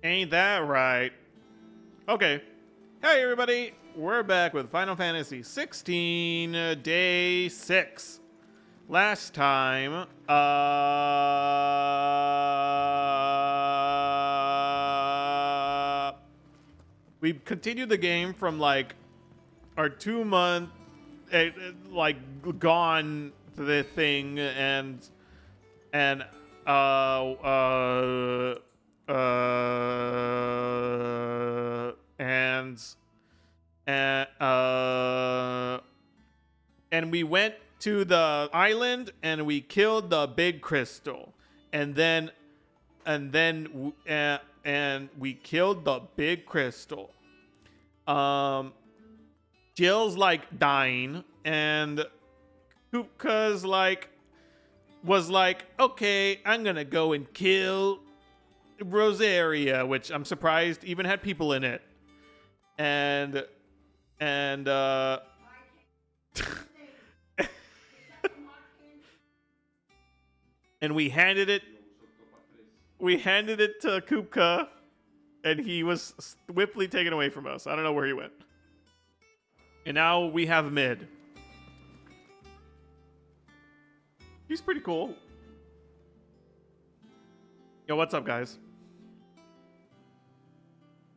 Ain't that right? Okay. Hey everybody, we're back with Final Fantasy 16 Day 6. Last time, we continued the game from like our 2 month, like gone the thing and uh uh and and we went to the island and we killed the big crystal, and then we killed the big crystal. Jill's like dying, and Kupka's like was like, okay, I'm gonna go and kill Rosaria, which I'm surprised even had people in it. And and and we handed it to Kupka, and he was swiftly taken away from us. I don't know where he went. And now we have Mid. He's pretty cool. Yo, what's up, guys?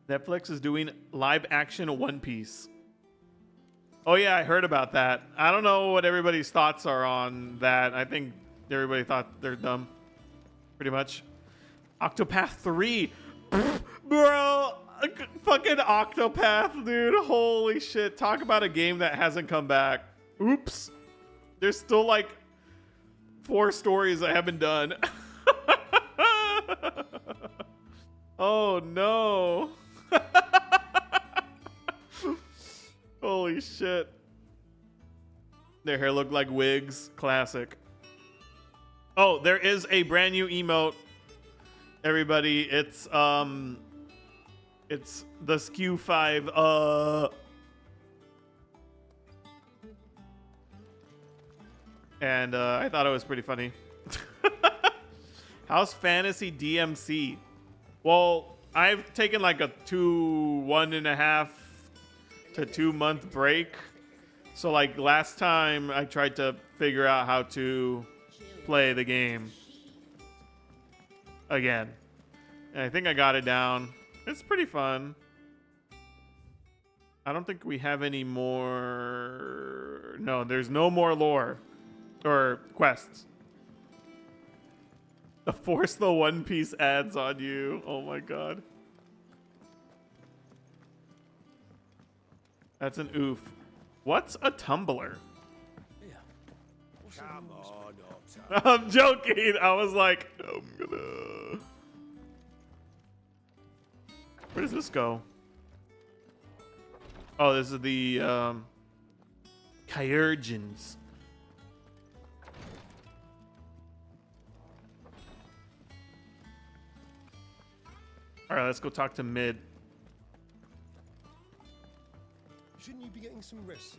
Netflix is doing live action One Piece. Oh yeah, I heard about that. I don't know what everybody's thoughts are on that. I think everybody thought they're dumb. Pretty much. Octopath 3. Bro, fucking Octopath, dude. Holy shit. Talk about a game that hasn't come back. Oops. There's still like 4 stories I haven't done. Oh no. Holy shit. Their hair looked like wigs. Classic. Oh, there is a brand new emote. Everybody, it's the SKU 5 and I thought it was pretty funny. How's Fantasy DMC? Well, I've taken like a 1.5 to 2 month break. So like last time I tried to figure out how to play the game again. And I think I got it down. It's pretty fun. I don't think we have any more. No, there's no more lore or quests. The force the One Piece ads on you. Oh my god. That's an oof. What's a tumbler? Come on, I'm joking. I was like, I'm gonna. Where does this go? Oh, this is the Kyurgens. All right, let's go talk to Mid. Shouldn't you be getting some rest?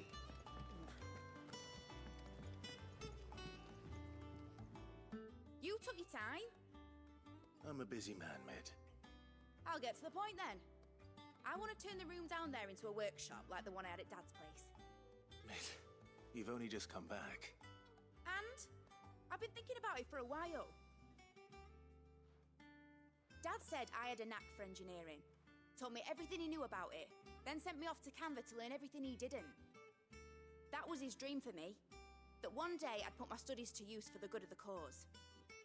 You took your time. I'm a busy man, Mid. I'll get to the point then. I want to turn the room down there into a workshop like the one I had at Dad's place. Mid, you've only just come back. And I've been thinking about it for a while. Dad said I had a knack for engineering, told me everything he knew about it, then sent me off to Canva to learn everything he didn't. That was his dream for me, that one day I'd put my studies to use for the good of the cause.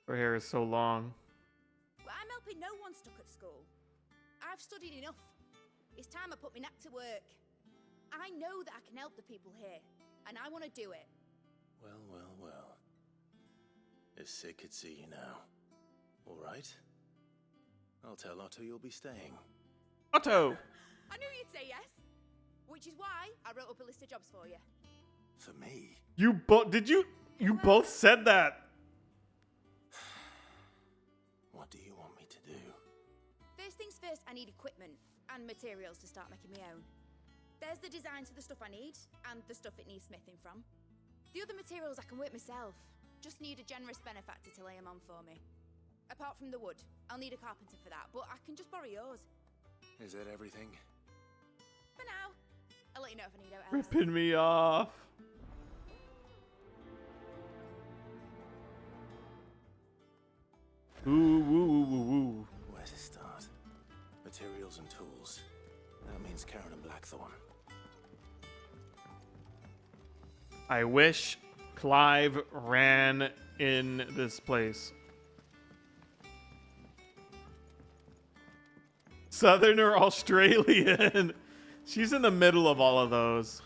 Her hair is so long. But I'm helping no one stuck at school. I've studied enough. It's time I put my knack to work. I know that I can help the people here, and I want to do it. Well, well, well. If Sid could see you now. All right? I'll tell Otto you'll be staying. Otto! I knew you'd say yes. Which is why I wrote up a list of jobs for you. For me? You both did you both said that. What do you want me to do? First things first, I need equipment and materials to start making my own. There's the designs for the stuff I need and the stuff it needs smithing from. The other materials I can work myself. Just need a generous benefactor to lay them on for me. Apart from the wood. I'll need a carpenter for that, but I can just borrow yours. Is that everything? For now. I'll let you know if I need out else. Ripping me off. Ooh. Where to start? Materials and tools. That means Karen and Blackthorn. I wish Clive ran in this place. Southern or Australian? She's in the middle of all of those.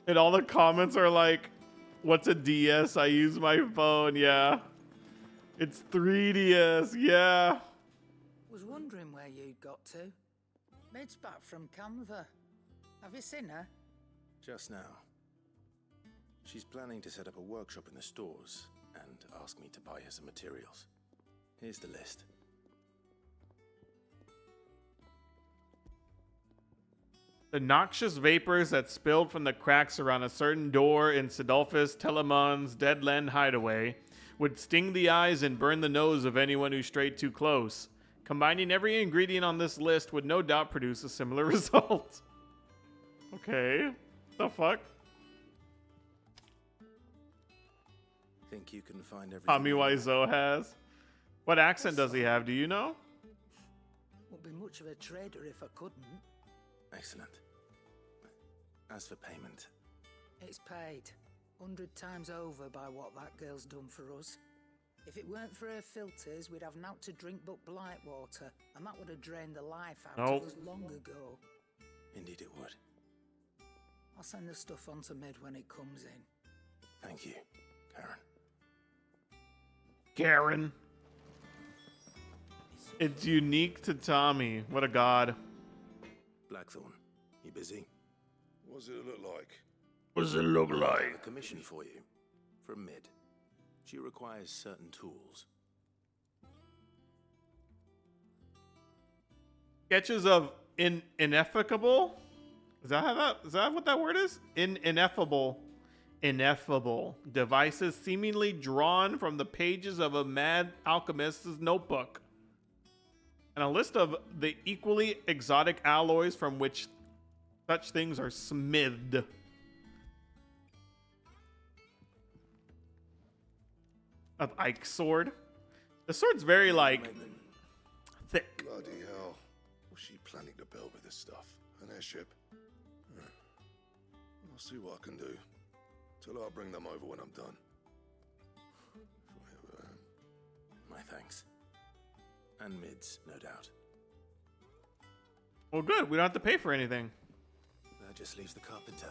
And all the comments are like, what's a DS? I use my phone. Yeah. It's 3DS. Yeah. Was wondering where you'd got to. Mid's back from Canva. Have you seen her? Just now. She's planning to set up a workshop in the stores and ask me to buy her some materials. Here's the list. The noxious vapors that spilled from the cracks around a certain door in Sidolphus Telemon's Deadland hideaway would sting the eyes and burn the nose of anyone who strayed too close. Combining every ingredient on this list would no doubt produce a similar result. Okay. The fuck? Think you can find everything? Tommy Wiseau has. What accent does he have? Do you know? Wouldn't be much of a trader if I couldn't. Excellent. As for payment, It's paid 100 times over by what that girl's done for us. If it weren't for her filters, we'd have naught to drink but blight water, and that would have drained the life out Nope. of us long ago. indeed it would. I'll send the stuff on to Mid when it comes in. Thank you, Karen. Karen. It's unique to Tommy. What a god. Blackthorn, you busy? What's it look like? What does it look I have like? a commission for you. From Mid. She requires certain tools. Sketches of ineffable? Is that what that word is? Ineffable devices seemingly drawn from the pages of a mad alchemist's notebook. And a list of the equally exotic alloys from which such things are smithed. Of Ike's sword. The sword's very, like, thick. Bloody hell. What's she planning to build with this stuff? An airship? I'll see what I can do. Tell her I'll bring them over when I'm done. My thanks. And Mid's, no doubt. Well, good. We don't have to pay for anything. That just leaves the carpenter.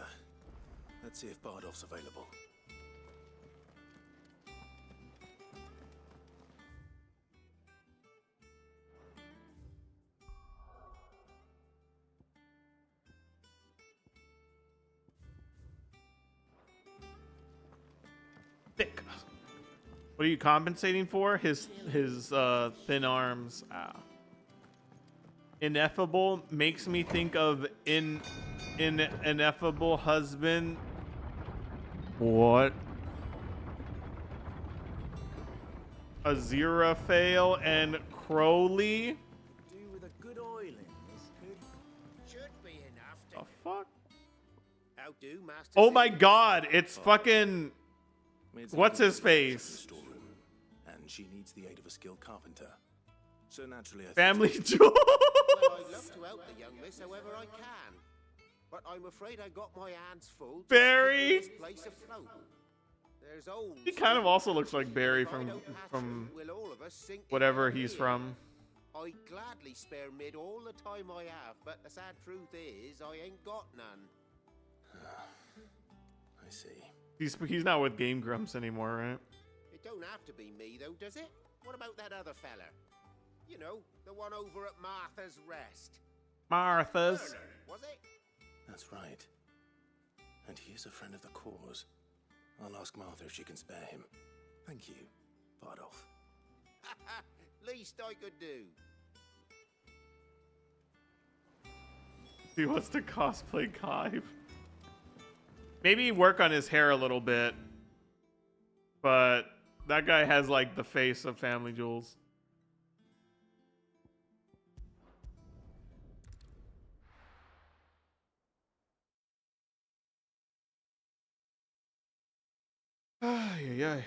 Let's see if Bardolph's available. Thick. What are you compensating for? His thin arms. Ah. Ineffable makes me think of ineffable husband. What? Aziraphale and Crowley. Do with a good oiling, this could. Should be enough to. The fuck? How do, Master? Oh my Sid? god! It's fucking. Mid's What's looking his for a workshop in the face? storeroom, and she needs the aid of a skilled carpenter. So naturally, I Family thought- jewel. Well, I'd love to help the young miss however I can, but I'm afraid I got my hands full. just Barry? keeping this place afloat. There's old. He kind of also looks like Barry If I from don't patch from it, will all of us sink whatever into he's here. from. I'd gladly spare Mid all the time I have, but the sad truth is I ain't got none. I see. He's not with Game Grumps anymore, right? It don't have to be me, though, does it? What about that other fella? You know, the one over at Martha's Rest. Martha's. Bernard, was it? That's right. And he is a friend of the cause. I'll ask Martha if she can spare him. Thank you, Bardolph. Least I could do. He wants to cosplay Kive. Maybe work on his hair a little bit. But that guy has like the face of Family Jewels. Ay, ay, ay.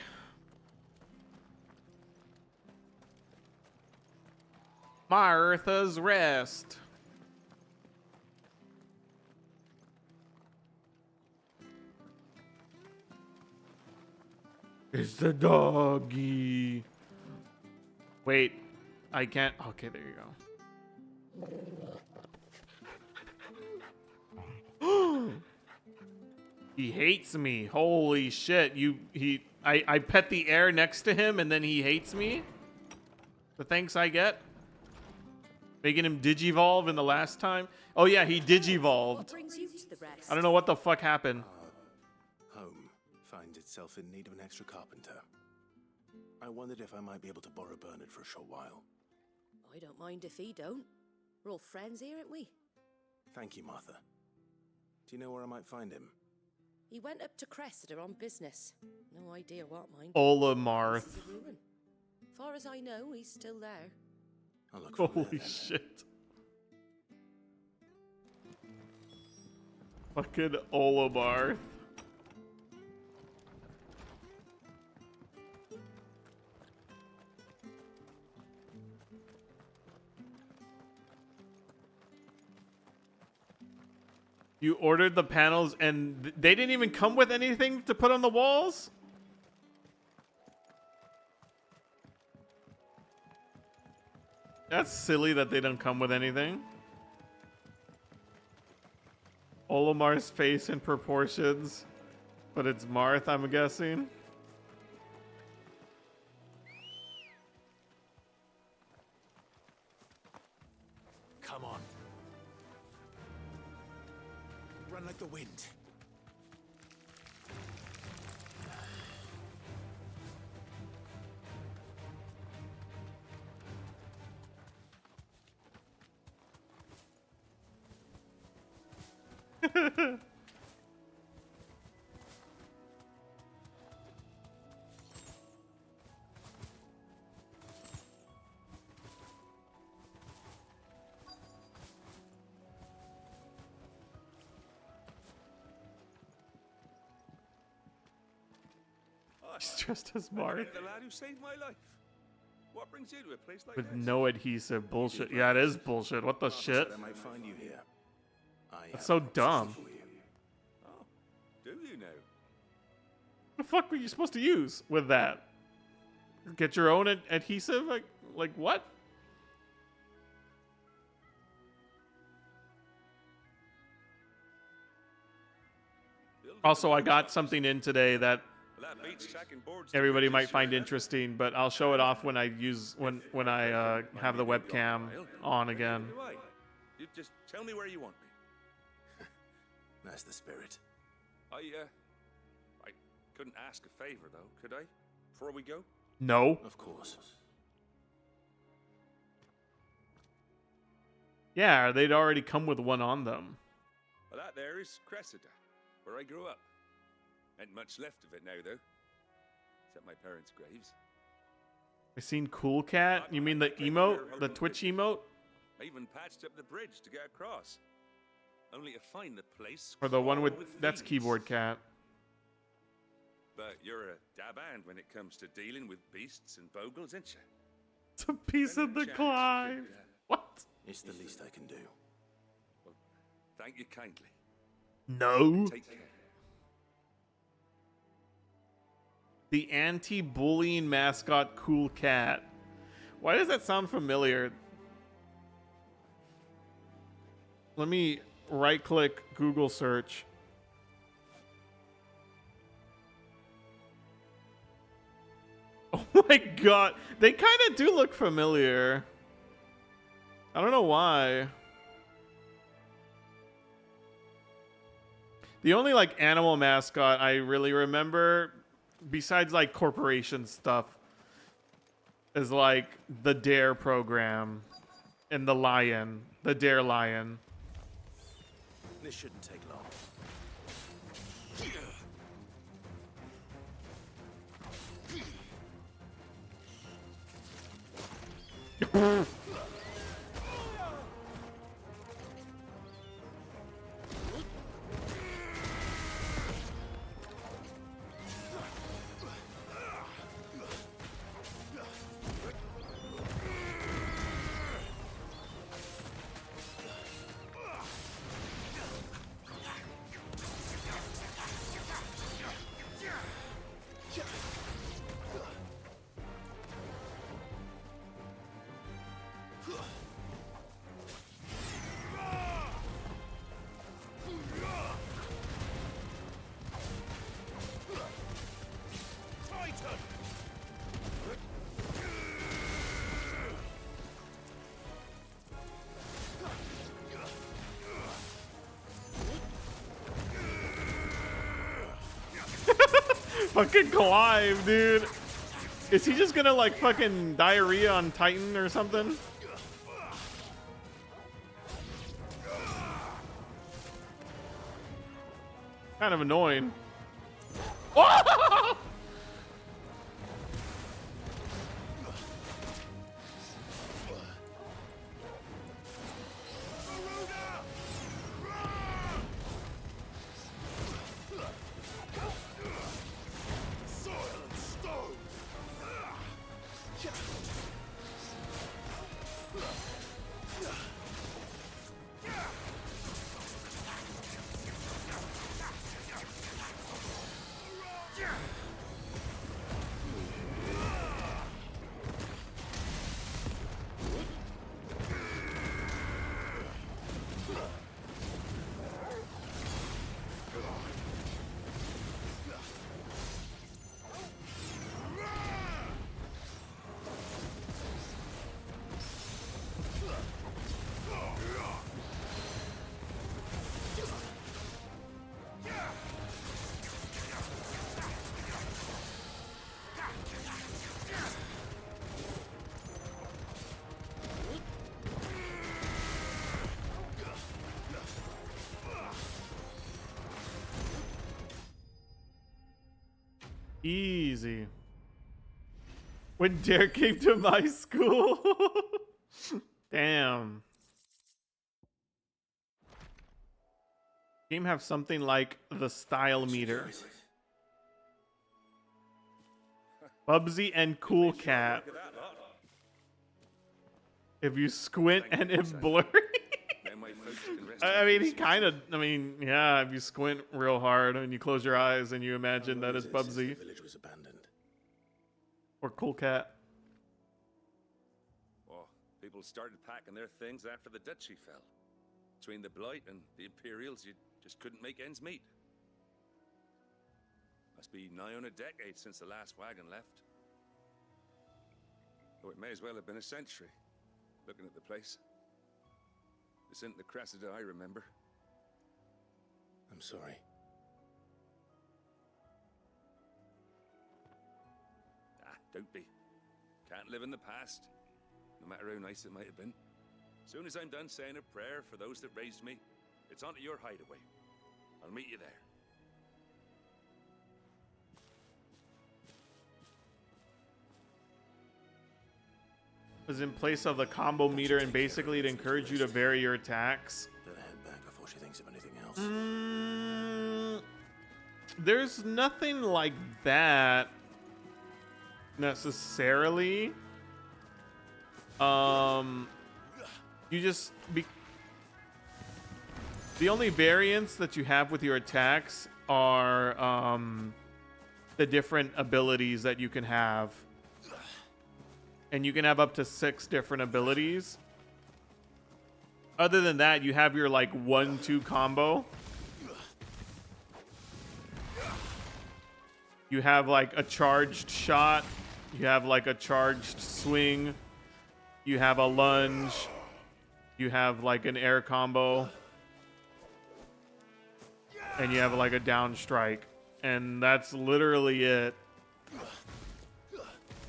Martha's Rest. It's the doggy. Wait, I can't. Okay, there you go. He hates me. Holy shit. I pet the air next to him and then he hates me? The thanks I get? Making him digivolve in the last time? Oh yeah, he digivolved. What brings you to the rest? I don't know what the fuck happened. Home finds itself in need of an extra carpenter. I wondered if I might be able to borrow Bernard for a short while. I don't mind if he don't. We're all friends here, aren't we? Thank you, Martha. Do you know where I might find him? He went up to Cressida on business. No idea what, mind. Ola This Marth. is a ruin. Far as I know, he's still there. I'll look for him Holy there, then. shit. Fucking Ola Marth. You ordered the panels and they didn't even come with anything to put on the walls? That's silly that they don't come with anything. Olamar's face in proportions, but it's Marth, I'm guessing. Come on. Run like the wind. He's dressed as I Marth met the lad who saved my life. What brings you to a place like with this? no adhesive. Bullshit. Yeah, it is bullshit. What the Martha shit? said I might find you here. I That's have so a message dumb. for you. Oh, do you know? What the fuck were you supposed to use with that? Get your own adhesive? Like what? Also, I got something in today that Well, that beats checking boards to everybody bridges, might find sure. interesting, but I'll show it off when I use when I have the webcam on again. Do I? You just tell me where you want me. That's the spirit. I couldn't ask a favor though, could I? Before we go? No. Of course. Yeah, they'd already come with one on them. Well, that there is Cressida, where I grew up. Ain't much left of it now, though. Except my parents' graves. I seen Cool Cat. You mean the emote, the Twitch emote, I even patched up the bridge to get across. Only to find the place. or the one with crawled that's thieves. Keyboard Cat? But you're a dab hand when it comes to dealing with beasts and bogles, ain't you? It's a piece of the Chance you Clive. could, What? It's the least I can do. well, thank you kindly. No. Take care. The anti-bullying mascot Cool Cat. Why does that sound familiar? Let me right-click Google search. Oh my god. They kind of do look familiar. I don't know why. The only like animal mascot I really remember, besides like corporation stuff, is like the Dare program and the lion, the Dare lion. This shouldn't take long. Fucking Clive, dude. Is he just gonna like fucking diarrhea on Titan or something? Kind of annoying. Oh! Easy. When Derek came to my school. Damn. Game have something like the style meter. Bubsy and Cool Cat. If you squint and it's blurry. I mean, he kind of. I mean, yeah. If you squint real hard and you close your eyes and you imagine that it's Bubsy The village was abandoned. or Cool Cat. Well, people started packing their things after the duchy fell. Between the Blight and the Imperials, you just couldn't make ends meet. Must be nigh on a decade since the last wagon left. Oh, it may as well have been a century, looking at the place. This isn't the Cressida I remember. I'm sorry. Ah, don't be. Can't live in the past, no matter how nice it might have been. Soon as I'm done saying a prayer for those that raised me, it's on to your hideaway. I'll meet you there. Was in place of the combo meter, and basically it encouraged you to vary your attacks. Better head back before she thinks of anything else. There's nothing like that necessarily. You just the only variants that you have with your attacks are the different abilities that you can have. And you can have up to 6 different abilities. Other than that, you have your like 1-2 combo. You have like a charged shot. You have like a charged swing. You have a lunge. You have like an air combo. And you have like a down strike. And that's literally it.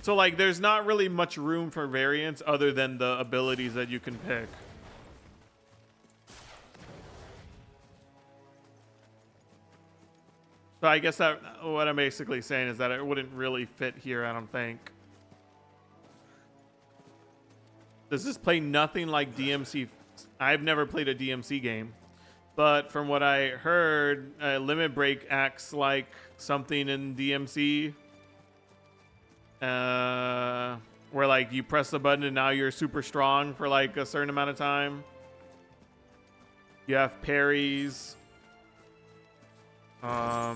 So, like, there's not really much room for variance other than the abilities that you can pick. So I guess that what I'm basically saying is that it wouldn't really fit here, I don't think. Does this play nothing like DMC? I've never played a DMC game, but from what I heard, Limit Break acts like something in DMC, where like you press the button and now you're super strong for like a certain amount of time. You have parries. I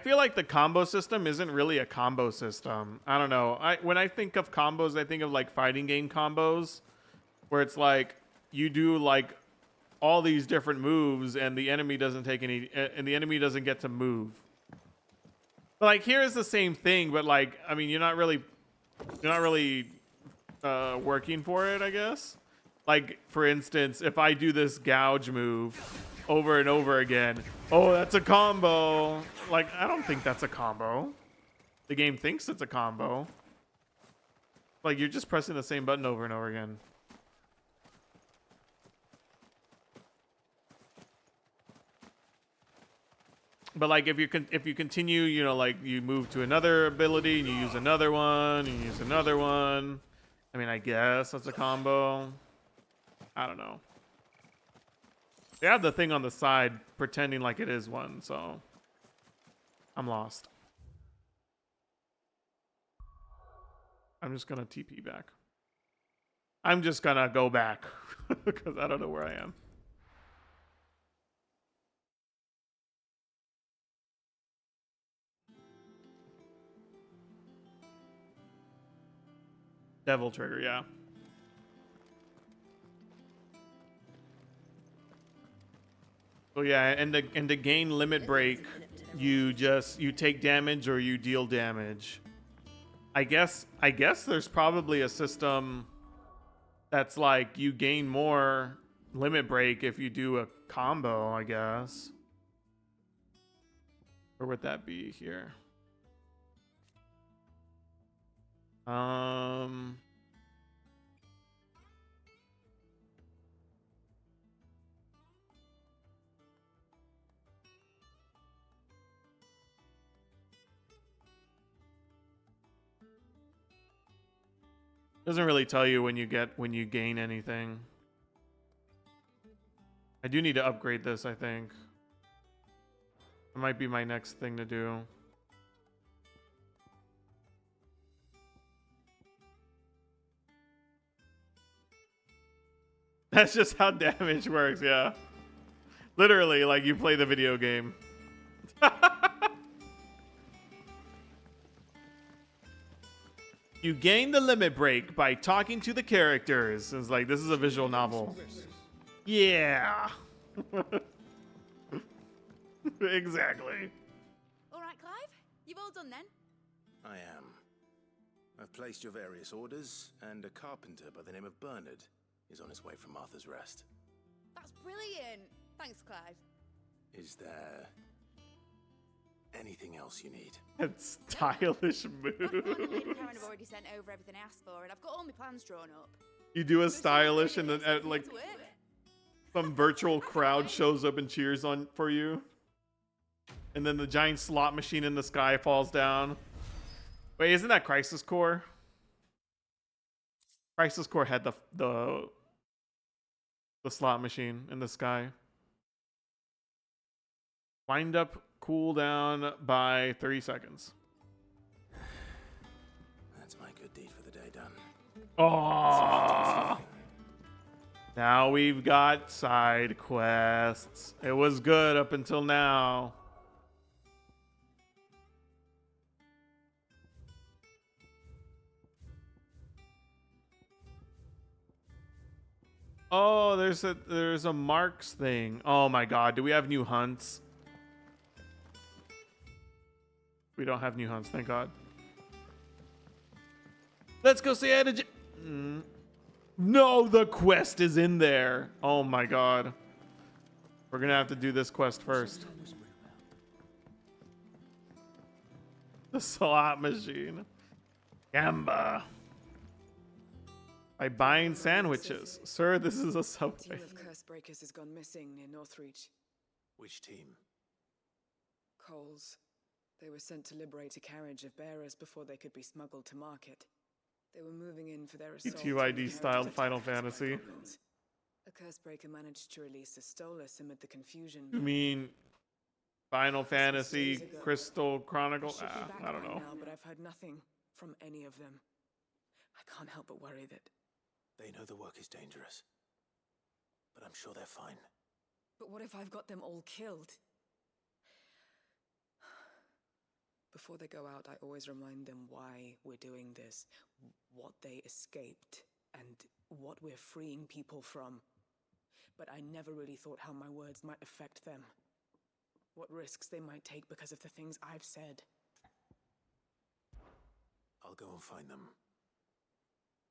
feel like the combo system isn't really a combo system. I don't know. When I think of combos, I think of like fighting game combos, where it's like you do like all these different moves, and the enemy doesn't take any, and the enemy doesn't get to move. But like here is the same thing, but like I mean, you're not really working for it, I guess. Like for instance, if I do this gouge move over and over again, oh, that's a combo. Like, I don't think that's a combo. The game thinks it's a combo. Like, you're just pressing the same button over and over again. But like, if you continue, you know, like you move to another ability and you use another one, and you use another one. I mean, I guess that's a combo. I don't know. They have the thing on the side pretending like it is one, so I'm lost. I'm just gonna TP back. I'm just gonna go back because I don't know where I am. Devil trigger, yeah. So yeah, and to gain limit break, you take damage or you deal damage. I guess there's probably a system that's like you gain more limit break if you do a combo, I guess. Where would that be here? Doesn't really tell you when you gain anything. I do need to upgrade this, I think. It might be my next thing to do. That's just how damage works, yeah. Literally, like you play the video game. You gain the limit break by talking to the characters. It's like, this is a visual novel. Yeah. Exactly. All right, Clive? You've all done then? I am. I've placed your various orders, and a carpenter by the name of Bernard is on his way from Arthur's Rest. That's brilliant. Thanks, Clive. Is there anything else you need? It's stylish move. Well, Karen have already sent over everything I asked for, and I've got all my plans drawn up. You do a stylish, and then like some virtual crowd shows up and cheers on for you, and then the giant slot machine in the sky falls down. Wait, isn't that Crisis Core? Crisis Core had the slot machine in the sky. Wind up cooldown by 30 seconds. That's my good deed for the day done. Oh, now we've got side quests. It was good up until now. Oh, there's a Marks thing. Oh my god, do we have new hunts? We don't have new hunts, thank god. Let's go say hi to No, the quest is in there. Oh my god. We're gonna have to do this quest first. The slot machine. Gamba. By buying sandwiches. Sir, this is a subway. Team of curse breakers has gone missing near Northreach. Which team? Coals. They were sent to liberate a carriage of bearers before they could be smuggled to market. They were moving in for their assault. TYD styled Final Fantasy. A Cursebreaker managed to release a Stolas amid the confusion. You mean Final Fantasy Crystal Chronicle? Should be back I don't by know. now, but I've heard nothing from any of them. I can't help but worry that. They know the work is dangerous. But I'm sure they're fine. But what if I've got them all killed? Before they go out, I always remind them why we're doing this, what they escaped, and what we're freeing people from. But I never really thought how my words might affect them. What risks they might take because of the things I've said. I'll go and find them.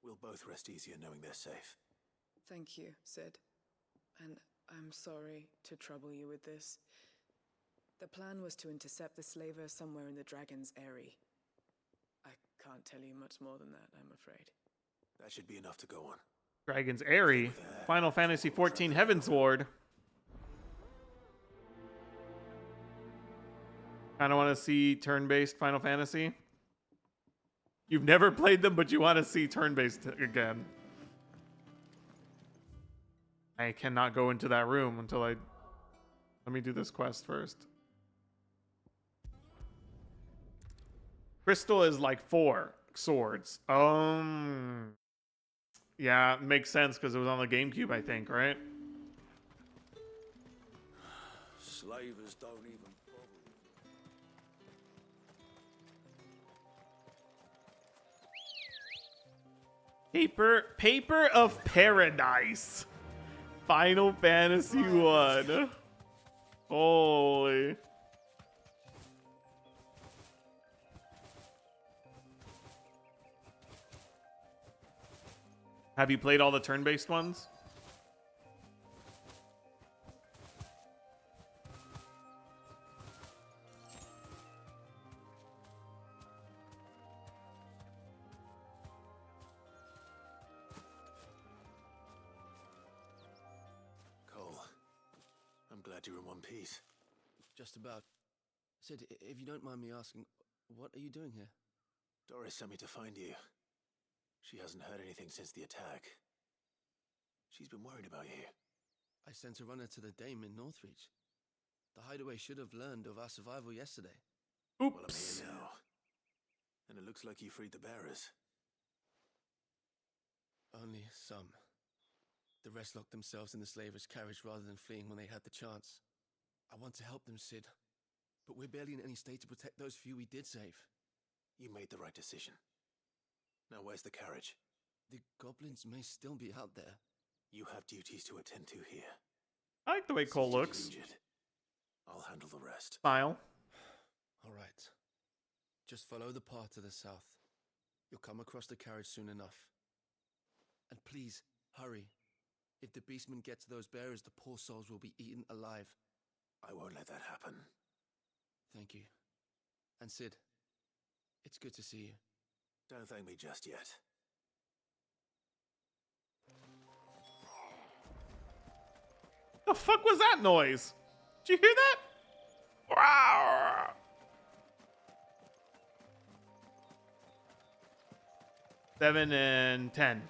We'll both rest easier knowing they're safe. Thank you, Sid. And I'm sorry to trouble you with this. The plan was to intercept the slaver somewhere in the Dragon's Eyrie. I can't tell you much more than that, I'm afraid. That should be enough to go on. Dragon's Eyrie. Final Fantasy XIV Heavensward. Kind of want to see turn-based Final Fantasy. You've never played them, but you want to see turn-based again. I cannot go into that room until I... Let me do this quest first. Crystal is like 4 swords. Yeah, makes sense because it was on the GameCube, I think, right? Slavers don't even bother. Paper of Paradise. Final Fantasy 1. Holy. Have you played all the turn-based ones? Cole, I'm glad you're in one piece. Just about. Sid, if you don't mind me asking, what are you doing here? Doris sent me to find you. She hasn't heard anything since the attack. She's been worried about you. I sent a runner to the Dame in Northreach. The hideaway should have learned of our survival yesterday. Oops. Well, I'm here now. And it looks like you freed the bearers. Only some. The rest locked themselves in the slaver's carriage rather than fleeing when they had the chance. I want to help them, Sid. But we're barely in any state to protect those few we did save. You made the right decision. Now where's the carriage? The goblins may still be out there. You have duties to attend to here. I like the way Cole looks. Injured. I'll handle the rest. Smile. All right. Just follow the path to the south. You'll come across the carriage soon enough. And please, hurry. If the beastmen get to those bearers, the poor souls will be eaten alive. I won't let that happen. Thank you. And Sid, it's good to see you. Don't thank me just yet. The fuck was that noise? Did you hear that? Rawr. 7 and 10.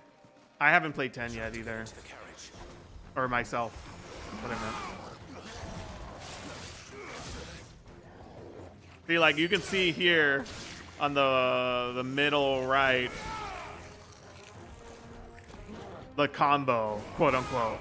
I haven't played 10 yet either. Or myself. What I meant. See, like you can see here on the middle right, the combo, quote unquote.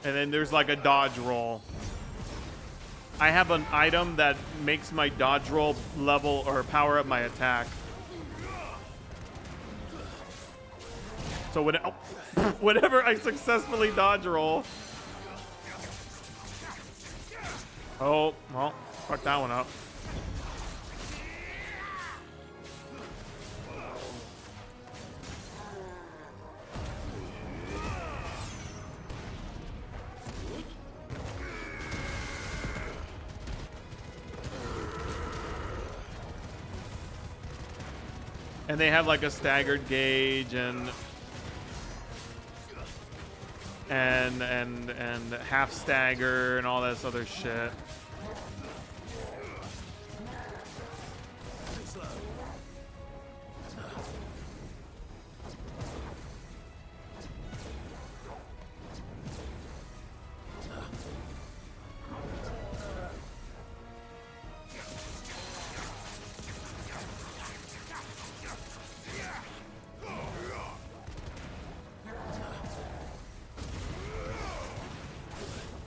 And then there's like a dodge roll. I have an item that makes my dodge roll level or power up my attack. So when whenever I successfully dodge roll. Oh, well, fuck that one up. And they have like a staggered gauge and half stagger and all this other shit.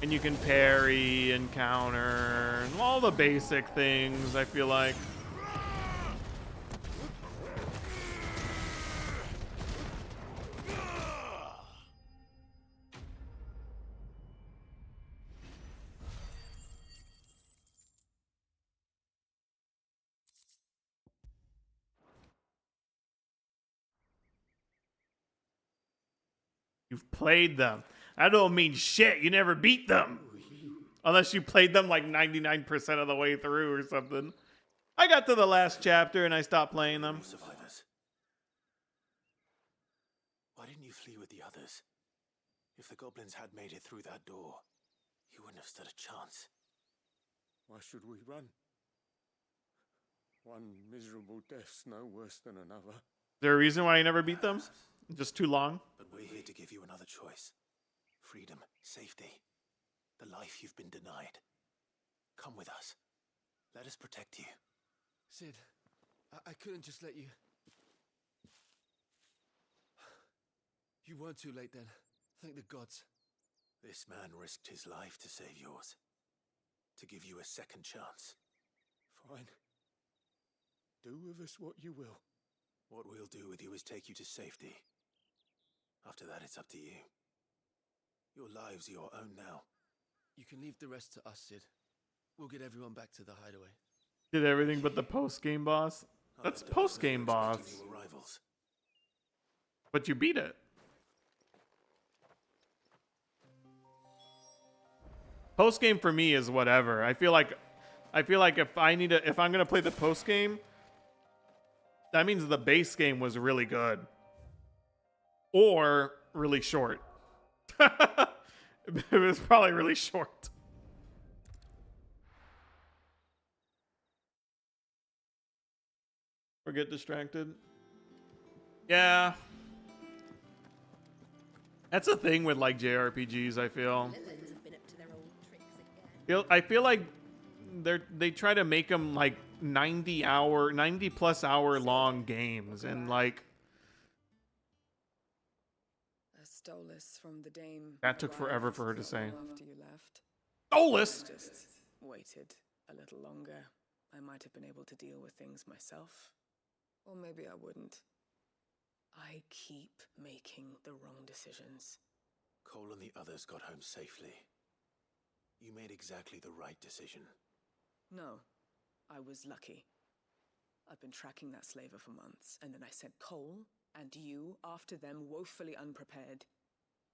And you can parry and counter and all the basic things, I feel like. You've played them. That don't mean shit. You never beat them. Unless you played them like 99% of the way through or something. I got to the last chapter and I stopped playing them. Survivors. Why didn't you flee with the others? If the goblins had made it through that door, you wouldn't have stood a chance. Why should we run? One miserable death's no worse than another. Is there a reason why you never beat them? Just too long? But we're here to give you another choice. Freedom, safety, the life you've been denied. Come with us. Let us protect you. Sid, I couldn't just let you... You weren't too late then. Thank the gods. This man risked his life to save yours. To give you a second chance. Fine. Do with us what you will. What we'll do with you is take you to safety. After that, it's up to you. Your lives are your own now. You can leave the rest to us, Sid. We'll get everyone back to the hideaway. Did everything but the post-game boss? That's post-game boss. Rivals. But you beat it. Post-game for me is whatever. I feel like if I'm gonna play the post-game, that means the base game was really good. Or really short. It was probably really short. Or get distracted. Yeah. That's the thing with like JRPGs, I feel. I feel like they try to make them like 90 plus hour long games and like Stolas from the Dame. that took forever for her to say. After you left. Stolas! Just waited a little longer. I might have been able to deal with things myself. Or maybe I wouldn't. I keep making the wrong decisions. Cole and the others got home safely. You made exactly the right decision. No, I was lucky. I've been tracking that slaver for months, and then I sent Cole and you after them woefully unprepared.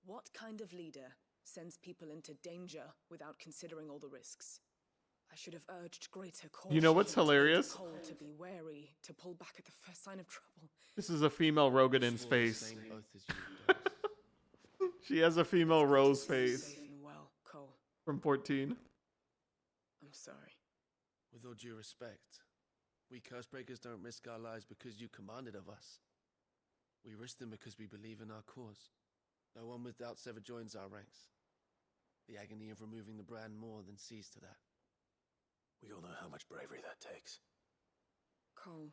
What kind of leader sends people into danger without considering all the risks? I should have urged greater caution. You know what's hilarious? Cole to be wary, to pull back at the first sign of trouble. This is a female Rogadin's face. She has a female Rose face. Safe and well, Cole. From 14. I'm sorry. With all due respect, we Cursebreakers don't risk our lives because you commanded of us. We risk them because we believe in our cause. No one with doubts ever joins our ranks. The agony of removing the brand more than sees to that. We all know how much bravery that takes. Cole,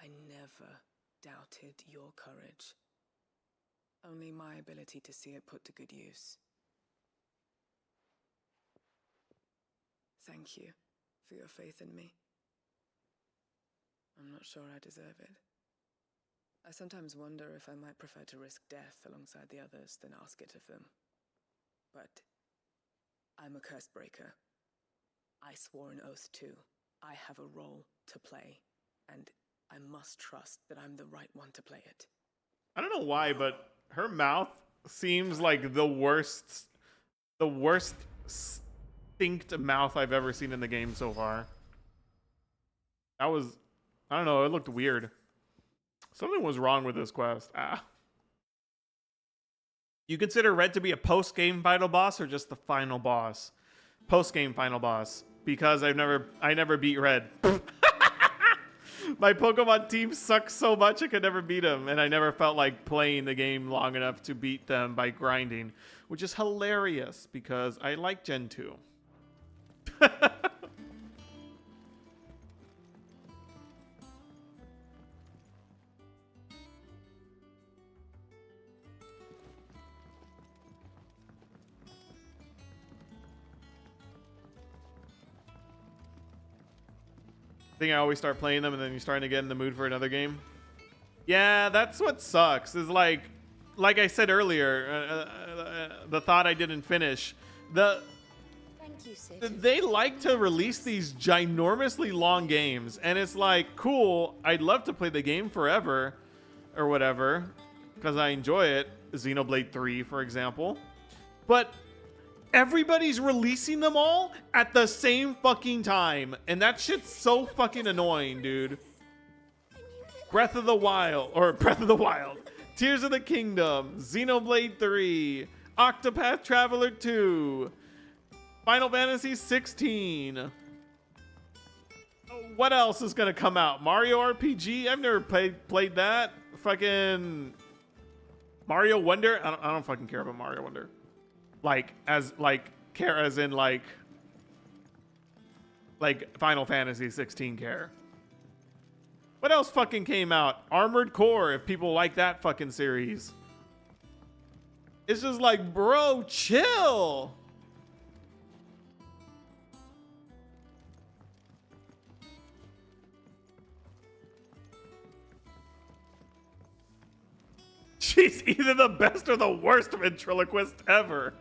I never doubted your courage. Only my ability to see it put to good use. Thank you for your faith in me. I'm not sure I deserve it. I sometimes wonder if I might prefer to risk death alongside the others than ask it of them. But I'm a curse breaker. I swore an oath too. I have a role to play, and I must trust that I'm the right one to play it. I don't know why, but her mouth seems like the worst synced mouth I've ever seen in the game so far. That was I don't know. It looked weird. Something was wrong with this quest. You consider Red to be a post-game final boss or just the final boss? Post-game final boss. Because I never beat Red. My Pokemon team sucks so much I could never beat them, and I never felt like playing the game long enough to beat them by grinding, which is hilarious because I like Gen 2. I think I always start playing them and then you're starting to get in the mood for another game. Yeah, that's what sucks. Is like I said earlier, the thought I didn't finish. Thank you, Sid. They like to release these ginormously long games, and it's like, cool. I'd love to play the game forever, or whatever, because I enjoy it. Xenoblade 3, for example, but everybody's releasing them all at the same fucking time, and that shit's so fucking annoying, dude. Breath of the Wild, Tears of the Kingdom, Xenoblade 3, Octopath Traveler 2, Final Fantasy 16. What else is gonna come out? Mario RPG? I've never played that. Fucking Mario Wonder? I don't fucking care about Mario Wonder. Care as in like Final Fantasy 16 care. What else fucking came out? Armored Core, if people like that fucking series. It's just like, bro, chill. She's either the best or the worst ventriloquist ever.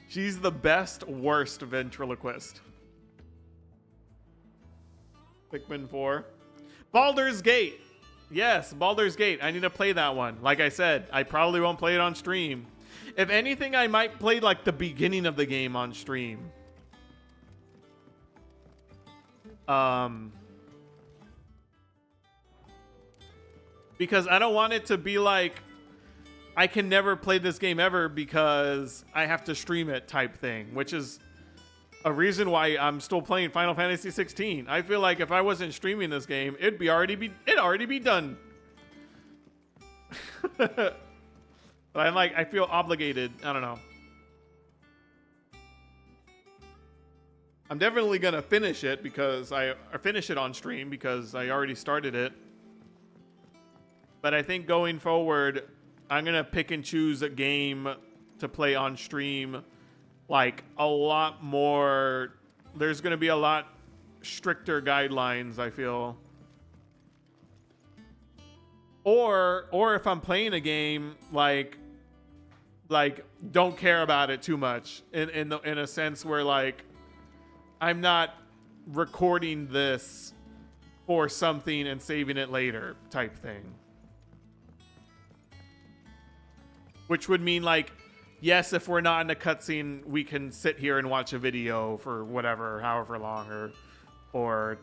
She's the best, worst ventriloquist. Pikmin 4. Baldur's Gate. Yes, Baldur's Gate. I need to play that one. Like I said, I probably won't play it on stream. If anything, I might play like the beginning of the game on stream. Because I don't want it to be like, I can never play this game ever because I have to stream it type thing, which is a reason why I'm still playing Final Fantasy 16. I feel like if I wasn't streaming this game, it'd already be done. But I feel obligated. I don't know. I'm definitely gonna finish it because I finish it on stream because I already started it. But I think going forward, I'm gonna pick and choose a game to play on stream, like a lot more. There's gonna be a lot stricter guidelines, I feel. Or if I'm playing a game, like don't care about it too much in a sense where like I'm not recording this for something and saving it later type thing. Which would mean like, yes, if we're not in a cutscene, we can sit here and watch a video for whatever, however long, or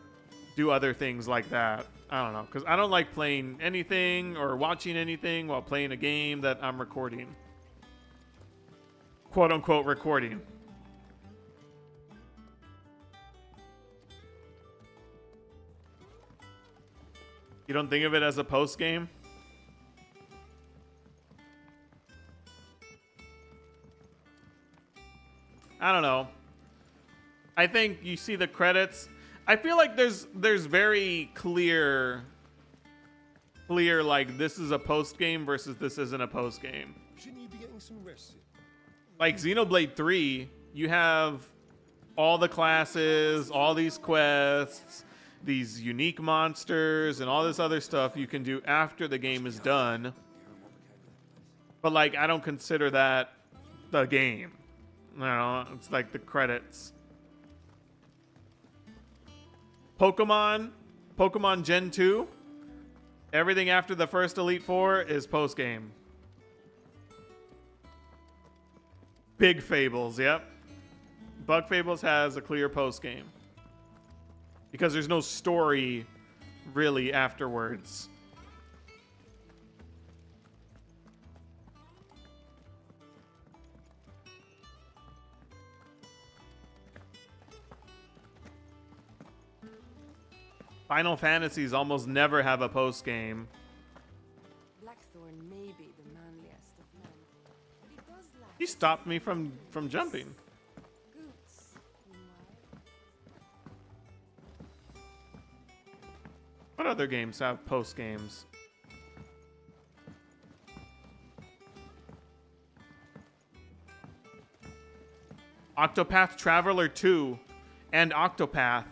do other things like that. I don't know, because I don't like playing anything or watching anything while playing a game that I'm recording. Quote unquote recording. You don't think of it as a post game? I don't know. I think you see the credits. I feel like there's very clear like this is a post game versus this isn't a post game. Shouldn't you be getting some rest? Like Xenoblade 3, you have all the classes, all these quests, these unique monsters, and all this other stuff you can do after the game is done. But like, I don't consider that the game. No, it's like the credits. Pokemon Gen 2, everything after the first Elite Four is post-game. Big Fables, yep. Bug Fables has a clear post-game. because there's no story really afterwards. Final Fantasies almost never have a post game. Blackthorn may be the manliest of men, but he does lack. He stopped me from jumping. Goots, meanwhile. What other games have post games? Octopath Traveler 2 and Octopath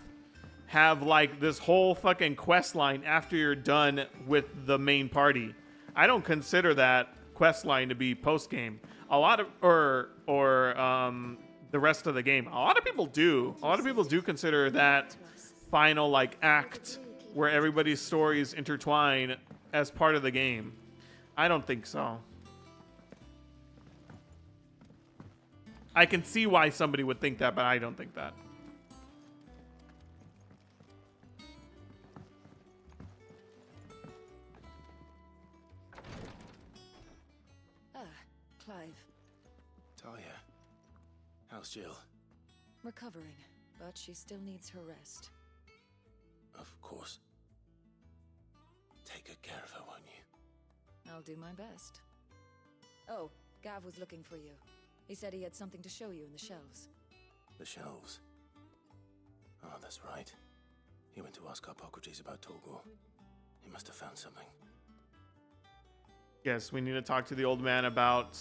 have like this whole fucking quest line after you're done with the main party. I don't consider that quest line to be post game. A lot of or the rest of the game. A lot of people do. A lot of people do consider that final like act where everybody's stories intertwine as part of the game. I don't think so. I can see why somebody would think that, but I don't think that. Clive. Talia, how's Jill? Recovering, but she still needs her rest. Of course. Take good care of her, won't you? I'll do my best. Oh, Gav was looking for you. He said he had something to show you in the shelves. The shelves? Oh, that's right. He went to ask Harpocrates about Torgor. He must have found something. Yes, we need to talk to the old man about...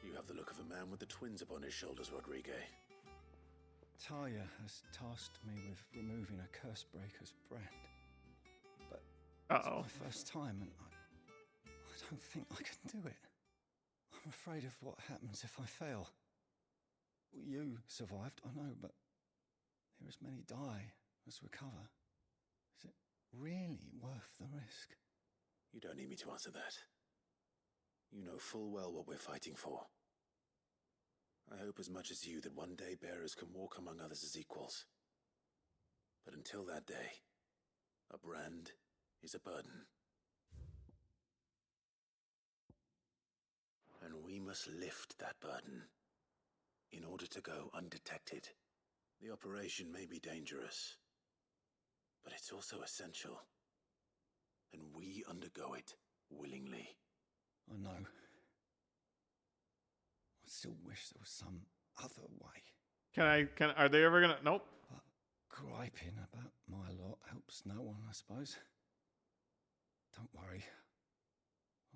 You have the look of a man with the twins upon his shoulders, Rodrigue. Talia has tasked me with removing a Cursebreaker's brand. But it's my first time, and I don't think I can do it. I'm afraid of what happens if I fail. You survived, I know, but there as many die as recover. Is it really worth the risk? You don't need me to answer that. You know full well what we're fighting for. I hope as much as you that one day bearers can walk among others as equals. But until that day, a brand is a burden. And we must lift that burden in order to go undetected. The operation may be dangerous, but it's also essential. And we undergo it willingly. I know. I still wish there was some other way. Are they ever gonna... Nope. But griping about my lot helps no one, I suppose. Don't worry.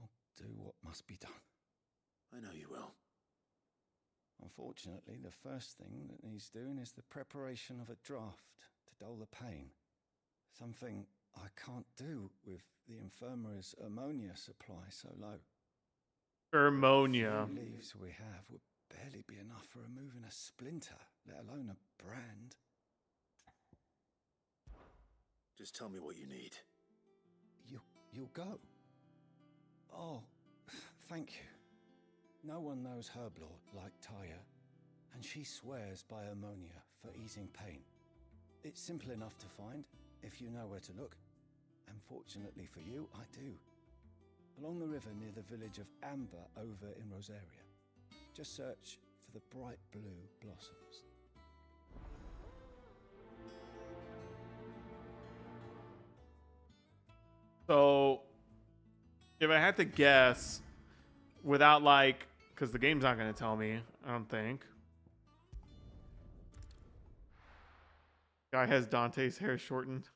I'll do what must be done. I know you will. Unfortunately, the first thing that needs doing is the preparation of a draft to dull the pain. Something I can't do with the infirmary's ammonia supply so low. Ammonia. The leaves we have would barely be enough for removing a splinter, let alone a brand. Just tell me what you need. You'll go. Oh, thank you. No one knows Herblore like Taya, and she swears by ammonia for easing pain. It's simple enough to find, if you know where to look. And fortunately for you, I do. Along the river near the village of Amber over in Rosaria. Just search for the bright blue blossoms. So, if I had to guess, without like, because the game's not going to tell me, I don't think. Guy has Dante's hair shortened.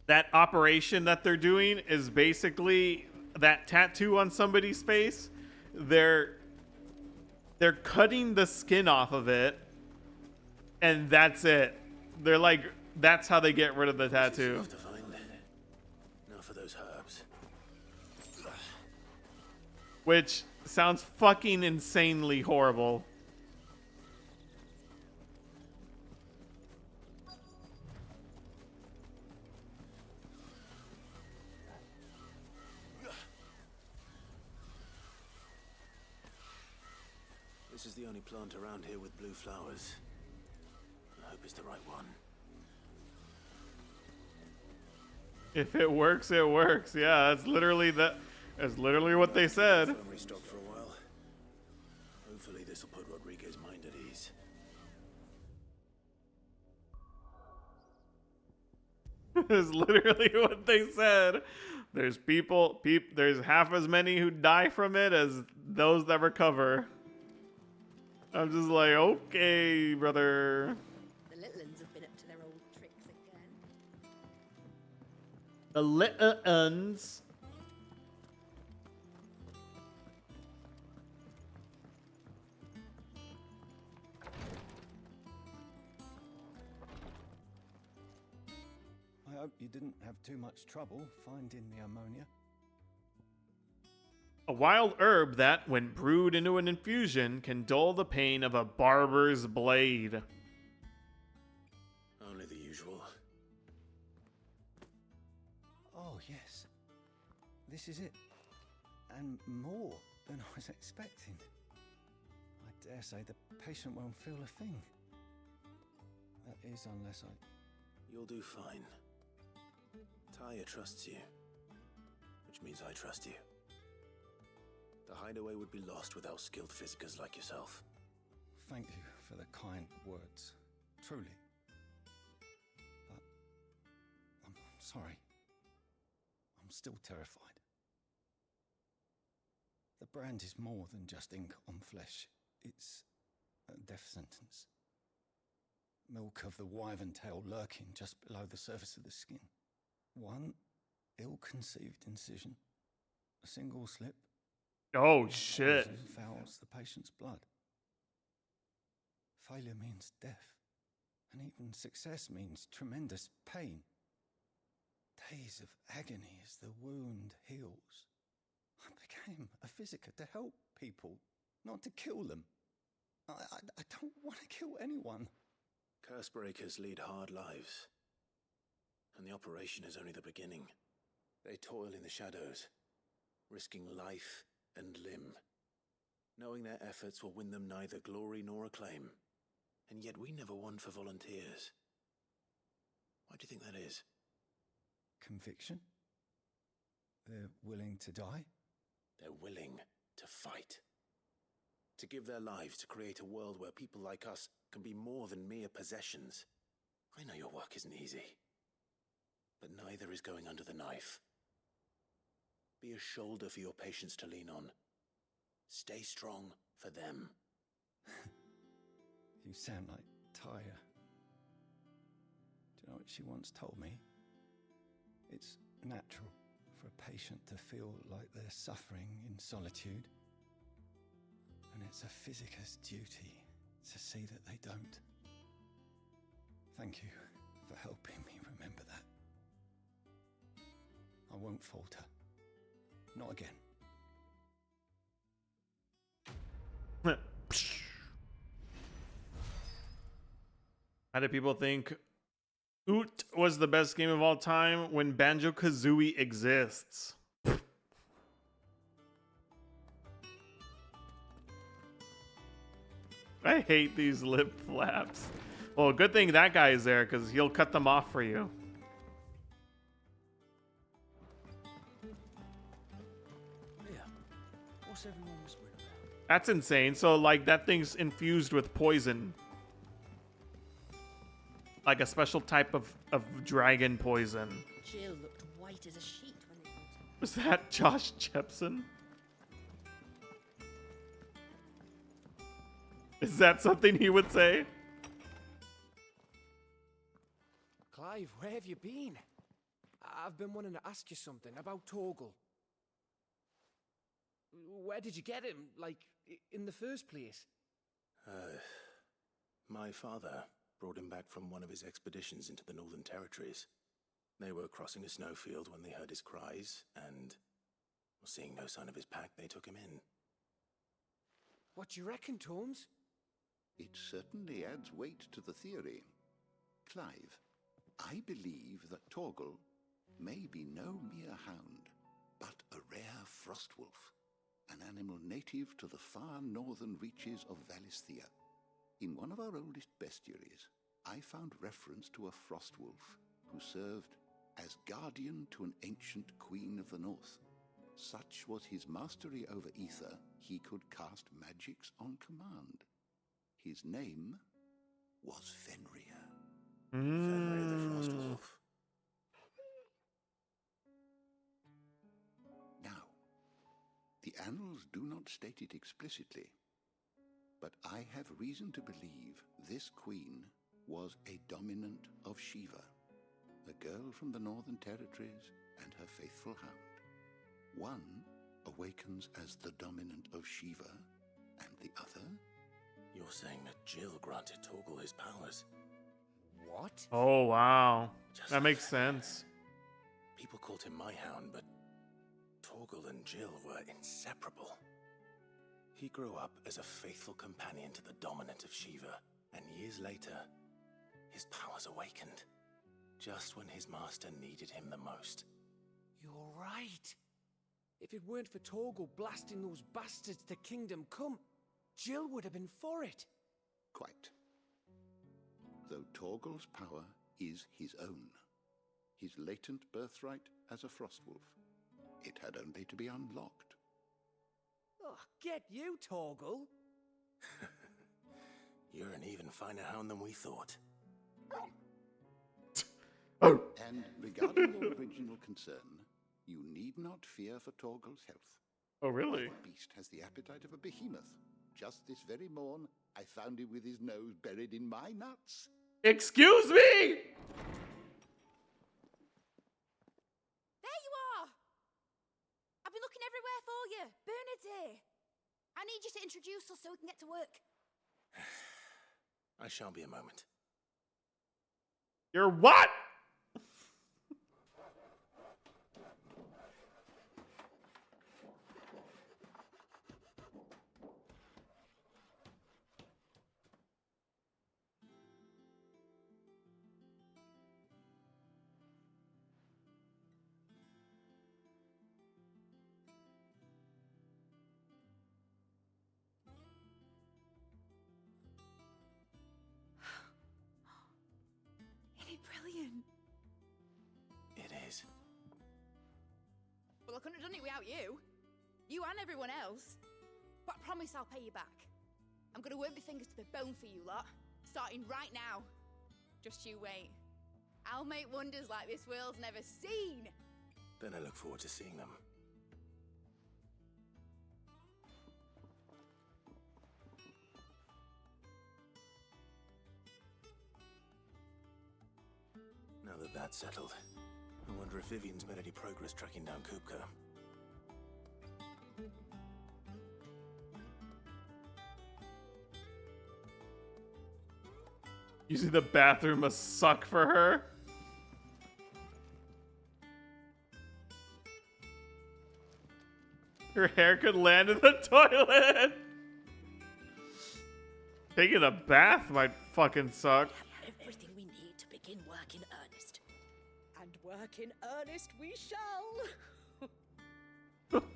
That operation that they're doing is basically that tattoo on somebody's face. They're cutting the skin off of it, and that's it. They're like, that's how they get rid of the tattoo. To find. Now for those herbs. Which sounds fucking insanely horrible. This is the only plant around here with blue flowers. is the right one. If it works, it works. Yeah, that's literally what they said. Infirmary stopped for a while. Hopefully this will put Rodriguez's mind at ease. Is literally what they said. There's there's half as many who die from it as those that recover. I'm just like, okay, brother. The little uns have been up to their old tricks again. The little uns. I hope you didn't have too much trouble finding the ammonia. A wild herb that, when brewed into an infusion, can dull the pain of a barber's blade. Only the usual. Oh, yes. This is it. And more than I was expecting. I dare say the patient won't feel a thing. That is, unless I... You'll do fine. Taya trusts you, which means I trust you. The hideaway would be lost without skilled physicers like yourself. Thank you for the kind words. Truly. But I'm sorry. I'm still terrified. The brand is more than just ink on flesh. It's a death sentence. Milk of the wyvern tail lurking just below the surface of the skin. One ill-conceived incision. A single slip. Oh, shit. Poison fouls the patient's blood. Failure means death. And even success means tremendous pain. Days of agony as the wound heals. I became a physiker to help people, not to kill them. I don't want to kill anyone. Curse breakers lead hard lives. And the operation is only the beginning. They toil in the shadows, risking life and limb, knowing their efforts will win them neither glory nor acclaim. And yet we never won for volunteers. Why do you think that is? Conviction? They're willing to die? They're willing to fight. To give their lives to create a world where people like us can be more than mere possessions. I know your work isn't easy. But neither is going under the knife. Be a shoulder for your patients to lean on. Stay strong for them. You sound like Taya. Do you know what she once told me? It's natural for a patient to feel like they're suffering in solitude. And it's a physicist's duty to see that they don't. Thank you for helping me remember that. I won't falter. Not again. How do people think Oot was the best game of all time when Banjo-Kazooie exists? I hate these lip flaps. Well, good thing that guy is there because he'll cut them off for you. What's everyone whispering about? That's insane. So, like, that thing's infused with poison. Like a special type of dragon poison. Jill looked white as a sheet when they brought her. Was that Josh Jepson? Is that something he would say? Clive, where have you been? I've been wanting to ask you something about Torgal. Where did you get him, like, in the first place? My father brought him back from one of his expeditions into the Northern Territories. They were crossing a snowfield when they heard his cries, and, seeing no sign of his pack, they took him in. What do you reckon, Tomes? It certainly adds weight to the theory. Clive, I believe that Torgal may be no mere hound, but a rare frost wolf, an animal native to the far northern reaches of Valisthea. In one of our oldest bestiaries, I found reference to a Frostwolf who served as guardian to an ancient queen of the north. Such was his mastery over ether, he could cast magics on command. His name was Fenrir. Fenrir the Frostwolf. Now, the annals do not state it explicitly, but I have reason to believe this queen was a dominant of Shiva, a girl from the Northern Territories and her faithful hound. One awakens as the dominant of Shiva, and the other... You're saying that Jill granted Torgal his powers? What? Oh, wow. Just That like makes Fenrir. sense. People called him my hound, but Torgal and Jill were inseparable. He grew up as a faithful companion to the dominant of Shiva, and years later, his powers awakened, just when his master needed him the most. You're right. If it weren't for Torgal blasting those bastards to Kingdom Come, Jill would have been for it. Quite. Though Torgal's power is his own, his latent birthright as a Frostwolf, it had only to be unlocked. Oh, get you, Torgal. You're an even finer hound than we thought. And regarding your original concern, you need not fear for Torgal's health. Oh, really? The beast has the appetite of a behemoth. Just this very morn, I found him with his nose buried in my nuts. Excuse me! There you are! I've been looking everywhere for you. Bernard's here. I need you to introduce us so we can get to work. I shan't be a moment. You're what? Brilliant. It is. Well, I couldn't have done it without you. You and everyone else. But I promise I'll pay you back. I'm gonna work my fingers to the bone for you lot, starting right now. Just you wait. I'll make wonders like this world's never seen. Then I look forward to seeing them. Now that that's settled, I wonder if Vivian's made any progress tracking down Kupka. Using the bathroom must suck for her. Her hair could land in the toilet. Taking a bath might fucking suck. Everything we need to begin work in earnest. And work in earnest we shall. Thanks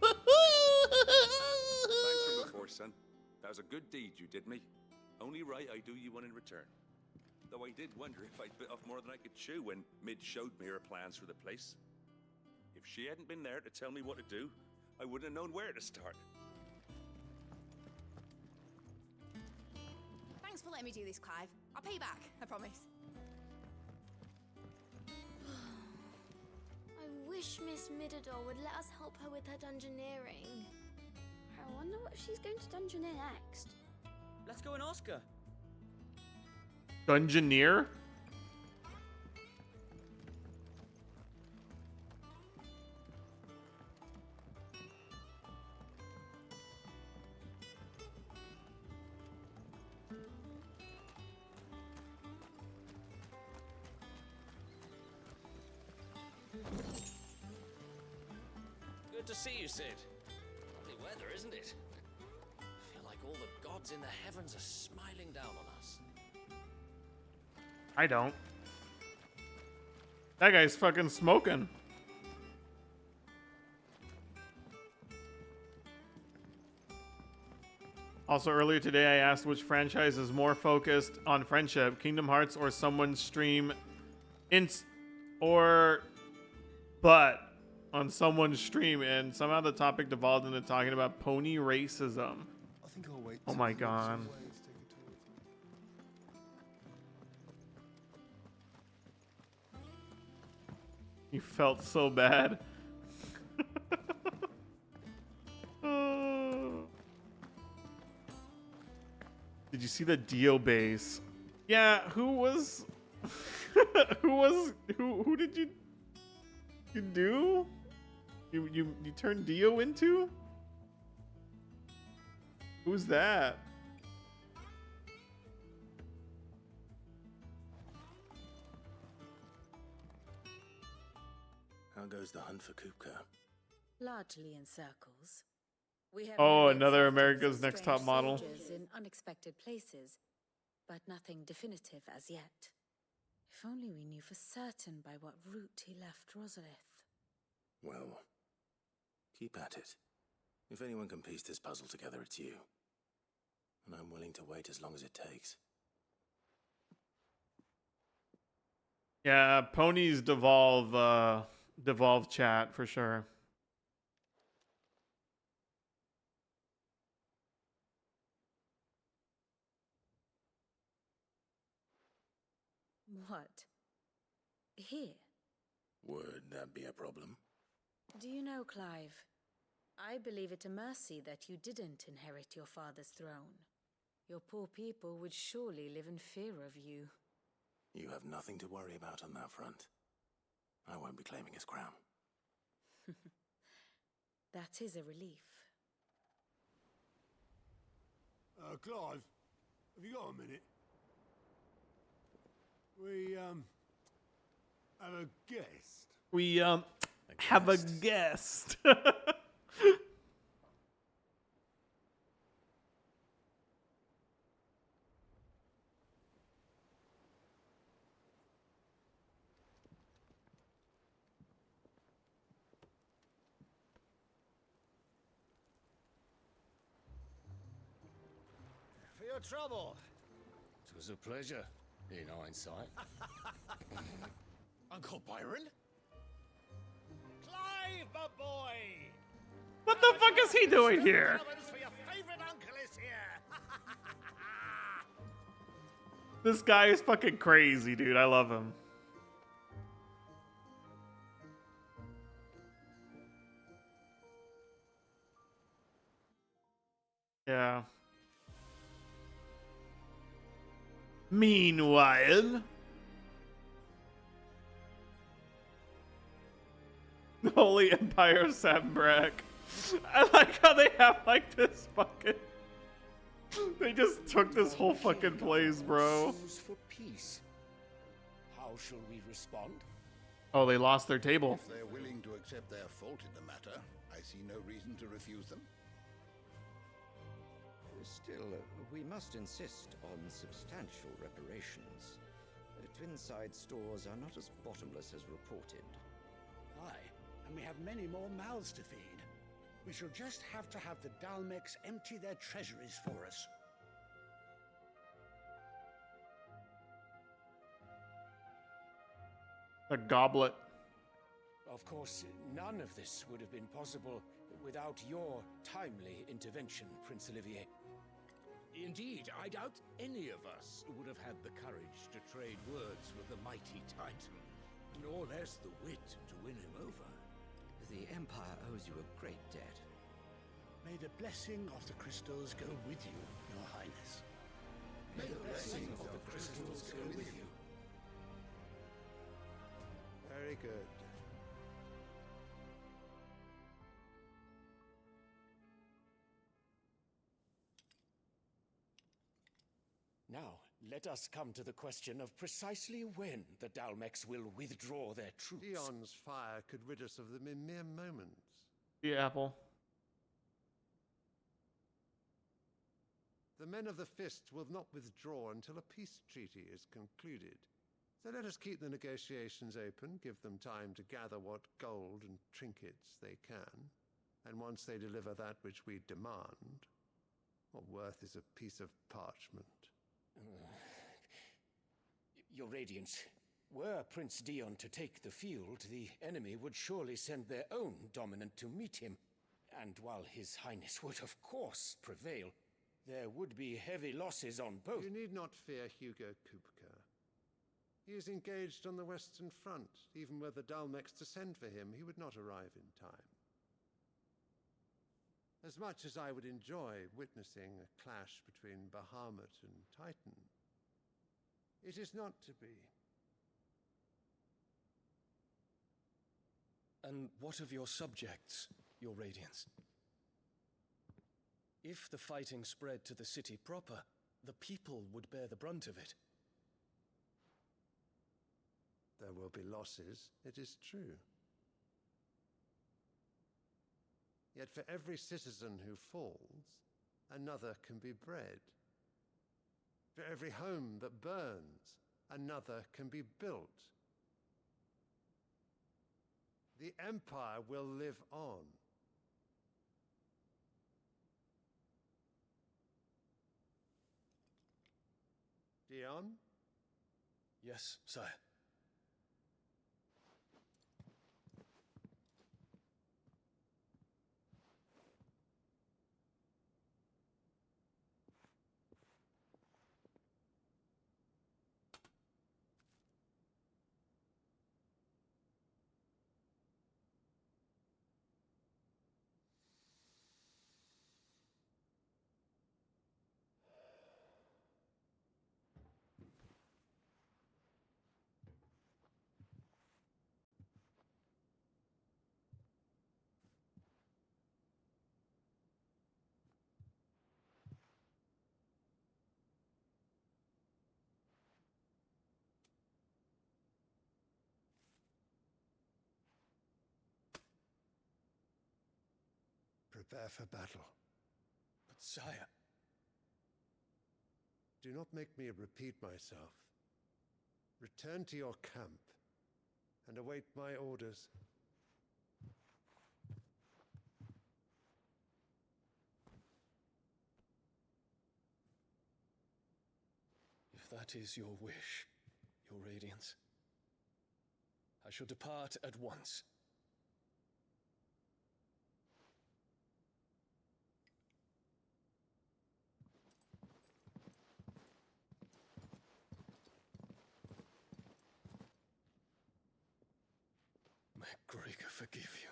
for before, son. That was a good deed you did me. Only right I do you one in return. Though I did wonder if I'd bit off more than I could chew when Mid showed me her plans for the place. If she hadn't been there to tell me what to do, I wouldn't have known where to start. Thanks for letting me do this, Clive. I'll pay you back, I promise. I wish Miss Midador would let us help her with her dungeoneering. I wonder what she's going to dungeoneer next. Let's go and ask her. Dungeoneer? Good to see you, Sid. Lovely weather, isn't it? I feel like all the gods in the heavens are smiling down on us. I don't. That guy's fucking smoking. Also, earlier today, I asked which franchise is more focused on friendship, Kingdom Hearts or someone's stream, on someone's stream, and somehow the topic devolved into talking about pony racism. I think I'll wait. Oh my god. You felt so bad. Did you see the Dio base? Yeah, who did you do? You turned Dio into? Who's that? How goes the hunt for Kupka? Largely in circles. We have Another America's Next Top Model. In unexpected places, but nothing definitive as yet. If only we knew for certain by what route he left Rosalith. Well, keep at it. If anyone can piece this puzzle together, it's you. And I'm willing to wait as long as it takes. Yeah, ponies devolve chat for sure. What? Here? Would that be a problem? Do you know, Clive? I believe it a mercy that you didn't inherit your father's throne. Your poor people would surely live in fear of you. You have nothing to worry about on that front. I won't be claiming his crown. That is a relief. Clive, have you got a minute? We, have a guest. We, have a guest. For your trouble. It was a pleasure, in hindsight. Uncle Byron? Clive, my boy! What the fuck is he doing here? For your favorite uncle is here. This guy is fucking crazy, dude. I love him. Yeah. Meanwhile, the Holy Empire of Sambrak. I like how they have like this fucking. They just took this whole fucking place, bro. For peace. How shall we respond? Oh, they lost their table. If they're willing to accept their fault in the matter, I see no reason to refuse them. Still, we must insist on substantial reparations. Twinside stores are not as bottomless as reported. Aye, and we have many more mouths to feed. We shall just have to have the Dalmex empty their treasuries for us. A goblet. Of course, none of this would have been possible without your timely intervention, Prince Olivier. Indeed, I doubt any of us would have had the courage to trade words with the mighty Titan, nor less the wit to win him over. The Empire owes you a great debt. May the blessing of the crystals go with you, Your Highness. May the blessing of the crystals go with you. Very good. Now, let us come to the question of precisely when the Dalmex will withdraw their troops. Dion's fire could rid us of them in mere moments. The apple. The men of the Fist will not withdraw until a peace treaty is concluded. So let us keep the negotiations open, give them time to gather what gold and trinkets they can, and once they deliver that which we demand, What worth is a piece of parchment? Your Radiance, were Prince Dion to take the field, the enemy would surely send their own dominant to meet him. And while His Highness would of course prevail, there would be heavy losses on both. You need not fear Hugo Kupka. He is engaged on the Western Front. Even were the Dalmex to send for him, he would not arrive in time. As much as I would enjoy witnessing a clash between Bahamut and Titan, it is not to be. And what of your subjects, Your Radiance? If the fighting spread to the city proper, the people would bear the brunt of it. There will be losses, it is true. Yet for every citizen who falls, another can be bred. For every home that burns, another can be built. The Empire will live on. Dion? Yes, sire. Prepare for battle. But sire... Do not make me repeat myself. Return to your camp and await my orders. If that is your wish, Your Radiance, I shall depart at once. May Gregor forgive you.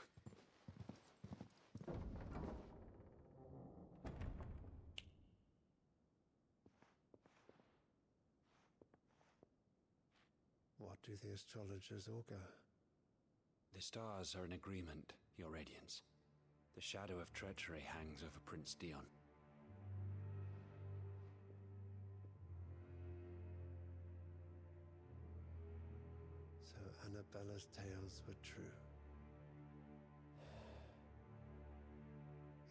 What do the astrologers augur? The stars are in agreement, Your Radiance. The shadow of treachery hangs over Prince Dion. So Annabella's tales were true.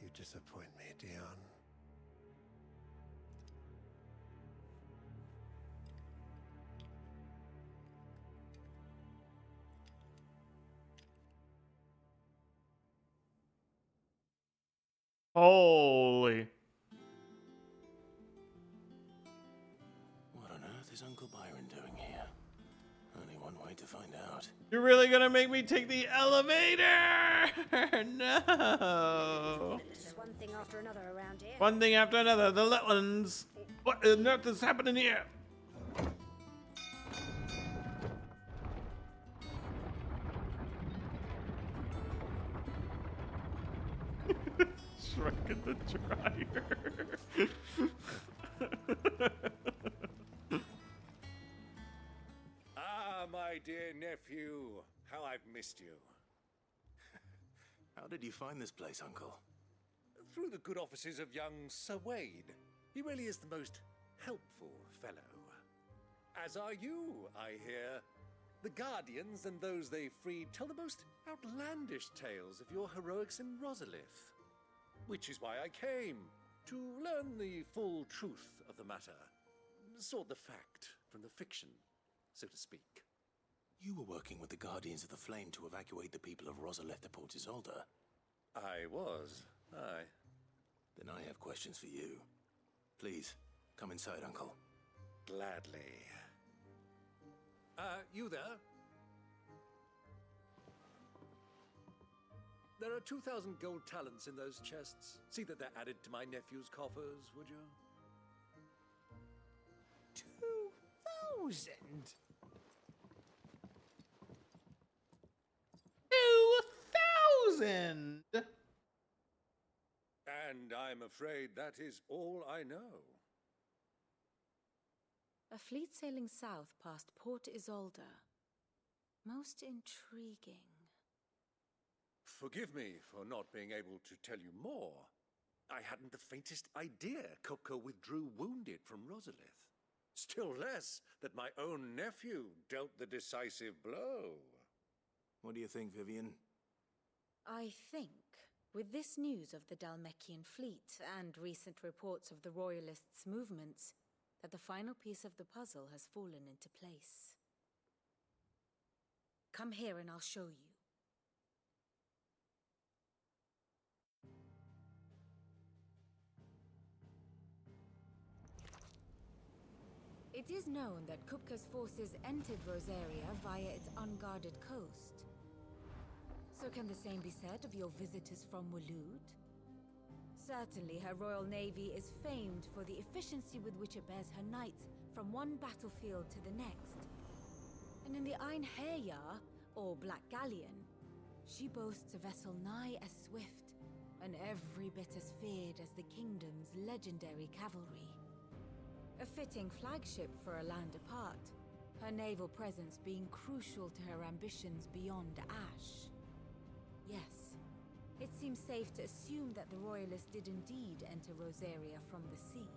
You disappoint me, Dion. Holy. What on earth is Uncle Byron doing here? Only one way to find out. You're really gonna make me take the elevator? No. It's just one thing after another around here. One thing after another. The Letlands. What on earth is happening here? Shrek in the dryer. Ah, my dear nephew, how I've missed you. How did you find this place, Uncle? Through the good offices of young Sir Wade. He really is the most helpful fellow. As are you, I hear. The Guardians and those they freed tell the most outlandish tales of your heroics in Rosalith. Which is why I came, to learn the full truth of the matter. Sort the fact from the fiction, so to speak. You were working with the Guardians of the Flame to evacuate the people of Rosalith to Port Isolde. I was, aye. Then I have questions for you. Please, come inside, Uncle. Gladly. You there? There are 2,000 gold talents in those chests. See that they're added to my nephew's coffers, would you? 2,000? 2,000! And I'm afraid that is all I know. A fleet sailing south past Port Isolde. Most intriguing. Forgive me for not being able to tell you more. I hadn't the faintest idea Kupka withdrew wounded from Rosalith. Still less that my own nephew dealt the decisive blow. What do you think, Vivian? I think, with this news of the Dhalmekian fleet and recent reports of the Royalists' movements, that the final piece of the puzzle has fallen into place. Come here and I'll show you. It is known that Kupka's forces entered Rosaria via its unguarded coast. So can the same be said of your visitors from Waloed? Certainly her royal navy is famed for the efficiency with which it bears her knights from one battlefield to the next. And in the Einherjar, or Black Galleon, she boasts a vessel nigh as swift and every bit as feared as the kingdom's legendary cavalry. A fitting flagship for a land apart, her naval presence being crucial to her ambitions beyond Ash. Yes, it seems safe to assume that the Royalists did indeed enter Rosaria from the sea.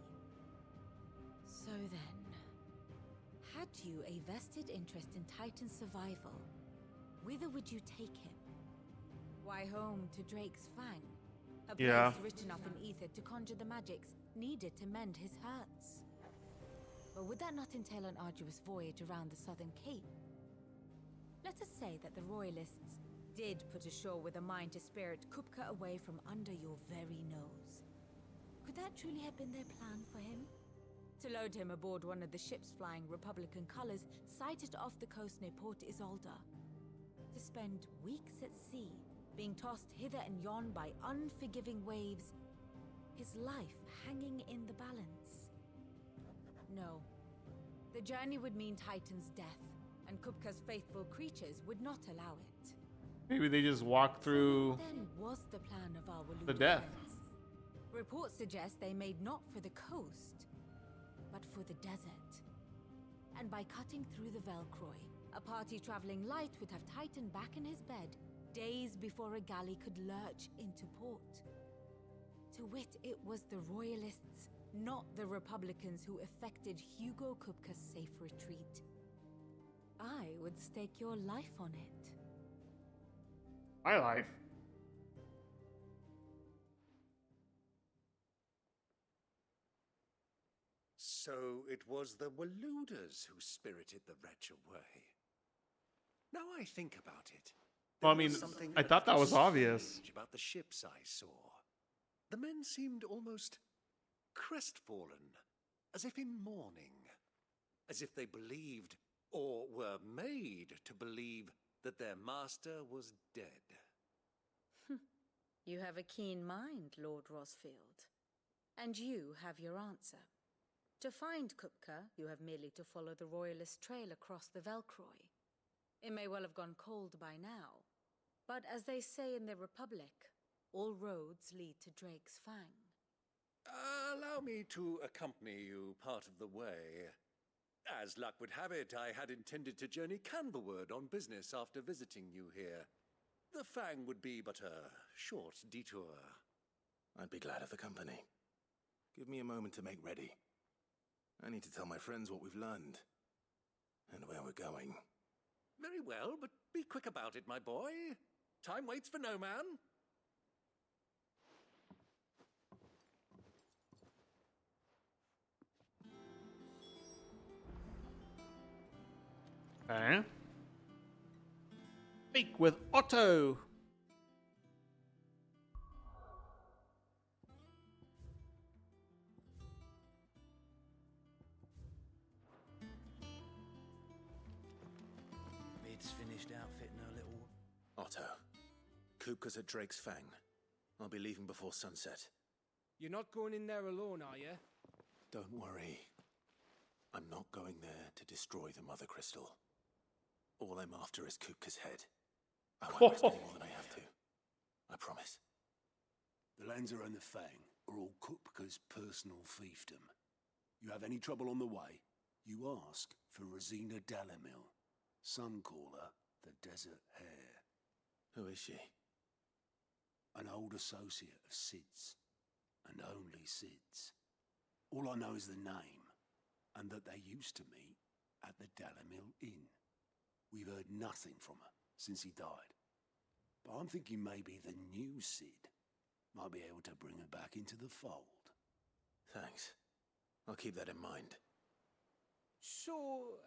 So then, had you a vested interest in Titan's survival, whither would you take him? Why, home to Drake's Fang, a place rich enough in ether to conjure the magics needed to mend his hurts. But would that not entail an arduous voyage around the southern cape? Let us say that the Royalists did put ashore with a mind to spirit Kupka away from under your very nose. Could that truly have been their plan for him? To load him aboard one of the ships flying Republican colors sighted off the coast near Port Isolde. To spend weeks at sea, being tossed hither and yon by unforgiving waves, his life hanging in the balance. No. The journey would mean Titan's death, and Kupka's faithful creatures would not allow it. Maybe they just walk through Then was the plan of our Waloed the death. friends. Reports suggest they made not for the coast, but for the desert. And by cutting through the Velcroy, a party traveling light would have Titan back in his bed days before a galley could lurch into port. To wit, it was the Royalists, not the Republicans, who effected Hugo Kupka's safe retreat. I would stake your life on it. My life. So it was the Waloeders who spirited the wretch away. Now I think about it. Well, I there was mean, something I thought that was obvious. strange about the ships I saw. The men seemed almost crestfallen, as if in mourning, as if they believed, or were made to believe, that their master was dead. You have a keen mind, Lord Rosfield. And you have your answer. To find Kupka, you have merely to follow the Royalist trail across the Velcroy. It may well have gone cold by now, but as they say in the Republic, all roads lead to Drake's Fang. Allow me to accompany you part of the way. As luck would have it, I had intended to journey Canverward on business after visiting you here. The Fang would be but a short detour. I'd be glad of the company. Give me a moment to make ready. I need to tell my friends what we've learned and where we're going. Very well, but be quick about it, my boy. Time waits for no man. Okay. Speak with Otto. Kupka's at Drake's Fang. I'll be leaving before sunset. You're not going in there alone, are you? Don't worry. I'm not going there to destroy the Mother Crystal. All I'm after is Kupka's head. I won't risk any more than I have to. I promise. The Lancer and the Fang are all Kupka's personal fiefdom. You have any trouble on the way, you ask for Rosina Dalamil. Some call her the Desert Hare. Who is she? An old associate of Sid's, and only Sid's. All I know is the name, and that they used to meet at the Dalamil Inn. We've heard nothing from her since he died. But I'm thinking maybe the new Sid might be able to bring her back into the fold. Thanks. I'll keep that in mind. So,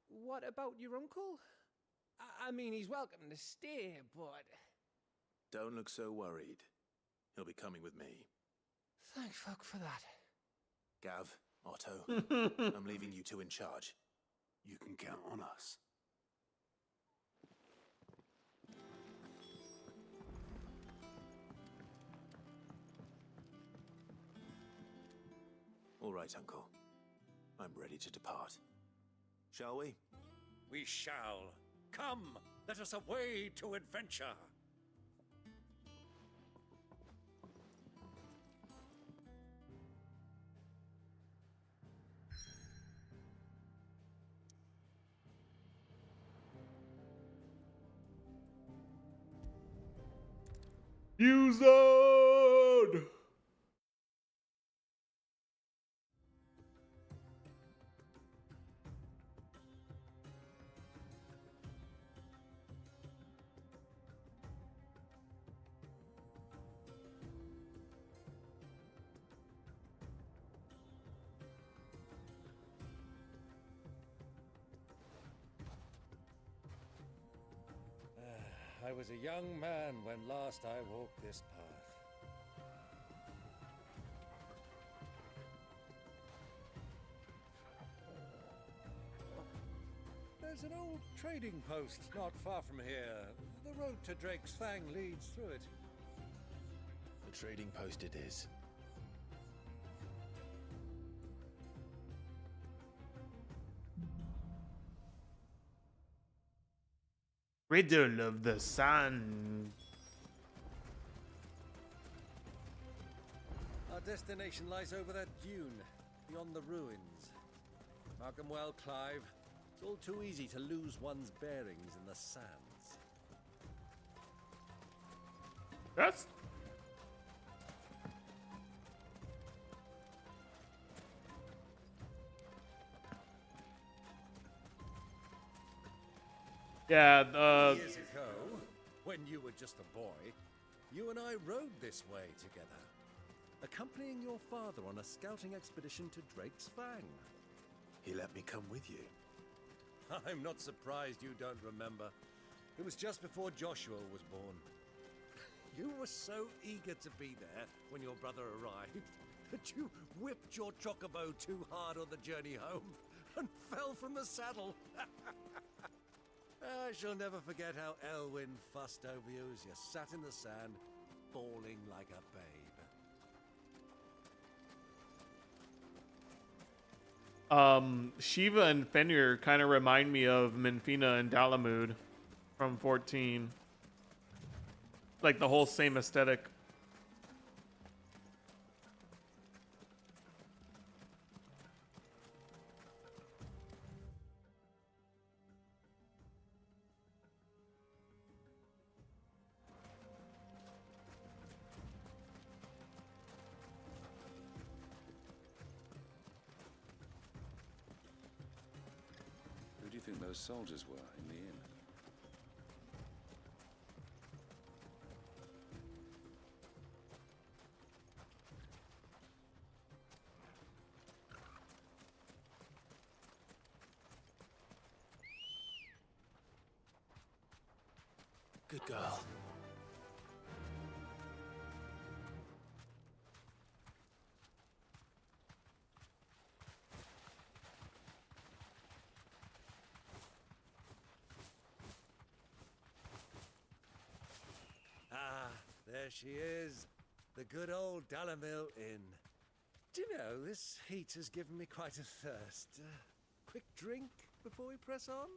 what about your uncle? I mean, he's welcome to stay, but... Don't look so worried. He'll be coming with me. Thank fuck for that. Gav, Otto, I'm leaving you two in charge. You can count on us. All right, Uncle. I'm ready to depart. Shall we? We shall. Come, let us away to adventure. Fused! I was a young man when last I walked this path. There's an old trading post not far from here. The road to Drake's Fang leads through it. The trading post it is. Riddle of the Sun. Our destination lies over that dune, beyond the ruins. Mark 'em well, Clive. It's all too easy to lose one's bearings in the sands. Yes. Yeah, Years ago, when you were just a boy, you and I rode this way together, accompanying your father on a scouting expedition to Drake's Fang. He let me come with you. I'm not surprised you don't remember. It was just before Joshua was born. You were so eager to be there when your brother arrived that you whipped your chocobo too hard on the journey home and fell from the saddle. I shall never forget how Elwyn fussed over you as you sat in the sand, bawling like a babe. Shiva and Fenrir kind of remind me of Minfina and Dalamud from 14. Like the whole same aesthetic. Who do you think those soldiers were in the inn? Good girl. she is. The good old Dalamil Inn. Do you know, this heat has given me quite a thirst. Quick drink before we press on?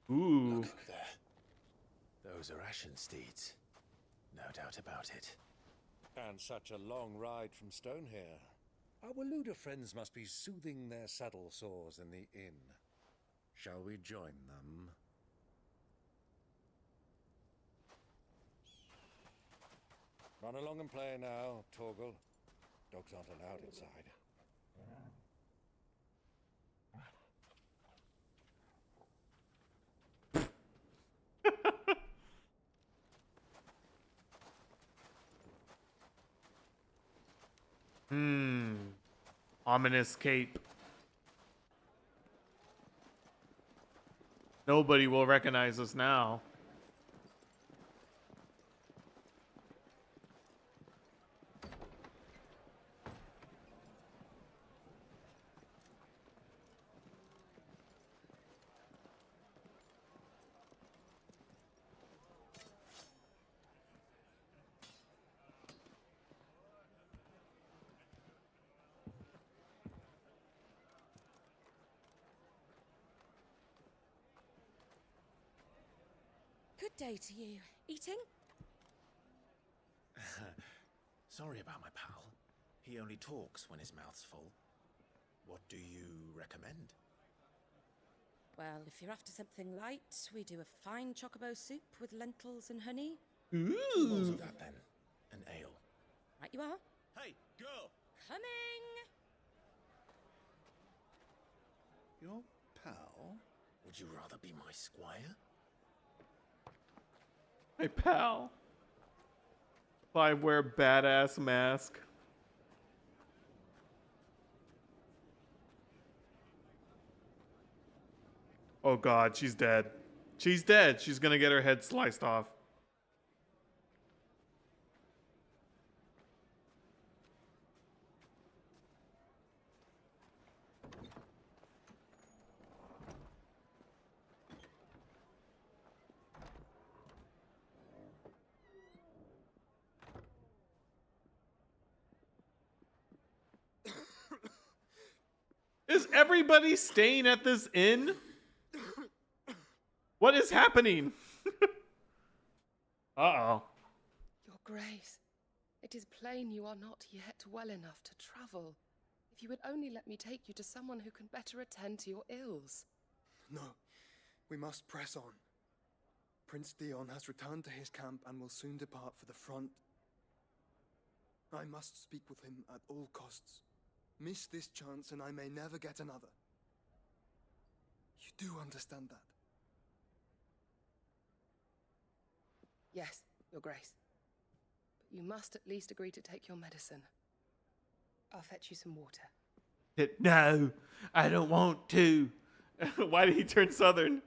Ooh. Look there. Those are Ashen steeds. No doubt about it. And such a long ride from Stone here. Our Waluda friends must be soothing their saddle sores in the inn. Shall we join them? Run along and play now, Torgal. Dogs aren't allowed inside. Ominous cape. Nobody will recognize us now. Good day to you. Eating? Sorry about my pal. He only talks when his mouth's full. What do you recommend? Well, if you're after something light, we do a fine chocobo soup with lentils and honey. 2 bowls of that then. An ale. Right you are. Hey, girl! Coming! Your pal? Would you rather be my squire? My pal. I wear badass mask. Oh god, she's dead. She's dead. She's gonna get her head sliced off. Is everybody staying at this inn? What is happening? Uh-oh. Your Grace, it is plain you are not yet well enough to travel. If you would only let me take you to someone who can better attend to your ills. No, we must press on. Prince Dion has returned to his camp and will soon depart for the front. I must speak with him at all costs. Miss this chance and I may never get another. You do understand that? Yes, Your Grace. But you must at least agree to take your medicine. I'll fetch you some water. No, I don't want to. Why did he turn southern?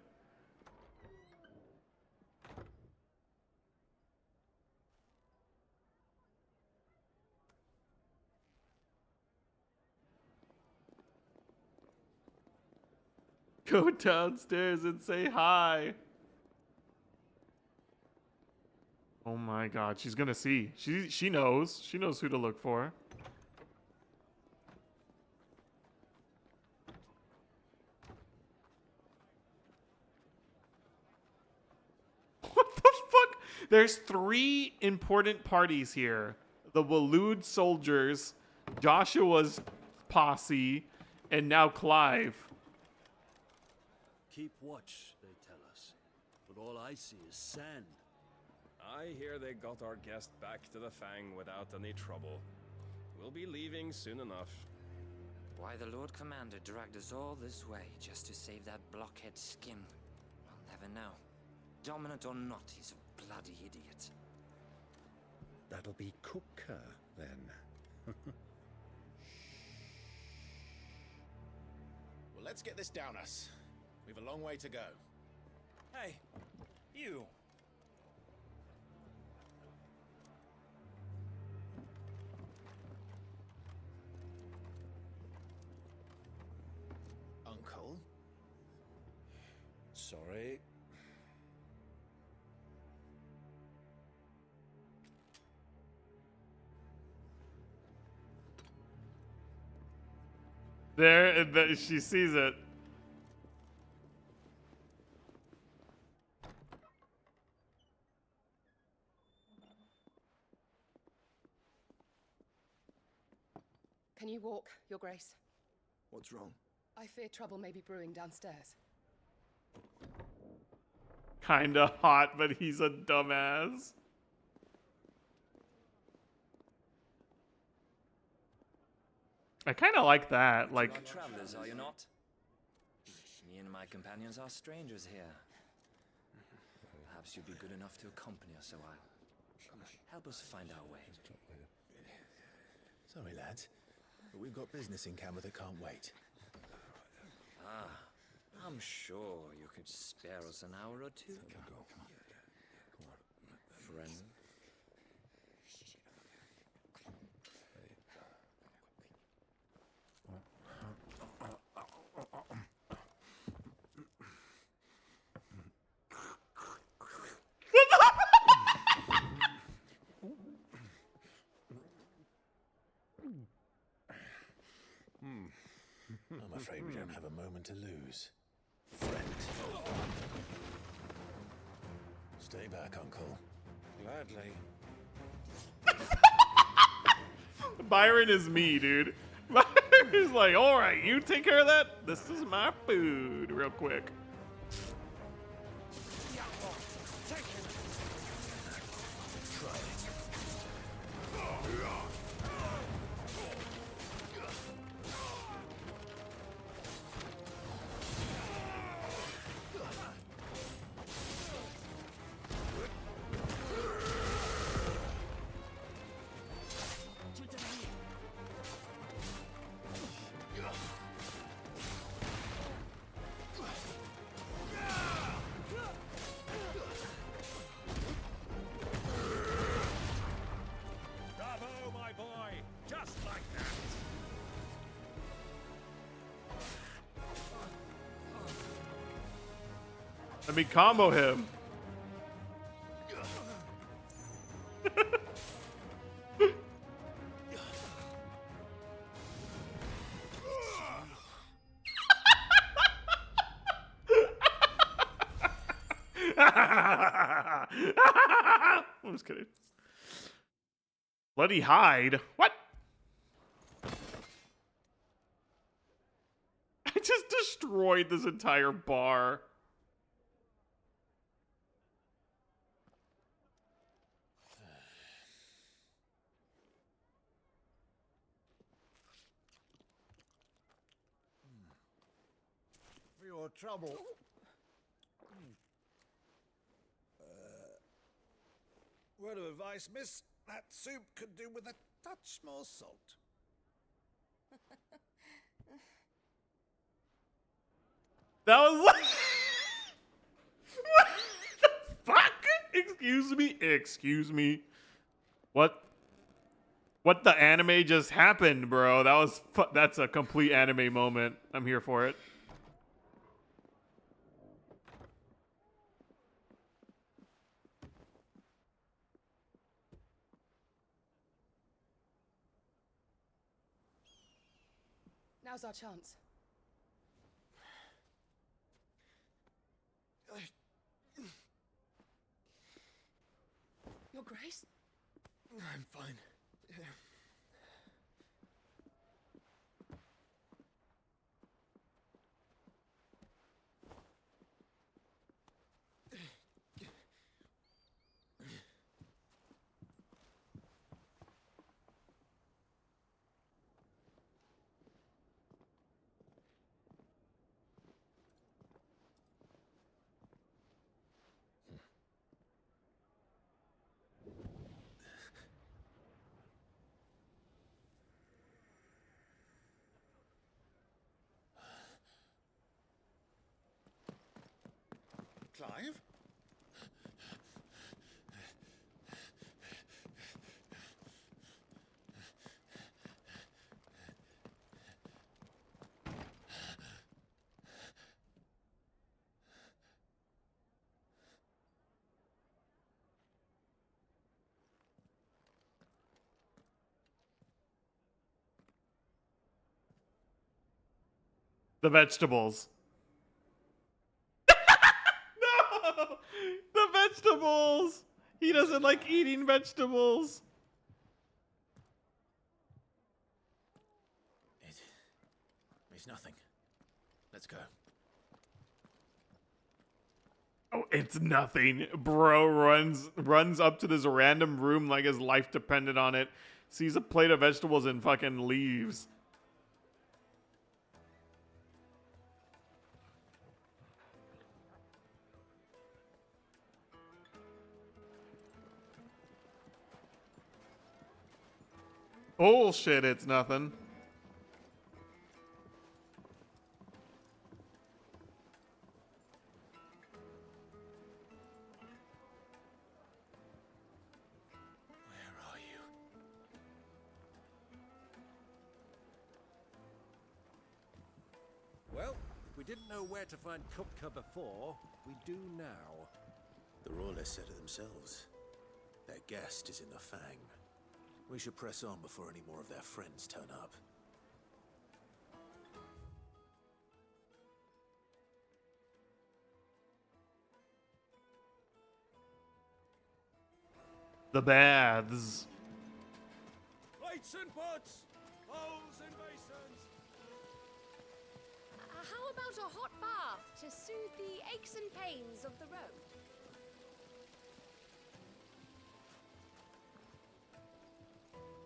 Go downstairs and say hi. Oh my god, she's gonna see. She knows. She knows who to look for. What the fuck? There's 3 important parties here. The Waloed soldiers, Joshua's posse, and now Clive. Keep watch, they tell us. But all I see is sand. I hear they got our guest back to the Fang without any trouble. We'll be leaving soon enough. Why the Lord Commander dragged us all this way just to save that blockhead skin, I'll never know. Dominant or not, he's a bloody idiot. That'll be Cooker, then. Well, let's get this down us. We've a long way to go. Hey, you. Uncle? Sorry. There, she sees it. Can you walk, Your Grace? What's wrong? I fear trouble may be brewing downstairs. Kinda hot, but he's a dumbass. I kinda like that. Like, You are travelers, are you not? Me and my companions are strangers here. Perhaps you'd be good enough to accompany us a while. Help us find our way. Sorry, lads, but we've got business in camera that can't wait. Ah, I'm sure you could spare us an hour or two. Friend. I'm afraid we don't have a moment to lose. Friend. Stay back, Uncle. Gladly. Byron is me, dude. Byron's like, alright, you take care of that. This is my food, real quick. Bravo, my boy! Just like that! Let me combo him. I'm just kidding. Bloody hide? What? I just destroyed this entire bar. For your trouble. Word of advice, miss. That soup could do with a touch more salt. That was like... What the fuck? Excuse me? Excuse me? What? What the anime just happened, bro? That was... That's a complete anime moment. I'm here for it. Now's our chance. Your Grace? I'm fine. Clive? The vegetables. No! The vegetables! He doesn't like eating vegetables. It's nothing. Let's go. Oh, it's nothing. Bro runs up to this random room like his life depended on it. Sees a plate of vegetables and fucking leaves. Bullshit, it's nothing. Well, if we didn't know where to find Kupka before, we do now. The Royalists said it themselves. Their guest is in the Fang. We should press on before any more of their friends turn up. The baths. Plates and pots, bowls and basins. How about a hot bath to soothe the aches and pains of the road?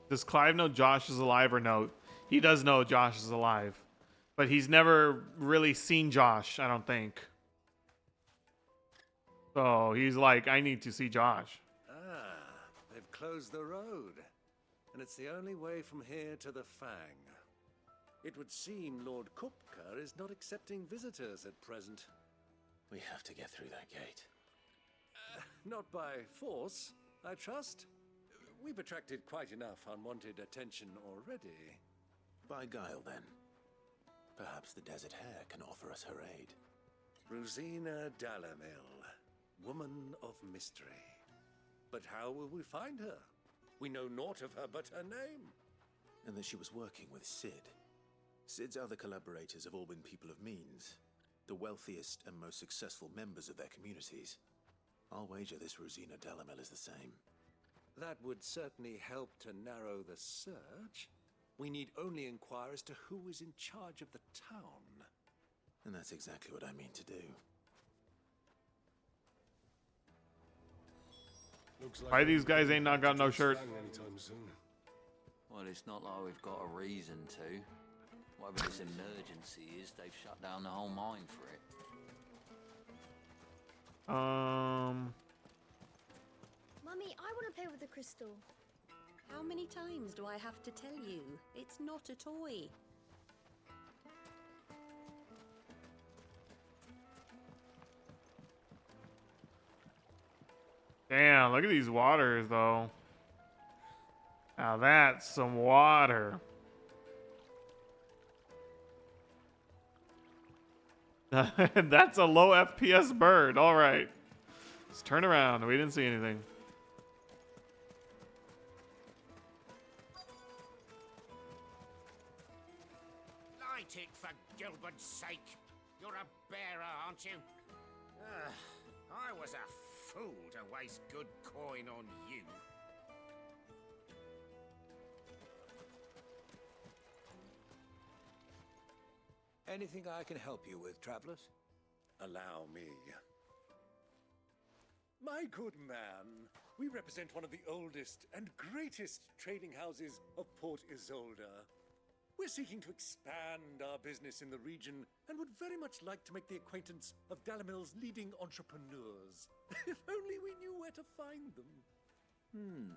Does Clive know Josh is alive or no? He does know Josh is alive. But he's never really seen Josh, I don't think. So he's like, I need to see Josh. Ah, they've closed the road. And it's the only way from here to the Fang. It would seem Lord Kupka is not accepting visitors at present. We have to get through that gate. Not by force, I trust. We've attracted quite enough unwanted attention already. By guile, then. Perhaps the Desert Hare can offer us her aid. Rosina Dalamil, woman of mystery. But how will we find her? We know naught of her but her name. And that she was working with Sid. Sid's other collaborators have all been people of means, the wealthiest and most successful members of their communities. I'll wager this Rosina Dalamil is the same. That would certainly help to narrow the search. We need only inquire as to who is in charge of the town. And that's exactly what I mean to do. Why these guys ain't not got no shirt? Well, it's not like we've got a reason to. Whatever this emergency is, they've shut down the whole mine for it. Mummy, I want to play with the crystal. How many times do I have to tell you? It's not a toy. Damn, look at these waters, though. Now that's some water. That's a low FPS bird. All right. Let's turn around. We didn't see anything. Light it, for Gilbert's sake. You're a bearer, aren't you? I was a fool to waste good coin on you. Anything I can help you with, travelers? Allow me. My good man, we represent one of the oldest and greatest trading houses of Port Isolde. We're seeking to expand our business in the region and would very much like to make the acquaintance of Dalamil's leading entrepreneurs. If only we knew where to find them.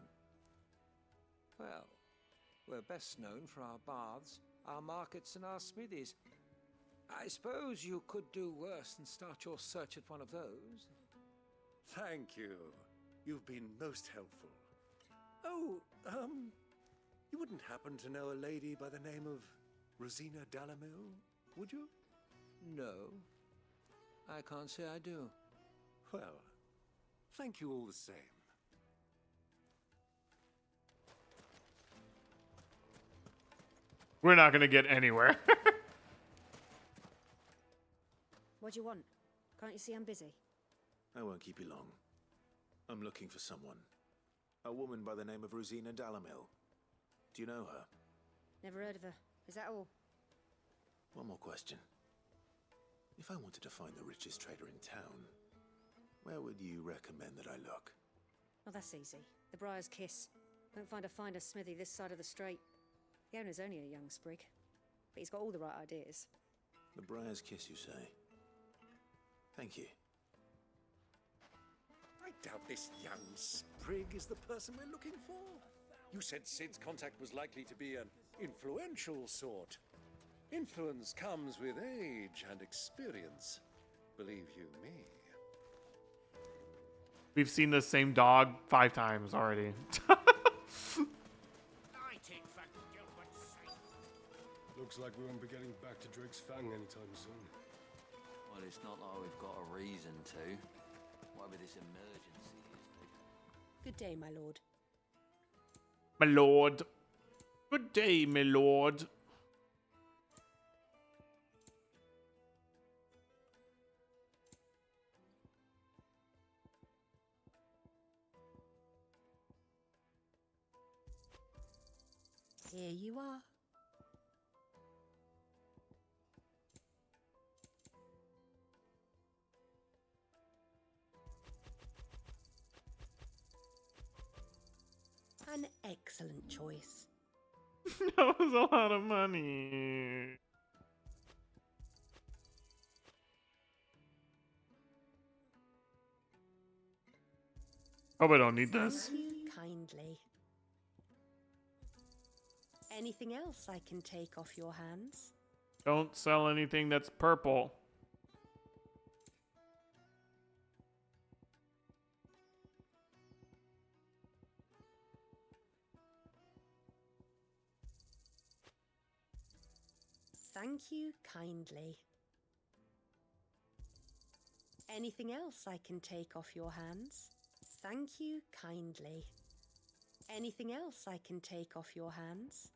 Well, we're best known for our baths, our markets, and our smithies. I suppose you could do worse than start your search at one of those. Thank you. You've been most helpful. Oh, you wouldn't happen to know a lady by the name of Rosina Dalamil, would you? No. I can't say I do. Well, thank you all the same. We're not gonna get anywhere. What do you want? Can't you see I'm busy? I won't keep you long. I'm looking for someone. A woman by the name of Rosina Dalamil. Do you know her? Never heard of her. Is that all? One more question. If I wanted to find the richest trader in town, where would you recommend that I look? Oh, that's easy. The Briar's Kiss. Won't find a finer smithy this side of the strait. The owner's only a young sprig, but he's got all the right ideas. The Briar's Kiss, you say? Thank you. I doubt this young sprig is the person we're looking for. You said Sid's contact was likely to be an influential sort. Influence comes with age and experience, believe you me. We've seen the same dog 5 times already. Looks like we won't be getting back to Drake's Fang anytime soon. Well, it's not like we've got a reason to. Whatever this emergency is. Good day, my lord. My lord. Good day, my lord. Here you are. An excellent choice. That was a lot of money. Hope I don't need this. Thank you kindly. Anything else I can take off your hands? Don't sell anything that's purple. Thank you kindly. Anything else I can take off your hands? Thank you kindly. Anything else I can take off your hands?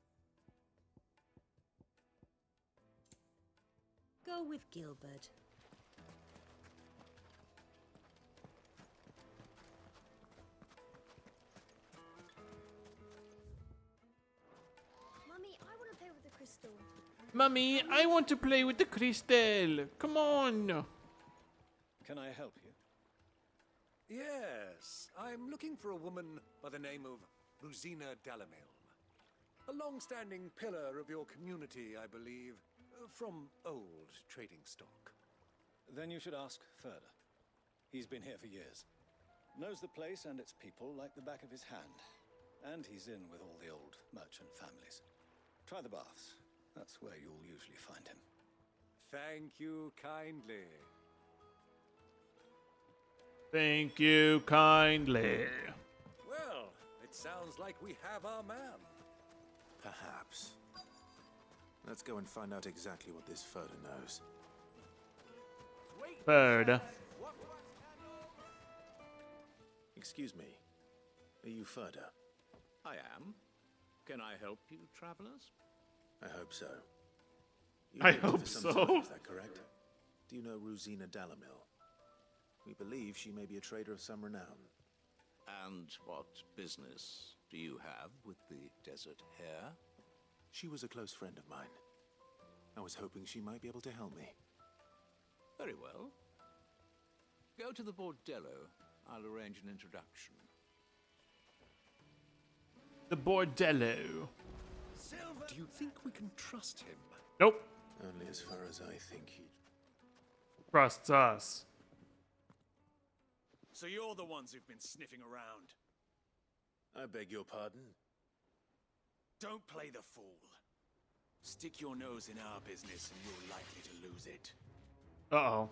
Go with Gilbert. Mummy, I want to play with the crystal. Mummy, I want to play with the crystal. Come on. Can I help you? Yes, I'm looking for a woman by the name of Rosina Dalamil. A long-standing pillar of your community, I believe, from old trading stock. Then you should ask further. He's been here for years. Knows the place and its people like the back of his hand. And he's in with all the old merchant families. Try the baths. That's where you'll usually find him. Thank you kindly. Thank you kindly. Well, it sounds like we have our man. Perhaps. Let's go and find out exactly what this Furder knows. Furder. Excuse me. Are you Furder? I am. Can I help you, travelers? I hope so. I You've lived here hope for some so. time, is that correct? Do you know Rosina Dalamil? We believe she may be a trader of some renown. And what business do you have with the desert hare? She was a close friend of mine. I was hoping she might be able to help me. Very well. Go to the bordello. I'll arrange an introduction. The bordello. Do you think we can trust him? Nope. Only as far as I think he... Trusts us. So you're the ones who've been sniffing around. I beg your pardon? Don't play the fool. Stick your nose in our business and you're likely to lose it. Uh-oh.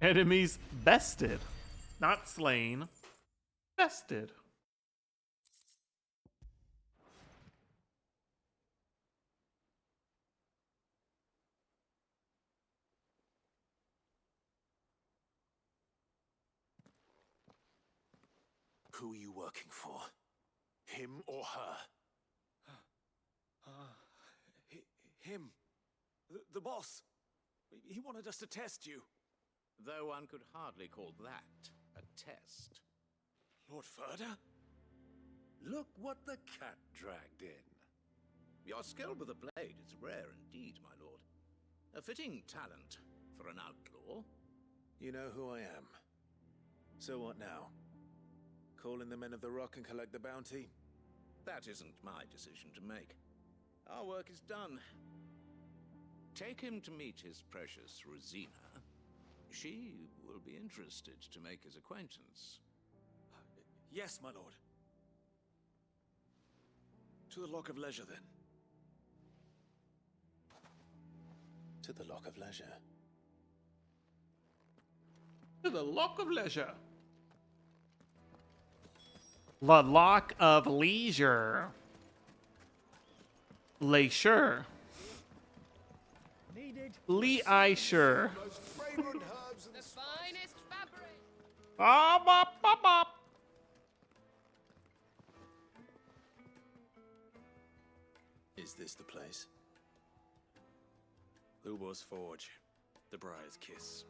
Enemies bested. Not slain. Bested. Who are you working for? Him or her? Him. The boss. He wanted us to test you. Though one could hardly call that a test. Lord Furder? Look what the cat dragged in. Your skill with the blade is rare indeed, my lord. A fitting talent for an outlaw. You know who I am. So what now? Call in the Men of the Rock and collect the bounty? That isn't my decision to make. Our work is done. Take him to meet his precious Rosina. She will be interested to make his acquaintance. Yes, my lord. To the Lock of Leisure, then. To the Lock of Leisure. To the Lock of Leisure. The Lock of Leisure. Leisure. Leisure. The finest fabric. Bop, bop, bop, bop. Is this the place? Lubor's Forge. The Briar's Kiss.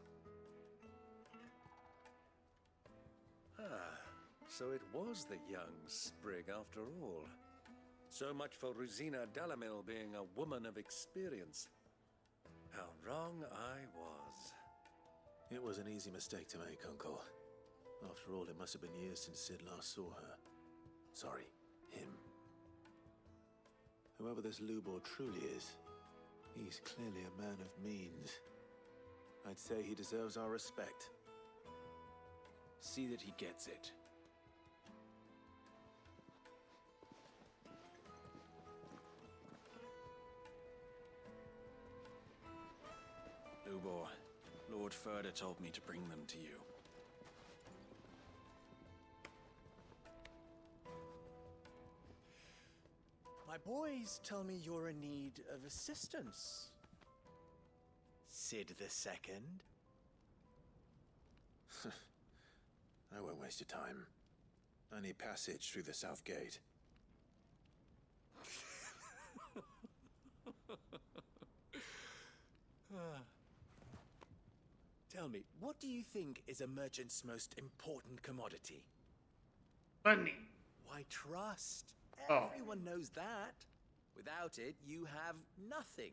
So it was the young sprig after all. So much for Rosina Dalamil being a woman of experience. How wrong I was. It was an easy mistake to make, Uncle. After all, it must have been years since Sid last saw her. Sorry, him. Whoever this Lubor truly is, he's clearly a man of means. I'd say he deserves our respect. See that he gets it. Lubor, Lord Furder told me to bring them to you. My boys tell me you're in need of assistance. Sid the Second. I won't waste your time. I need passage through the south gate. Tell me, what do you think is a merchant's most important commodity? Money. Why, trust. Oh. Everyone knows that. Without it, you have nothing.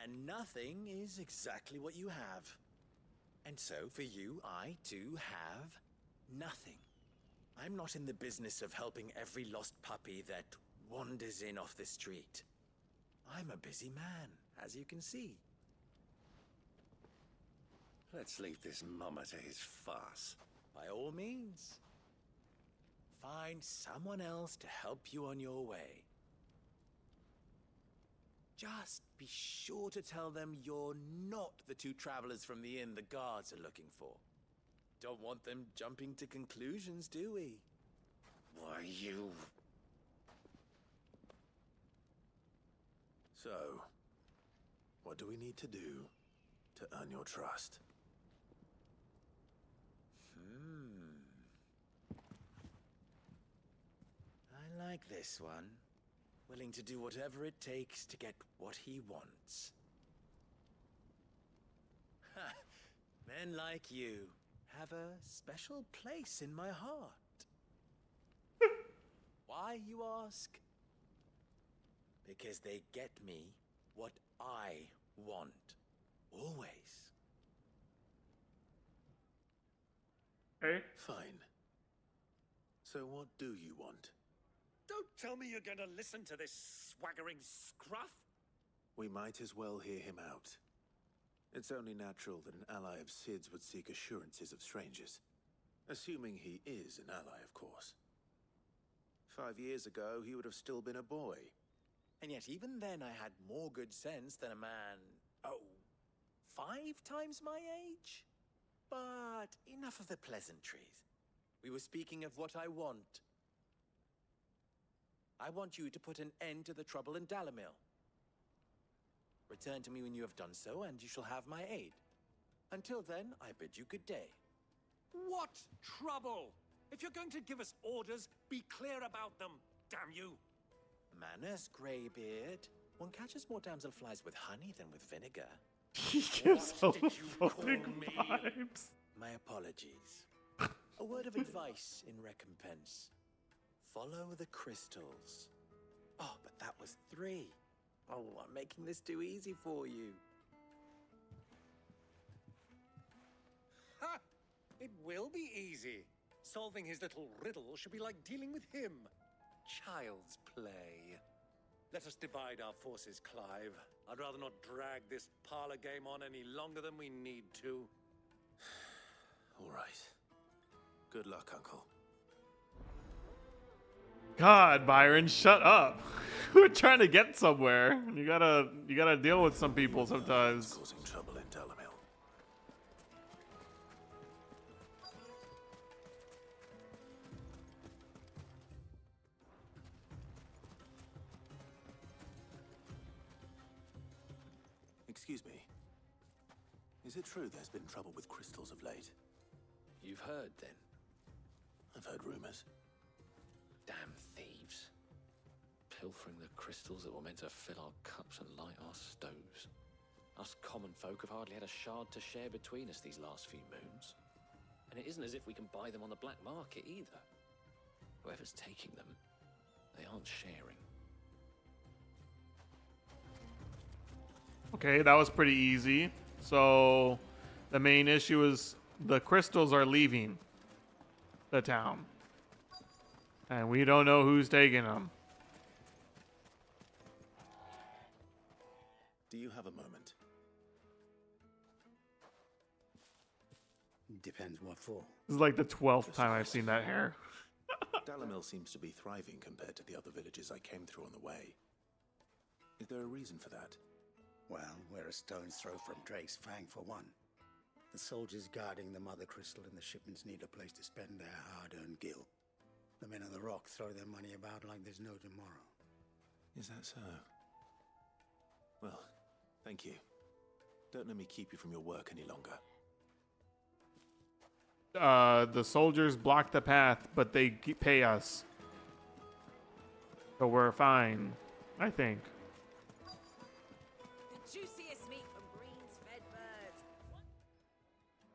And nothing is exactly what you have. And so, for you, I, too, have nothing. I'm not in the business of helping every lost puppy that wanders in off the street. I'm a busy man, as you can see. Let's leave this mummer to his farce. By all means. find someone else to help you on your way. Just be sure to tell them you're not the two travelers from the inn the guards are looking for. Don't want them jumping to conclusions, do we? Why, you... So, what do we need to do to earn your trust? I like this one. Willing to do whatever it takes to get what he wants. Ha! Men like you have a special place in my heart. Why, you ask? Because they get me what I want. Always. Okay. Fine. So what do you want? Don't tell me you're going to listen to this swaggering scruff. We might as well hear him out. It's only natural that an ally of Sid's would seek assurances of strangers. Assuming he is an ally, of course. 5 years ago, he would have still been a boy. And yet even then I had more good sense than a man, 5 times my age? But enough of the pleasantries. We were speaking of what I want. I want you to put an end to the trouble in Dalamil. Return to me when you have done so, and you shall have my aid. Until then, I bid you good day. What trouble? If you're going to give us orders, be clear about them, damn you. Manners, Greybeard. One catches more damselflies with honey than with vinegar. He gives homophobic vibes. My apologies. A word of advice in recompense. Follow the crystals. Oh, but that was 3. Oh, I'm making this too easy for you. Ha! It will be easy. Solving his little riddle should be like dealing with him. Child's play. Let us divide our forces, Clive. I'd rather not drag this parlor game on any longer than we need to. All right. Good luck, Uncle. God, Byron, shut up. We're trying to get somewhere. You gotta deal with some people sometimes. Causing trouble in Dalamil. Excuse me. Is it true there's been trouble with crystals of late? You've heard, then? I've heard rumors. Damn thieves. Pilfering the crystals that were meant to fill our cups and light our stoves. Us common folk have hardly had a shard to share between us these last few moons. And it isn't as if we can buy them on the black market either. Whoever's taking them, they aren't sharing. Okay, that was pretty easy. So the main issue is the crystals are leaving the town. And we don't know who's taking them. Do you have a moment? Depends what for. This is like the 12th time I've seen that hair. Dalamil seems to be thriving compared to the other villages I came through on the way. Is there a reason for that? Well, we're a stone's throw from Drake's Fang for one. The soldiers guarding the Mother Crystal and the shipments need a place to spend their hard-earned gil. The men of the Rock throw their money about like there's no tomorrow. Is that so? Well, thank you. Don't let me keep you from your work any longer. The soldiers block the path, but they pay us. So we're fine, I think. The juiciest meat from greens fed birds.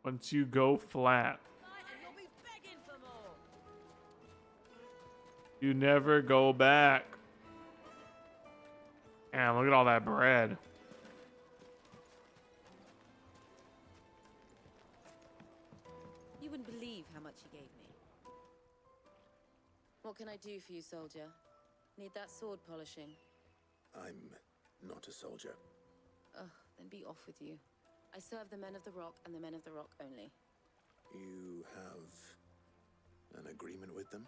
Once you go flat, And you'll be begging for more. you never go back. And look at all that bread. You wouldn't believe how much he gave me. What can I do for you, soldier? Need that sword polishing? I'm not a soldier. Ugh, then be off with you. I serve the men of the Rock and the men of the Rock only. You have an agreement with them?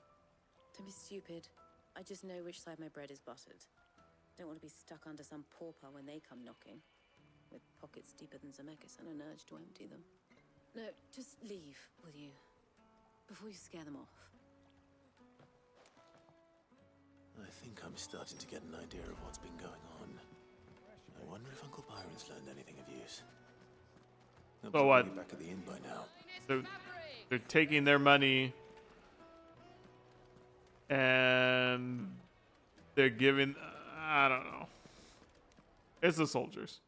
Don't be stupid. I just know which side my bread is buttered. Don't want to be stuck under some pauper when they come knocking, with pockets deeper than Zemeckis and an urge to empty them. No, just leave, will you? Before you scare them off. I think I'm starting to get an idea of what's been going on. I wonder if Uncle Byron's learned anything of use. He'll So probably what? be back at the inn by now. They're taking their money and they're giving. I don't know. It's the soldiers.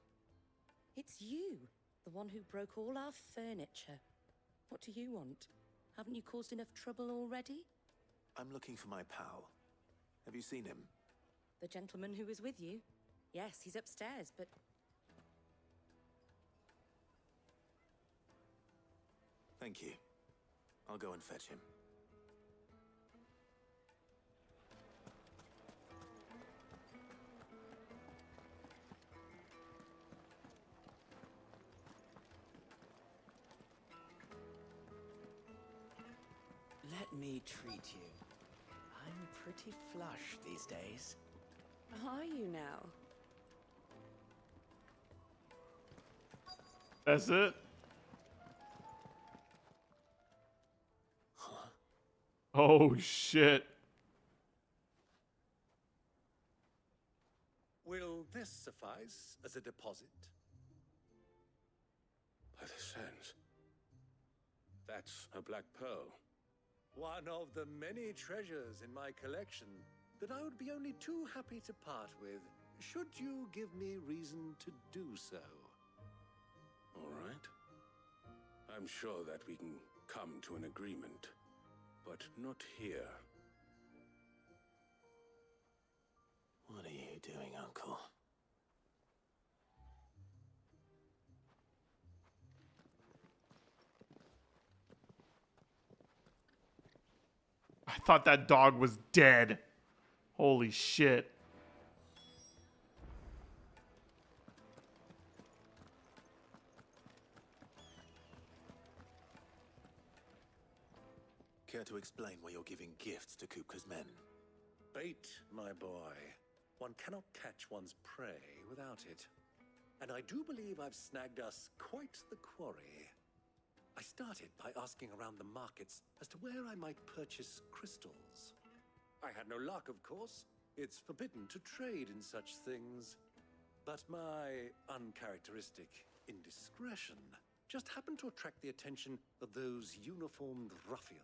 It's you, the one who broke all our furniture. What do you want? Haven't you caused enough trouble already? I'm looking for my pal. Have you seen him? The gentleman who was with you? Yes, he's upstairs, but... Thank you. I'll go and fetch him. Let me treat you. I'm pretty flush these days. Are you now? That's it? Oh, shit. Will this suffice as a deposit? By the sands. That's a black pearl. One of the many treasures in my collection that I would be only too happy to part with, should you give me reason to do so. All right. I'm sure that we can come to an agreement, but not here. What are you doing, Uncle? I thought that dog was dead. Holy shit. Care to explain why you're giving gifts to Kupka's men? Bait, my boy. One cannot catch one's prey without it. And I do believe I've snagged us quite the quarry. I started by asking around the markets as to where I might purchase crystals. I had no luck, of course. It's forbidden to trade in such things. But my uncharacteristic indiscretion just happened to attract the attention of those uniformed ruffians.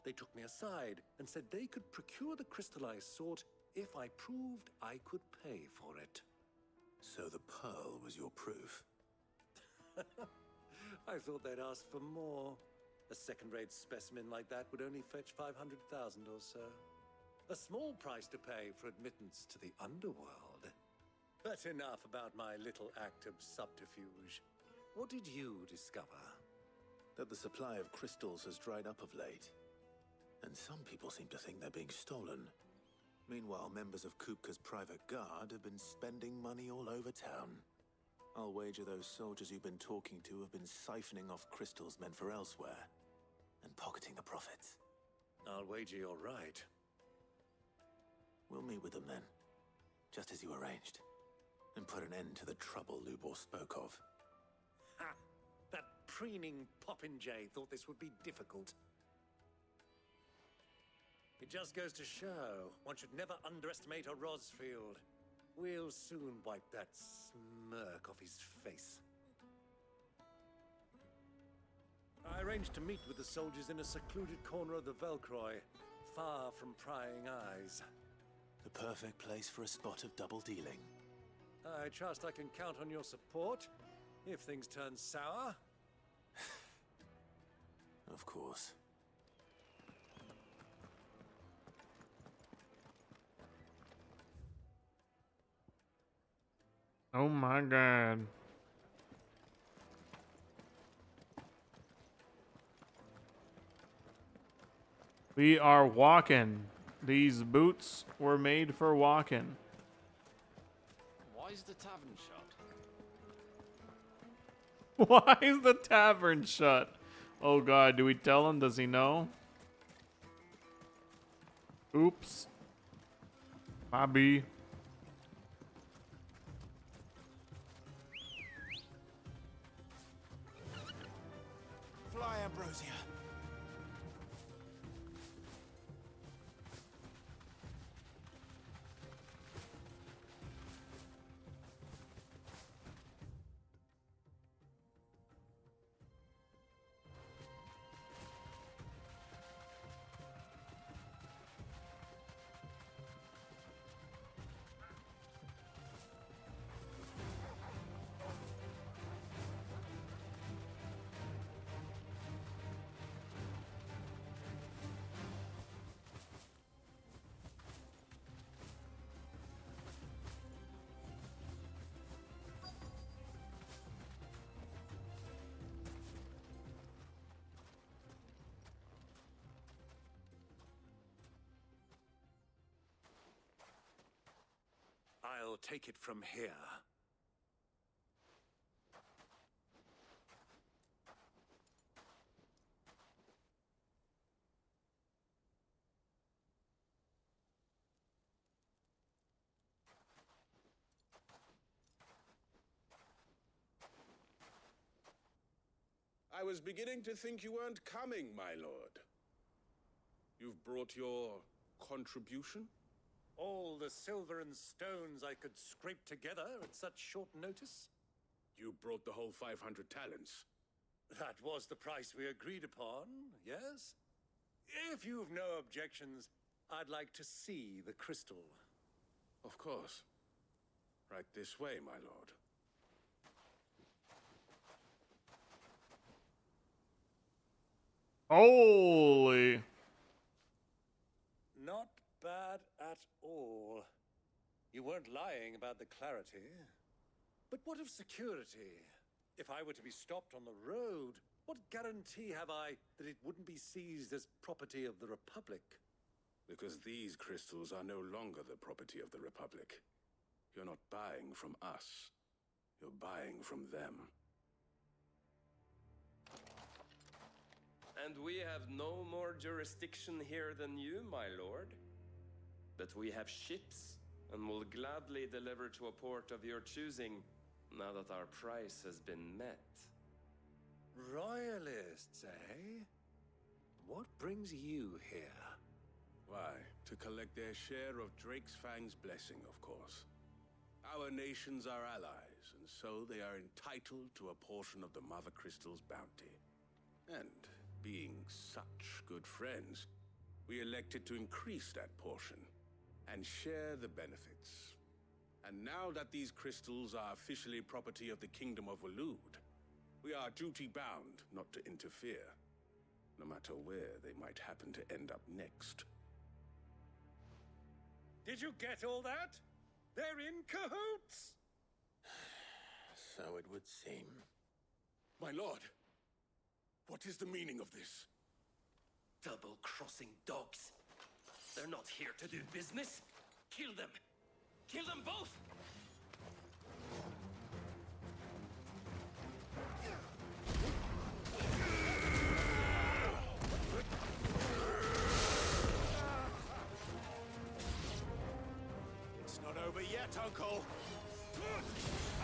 They took me aside and said they could procure the crystal I sought if I proved I could pay for it. So the pearl was your proof? I thought they'd ask for more. A second-rate specimen like that would only fetch 500,000 or so. A small price to pay for admittance to the underworld. But enough about my little act of subterfuge. What did you discover? That the supply of crystals has dried up of late. And some people seem to think they're being stolen. Meanwhile, members of Kupka's private guard have been spending money all over town. I'll wager those soldiers you've been talking to have been siphoning off crystals meant for elsewhere and pocketing the profits. I'll wager you're right. We'll meet with them then, just as you arranged, and put an end to the trouble Lubor spoke of. Ha! That preening popinjay thought this would be difficult. It just goes to show one should never underestimate a Rosfield. We'll soon wipe that smirk off his face. I arranged to meet with the soldiers in a secluded corner of the Velcroy, far from prying eyes. The perfect place for a spot of double dealing. I trust I can count on your support if things turn sour. Of course. Oh my god. We are walking. These boots were made for walking. Why is the tavern shut? Why is the tavern shut? Oh god, do we tell him? Does he know? Oops. Bobby. Fly, Ambrosia. I'll take it from here. I was beginning to think you weren't coming, my lord. You've brought your contribution? All the silver and stones I could scrape together at such short notice? You brought the whole 500 talents. That was the price we agreed upon, yes? If you've no objections, I'd like to see the crystal. Of course. Right this way, my lord. Holy. Not bad at all. You weren't lying about the clarity. But what of security? If I were to be stopped on the road, what guarantee have I that it wouldn't be seized as property of the Republic? Because these crystals are no longer the property of the Republic. You're not buying from us. You're buying from them. And we have no more jurisdiction here than you, my lord. But we have ships, and will gladly deliver to a port of your choosing, now that our price has been met. Royalists, eh? What brings you here? Why, to collect their share of Drake's Fang's blessing, of course. Our nations are allies, and so they are entitled to a portion of the Mother Crystal's bounty. And being such good friends, we elected to increase that portion and share the benefits. And now that these crystals are officially property of the Kingdom of Waloed, we are duty-bound not to interfere, no matter where they might happen to end up next. Did you get all that? They're in cahoots! So it would seem. My lord, what is the meaning of this? Double-crossing dogs. They're not here to do business. Kill them. Kill them both! It's not over yet, Uncle.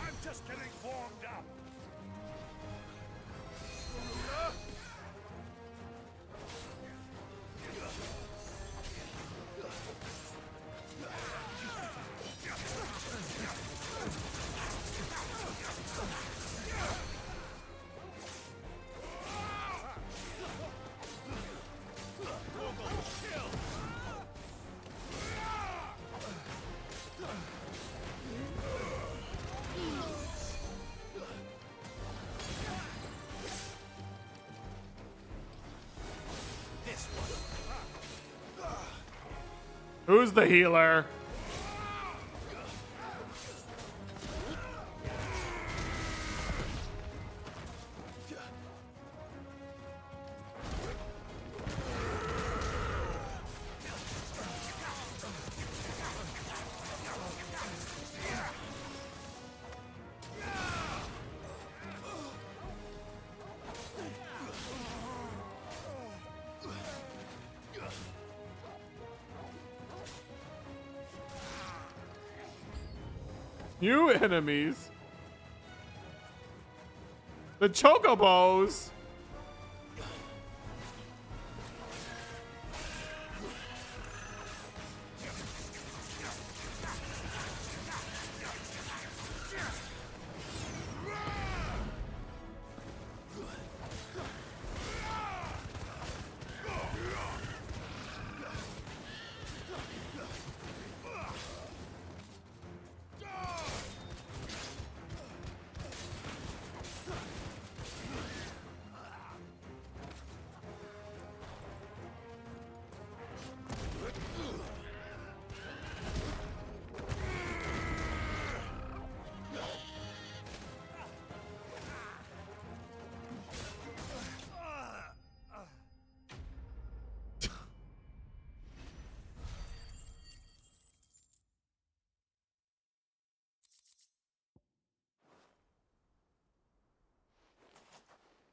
I'm just getting warmed up. Who's the healer? New enemies. The Chocobos.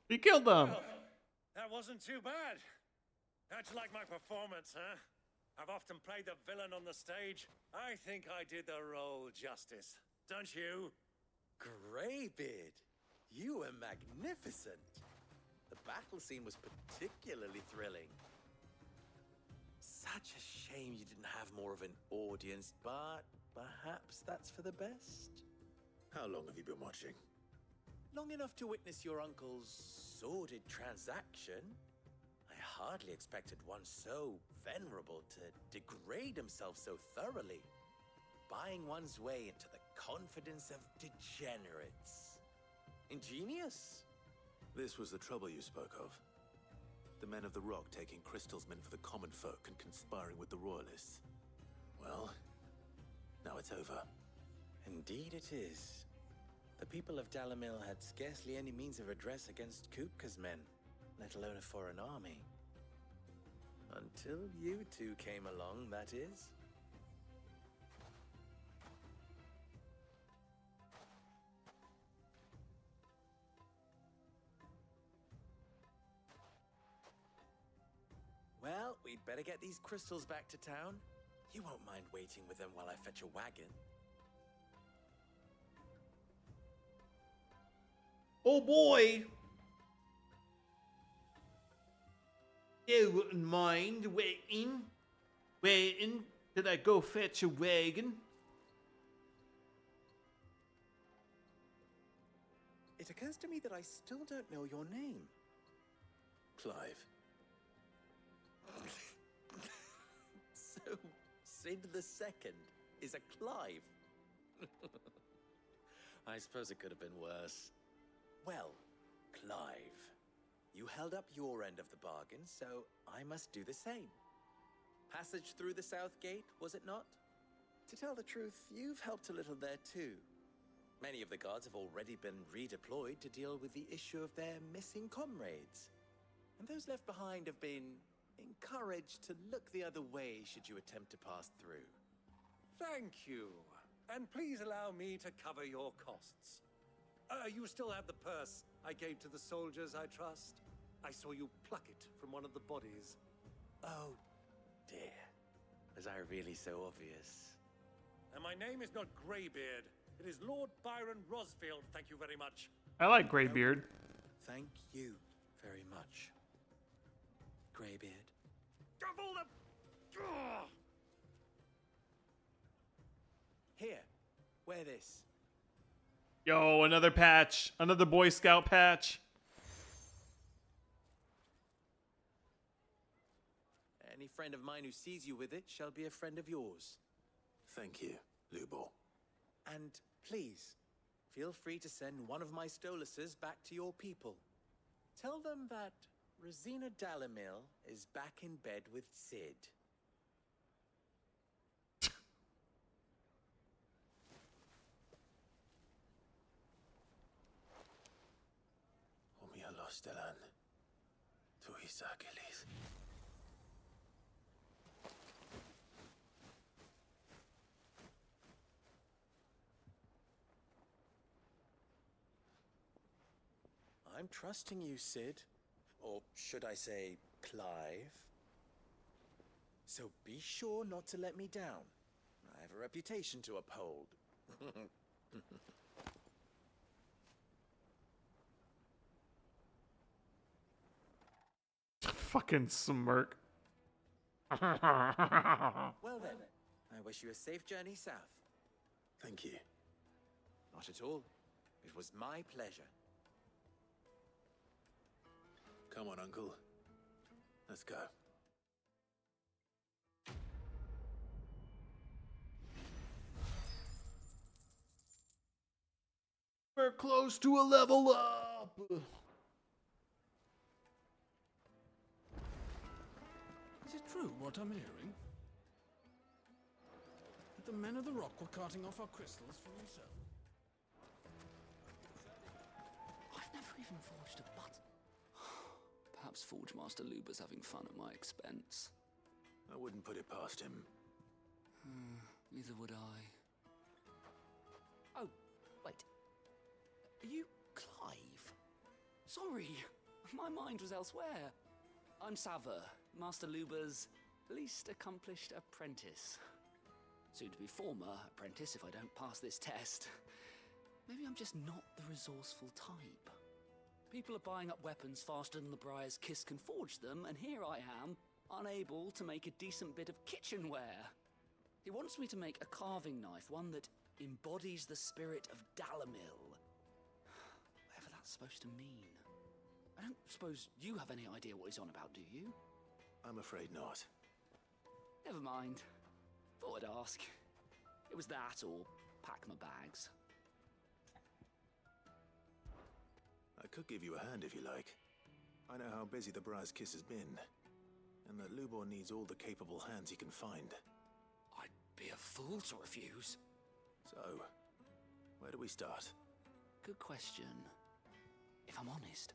He killed them. Well, that wasn't too bad. How'd you like my performance, huh? I've often played the villain on the stage. I think I did the role justice. Don't you? Greybeard, you were magnificent. The battle scene was particularly thrilling. Such a shame you didn't have more of an audience, but perhaps that's for the best. How long have you been watching? Long enough to witness your uncle's sordid transaction. I hardly expected one so venerable to degrade himself so thoroughly, buying one's way into the confidence of degenerates. Ingenious. This was the trouble you spoke of. The men of the Rock taking crystals meant for the common folk and conspiring with the Royalists. Well, now it's over. Indeed it is. The people of Dalamil had scarcely any means of redress against Kupka's men, let alone a foreign army. Until you two came along, that is. Well, we'd better get these crystals back to town. You won't mind waiting with them while I fetch a wagon. Oh boy! You wouldn't mind waiting? Waiting till I go fetch a wagon? It occurs to me that I still don't know your name. Clive. So, Sid the Second is a Clive. I suppose it could have been worse. Well, Clive, you held up your end of the bargain, so I must do the same. Passage through the South Gate, was it not? To tell the truth, you've helped a little there too. Many of the guards have already been redeployed to deal with the issue of their missing comrades. And those left behind have been encouraged to look the other way should you attempt to pass through. Thank you. And please allow me to cover your costs. You still have the purse I gave to the soldiers, I trust? I saw you pluck it from one of the bodies. Oh, dear. Was I really so obvious? And my name is not Greybeard. It is Lord Byron Rosfield, thank you very much. I like Greybeard. Thank you very much, Greybeard. Double the... Here, wear this. Yo, another patch. Another Boy Scout patch. Any friend of mine who sees you with it shall be a friend of yours. Thank you, Lubor. And please, feel free to send one of my Stoluses back to your people. Tell them that Rosina Dalamil is back in bed with Sid. Omia Lostelan. Tuisa Achilles. I'm trusting you, Sid. Or should I say, Clive? So be sure not to let me down. I have a reputation to uphold. Fucking smirk. Well then, I wish you a safe journey south. Thank you. Not at all. It was my pleasure. Come on, Uncle. Let's go. We're close to a level up. Is it true what I'm hearing? That the men of the rock were carting off our crystals for yourself? I've never even forged a button. Perhaps Forge Master Luber's having fun at my expense. I wouldn't put it past him. Neither would I. Oh, wait. Are you Clive? Sorry, my mind was elsewhere. I'm Saver, Master Luber's least accomplished apprentice. Soon to be former apprentice if I don't pass this test. Maybe I'm just not the resourceful type. People are buying up weapons faster than the Briar's Kiss can forge them, and here I am, unable to make a decent bit of kitchenware. He wants me to make a carving knife, one that embodies the spirit of Dalamil. Whatever that's supposed to mean. I don't suppose you have any idea what he's on about, do you? I'm afraid not. Never mind. Thought I'd ask. It was that or pack my bags. I could give you a hand if you like. I know how busy the Briar's Kiss has been, and that Lubor needs all the capable hands he can find. I'd be a fool to refuse. So, where do we start? Good question. If I'm honest,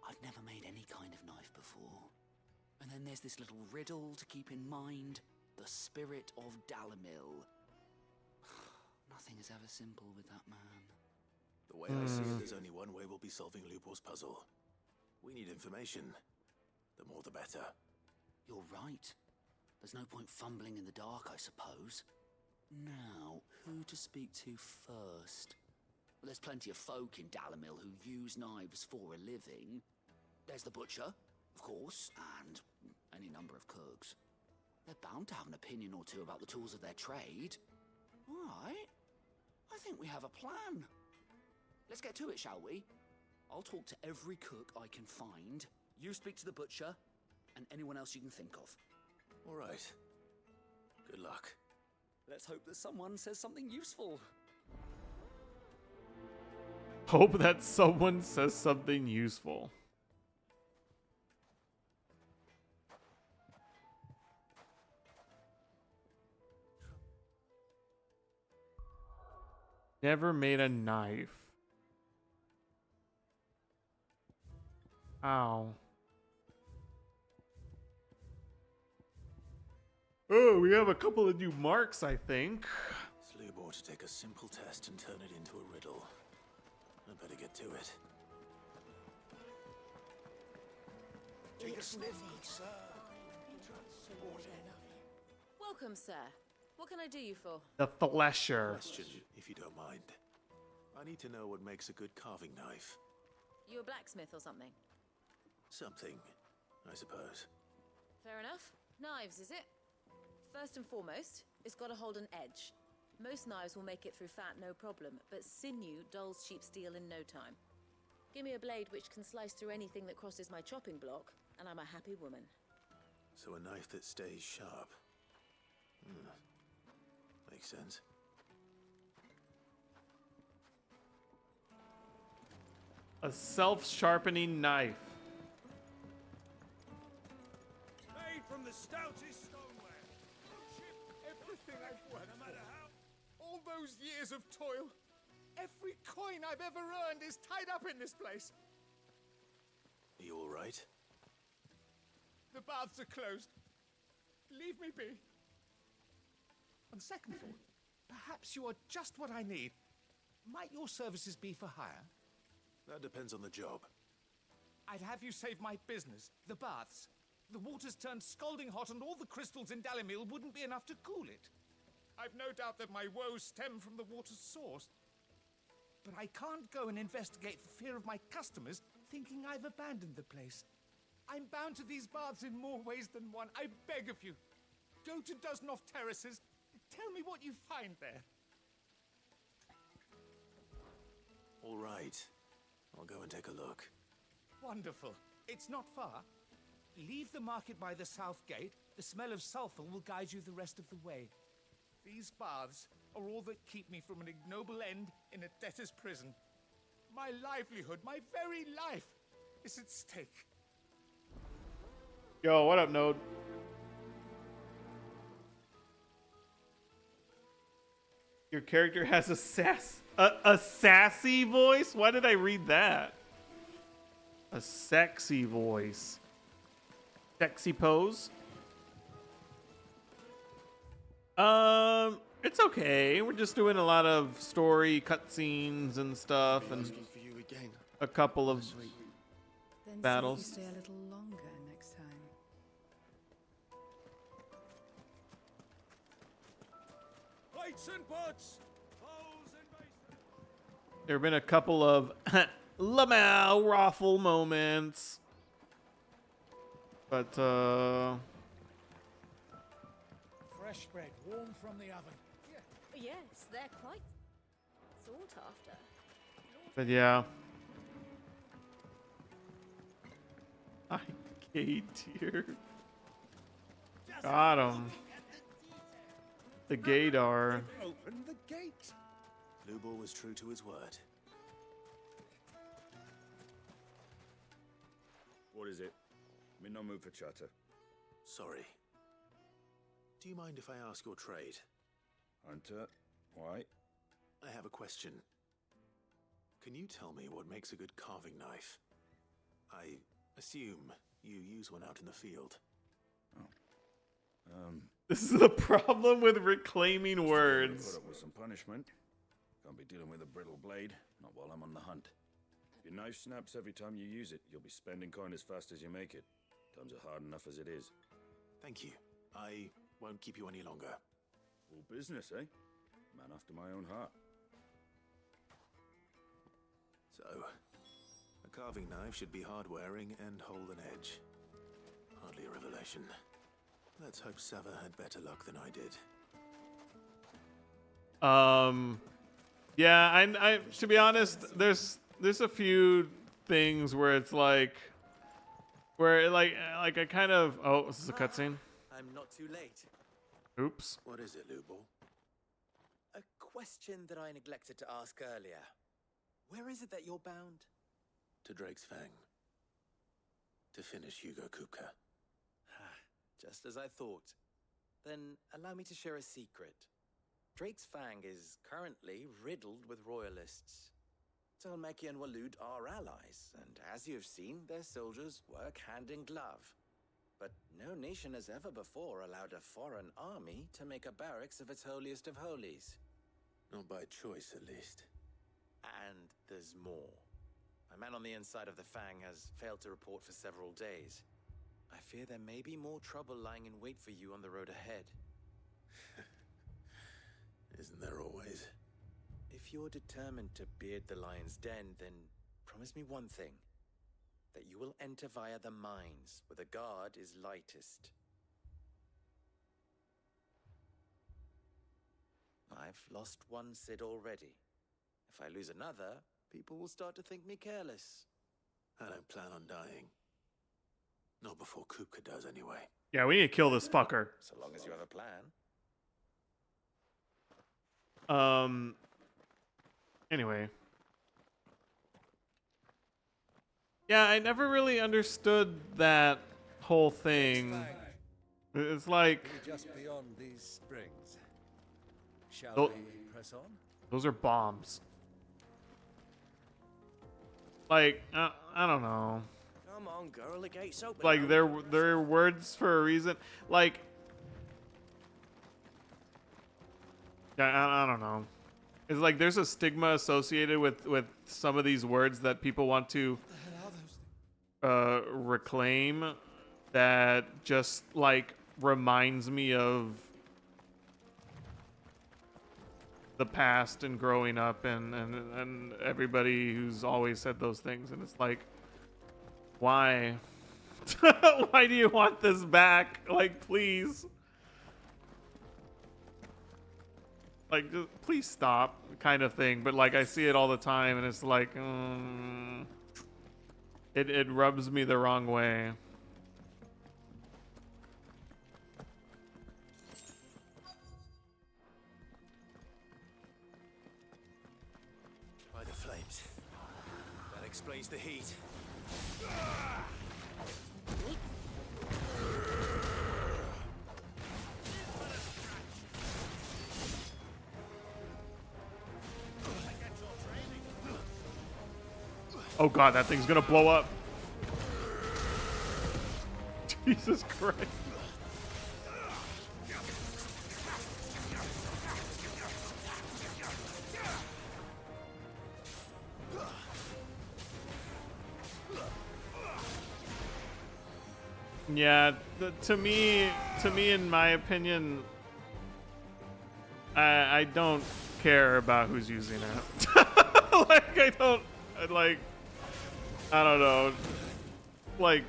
I've never made any kind of knife before. And then there's this little riddle to keep in mind. The spirit of Dalamil. Nothing is ever simple with that man. The way I see it, there's only one way we'll be solving Lubor's puzzle. We need information. The more the better. You're right. There's no point fumbling in the dark, I suppose. Now, who to speak to first? Well, there's plenty of folk in Dalamil who use knives for a living. There's the butcher, of course, and any number of cooks. They're bound to have an opinion or two about the tools of their trade. All right. I think we have a plan. Let's get to it, shall we? I'll talk to every cook I can find. You speak to the butcher, and anyone else you can think of. All right. Good luck. Let's hope that someone says something useful. Hope that someone says something useful. Never made a knife. Ow. Oh, we have a couple of new marks, I think. It's Lubor to take a simple test and turn it into a riddle. I better get to it. Take a sniff, sir. Welcome, sir. What can I do you for? The Flesher. Question, if you don't mind. I need to know what makes a good carving knife. You a blacksmith or something? Something, I suppose. Fair enough. Knives, is it? First and foremost, it's got to hold an edge. Most knives will make it through fat, no problem, but sinew dulls cheap steel in no time. Give me a blade which can slice through anything that crosses my chopping block, and I'm a happy woman. So a knife that stays sharp. Makes sense. A self-sharpening knife. Made from the stoutest stoneware. Everything I've worked no matter how. All those years of toil. Every coin I've ever earned is tied up in this place. Are you all right? The baths are closed. Leave me be. On second thought, perhaps you are just what I need. Might your services be for hire? That depends on the job. I'd have you save my business, the baths. The water's turned scalding hot and all the crystals in Dalamil wouldn't be enough to cool it. I've no doubt that my woes stem from the water's source. but I can't go and investigate for fear of my customers thinking I've abandoned the place. I'm bound to these baths in more ways than one. I beg of you, go to Dusnoff Terraces. Tell me what you find there. All right. I'll go and take a look. Wonderful. It's not far. Leave the market by the south gate. The smell of sulfur will guide you the rest of the way. These baths are all that keep me from an ignoble end in a debtor's prison. My livelihood, my very life, is at stake. Yo, what up, Node? Your character has a sassy voice? Why did I read that? A sexy voice. Sexy pose? It's okay. We're just doing a lot of story cutscenes and stuff, and a couple of battles. Stay a little longer next time. Plates and pots! Bowls and basins! There have been a couple of Lamau Raffle moments. But, Fresh bread, warm from the oven. Yes, they're quite sought after. but yeah. I gay tier. Got him. The gaydar. Open the gate. Lubor was true to his word. What is it? I'm in no mood for chatter. Sorry. Do you mind if I ask your trade? Hunter, why? I have a question. Can you tell me what makes a good carving knife? I assume you use one out in the field. This is the problem with reclaiming words. Put up with some punishment. Can't be dealing with a brittle blade, not while I'm on the hunt. If your knife snaps every time you use it, you'll be spending coin as fast as you make it. Times are hard enough as it is. Thank you. I won't keep you any longer. All business, eh? Man after my own heart. So, a carving knife should be hard-wearing and hold an edge. Hardly a revelation. Let's hope Sava had better luck than I did. Yeah, I to be honest, there's a few things where it's like, like I kind of, oh, this is a cutscene. I'm not too late. Oops. What is it, Lubor? A question that I neglected to ask earlier. Where is it that you're bound? To Drake's Fang. To finish Hugo Kupka. Just as I thought. Then allow me to share a secret. Drake's Fang is currently riddled with royalists. Talmeki and Walud are allies, and as you have seen, their soldiers work hand in glove. But no nation has ever before allowed a foreign army to make a barracks of its holiest of holies. Not by choice, at least. And there's more. A man on the inside of the Fang has failed to report for several days. I fear there may be more trouble lying in wait for you on the road ahead. Isn't there always? If you're determined to beard the lion's den, then promise me one thing. That you will enter via the mines, where the guard is lightest. I've lost one Cid already. If I lose another, people will start to think me careless. I don't plan on dying. Not before Kupka does, anyway. Yeah, we need to kill this fucker. So long as you have a plan. Anyway. Yeah, I never really understood that whole thing. It's like Just beyond these springs. Shall Tho- we press on? those are bombs. Like, I don't know. Come on, girl, the gate's open. Like, they're words for a reason. Like, I don't know. It's like there's a stigma associated with some of these words that people want to reclaim that just like reminds me of the past and growing up and everybody who's always said those things, and it's like, why? Why do you want this back? Like, please. Like, just, please stop, kind of thing. But like, I see it all the time, and it's like, it rubs me the wrong way. By the flames. That explains the heat. Oh god, that thing's gonna blow up. Jesus Christ. Yeah, to me, in my opinion, I don't care about who's using it. Like, I don't know. Like,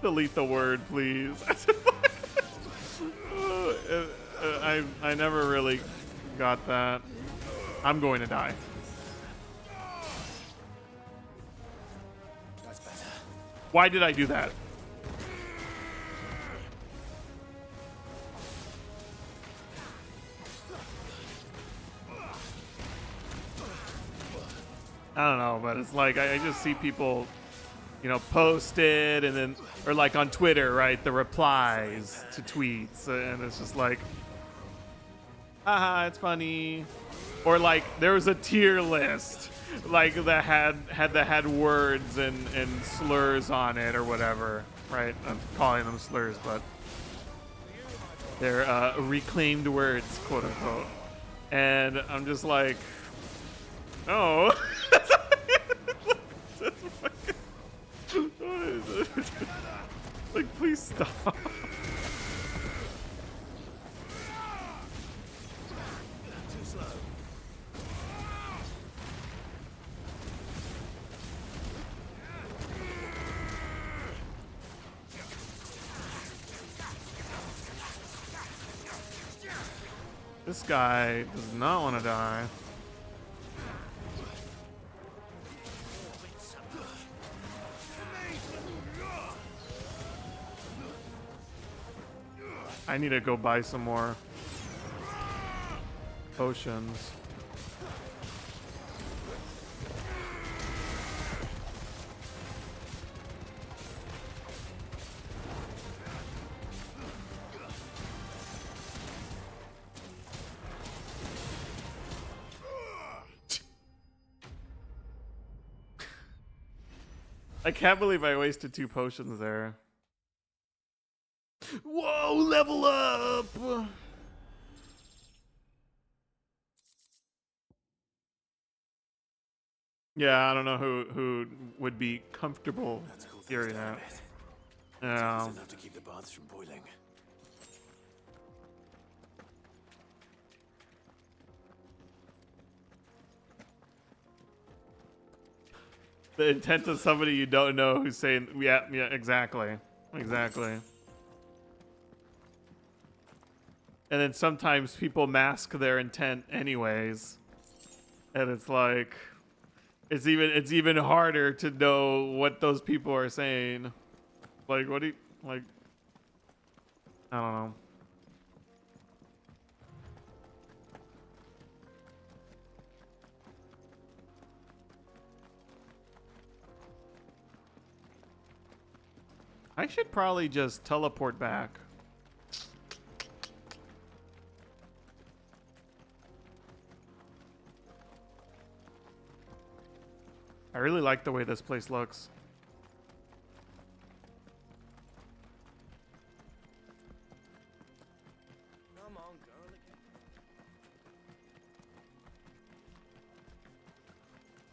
delete the word, please. I never really got that. I'm going to die. That's better. Why did I do that? I don't know, but it's like I just see people, you know, post it, and then, or like on Twitter, right, the replies to tweets, and it's just like, haha, it's funny. Or like there was a tier list, like that had words and slurs on it or whatever, right? I'm calling them slurs, but they're reclaimed words, quote unquote. And I'm just like, oh. Like, please stop. Too slow. This guy does not want to die. I need to go buy some more potions. I can't believe I wasted 2 potions there. Whoa, level up! Yeah, I don't know who would be comfortable hearing that. Yeah. Enough to keep the baths from boiling. The intent of somebody you don't know who's saying, yeah, exactly. Exactly. And then sometimes people mask their intent anyways. And it's like, it's even harder to know what those people are saying. Like, what do you, like, I don't know. I should probably just teleport back. I really like the way this place looks. Come on, girl.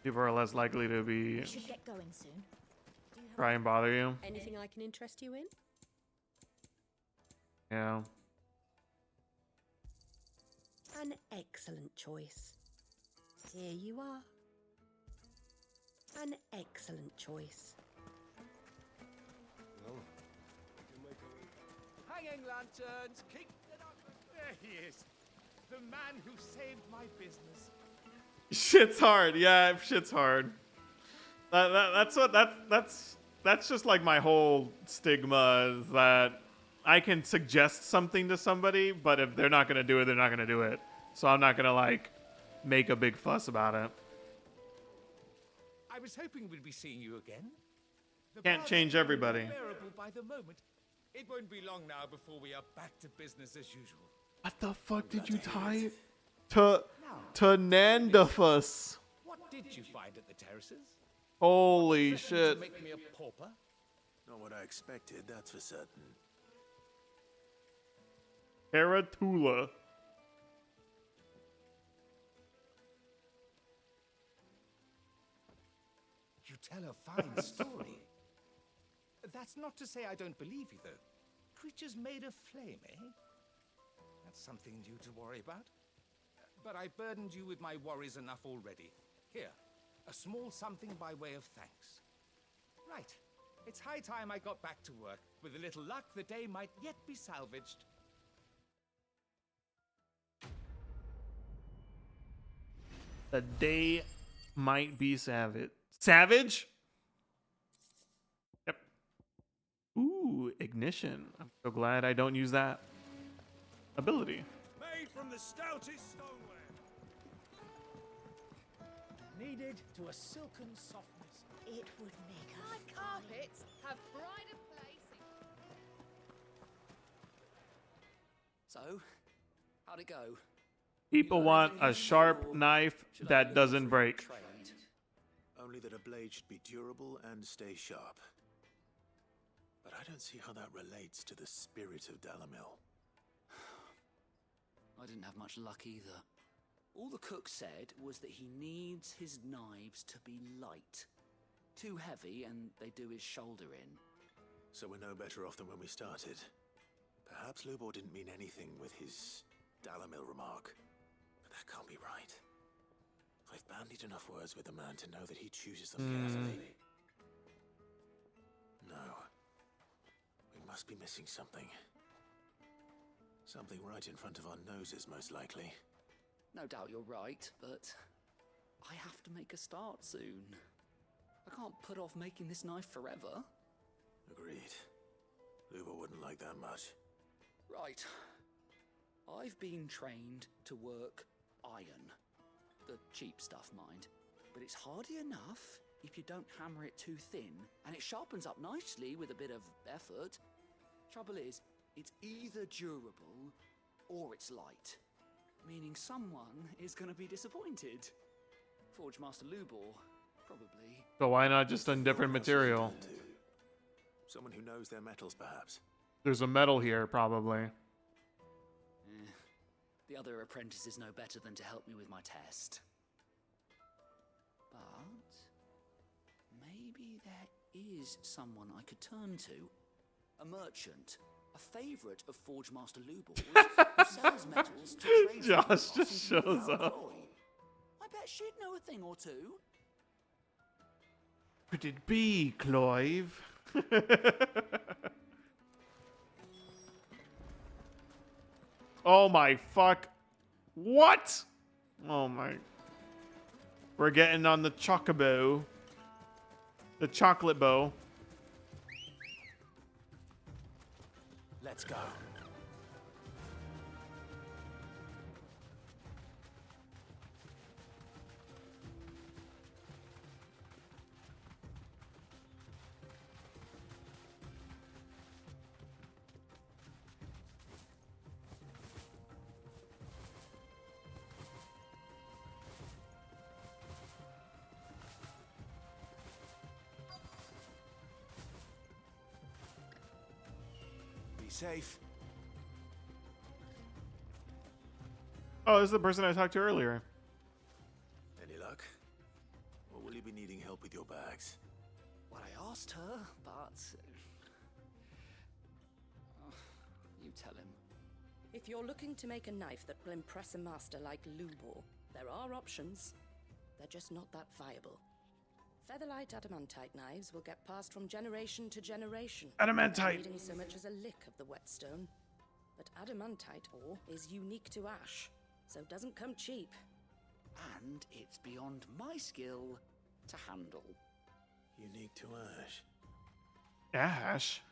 People are less likely to be We should get going soon. try and bother you. Anything I can interest you in? Yeah. An excellent choice. Here you are. An excellent choice. Well, hanging lanterns, keep it up. There he is. The man who saved my business. Shit's hard. Yeah, shit's hard. That's just like my whole stigma is that I can suggest something to somebody, but if they're not gonna do it, they're not gonna do it. So I'm not gonna like make a big fuss about it. I was hoping we'd be seeing you again. The Can't baths change are everybody. unbearable by the moment. It won't be long now before we are back to business as usual. What the fuck did you tie to Nandafus? What did you find at the terraces? Holy Threatened shit. To make me a pauper? Not what I expected, that's for certain. Paratula. You tell a fine story. That's not to say I don't believe you, though. Creatures made of flame, eh? That's something new to worry about. But I burdened you with my worries enough already. Here, a small something by way of thanks. Right. It's high time I got back to work. With a little luck, the day might yet be salvaged. The day might be savage. Savage? Yep. Ooh, ignition. I'm so glad I don't use that ability. Made from the stoutest stoneware. Kneaded to a silken softness. It would make a My carpets have pride of place. So, how'd it go? People want a sharp knife that doesn't break. Only that a blade should be durable and stay sharp. But I don't see how that relates to the spirit of Dalamil. I didn't have much luck either. All the cook said was that he needs his knives to be light. Too heavy and they do his shoulder in. So we're no better off than when we started. Perhaps Lubor didn't mean anything with his Dalamil remark. But that can't be right. I've bandied enough words with the man to know that he chooses them carefully. No. We must be missing something. Something right in front of our noses, most likely. No doubt you're right, but I have to make a start soon. I can't put off making this knife forever. Agreed. Lubor wouldn't like that much. Right. I've been trained to work iron. The cheap stuff, mind. But it's hardy enough if you don't hammer it too thin, and it sharpens up nicely with a bit of effort. Trouble is, it's either durable or it's light. Meaning someone is going to be disappointed. Forge Master Lubor, probably. So why not just a different material? Someone who knows their metals, perhaps. There's a metal here, probably. The other apprentices know better than to help me with my test. But maybe there is someone I could turn to. A merchant, a favourite of Forge Master Lubor's, who sells metals to trade. Josh just shows up. I bet she'd know a thing or two. Could it be, Clive? Oh my fuck. What? Oh my. We're getting on the chocobo. The chocolate bow. Let's go. Be safe. Oh, this is the person I talked to earlier. Any luck? Or will you be needing help with your bags? Well, I asked her, but... you tell him. If you're looking to make a knife that will impress a master like Lubor, there are options. They're just not that viable. Featherlight adamantite knives will get passed from generation to generation. Adamantite. Not needing so much as a lick of the whetstone. But adamantite ore is unique to ash, so doesn't come cheap. And it's beyond my skill to handle. Unique to ash. Ash?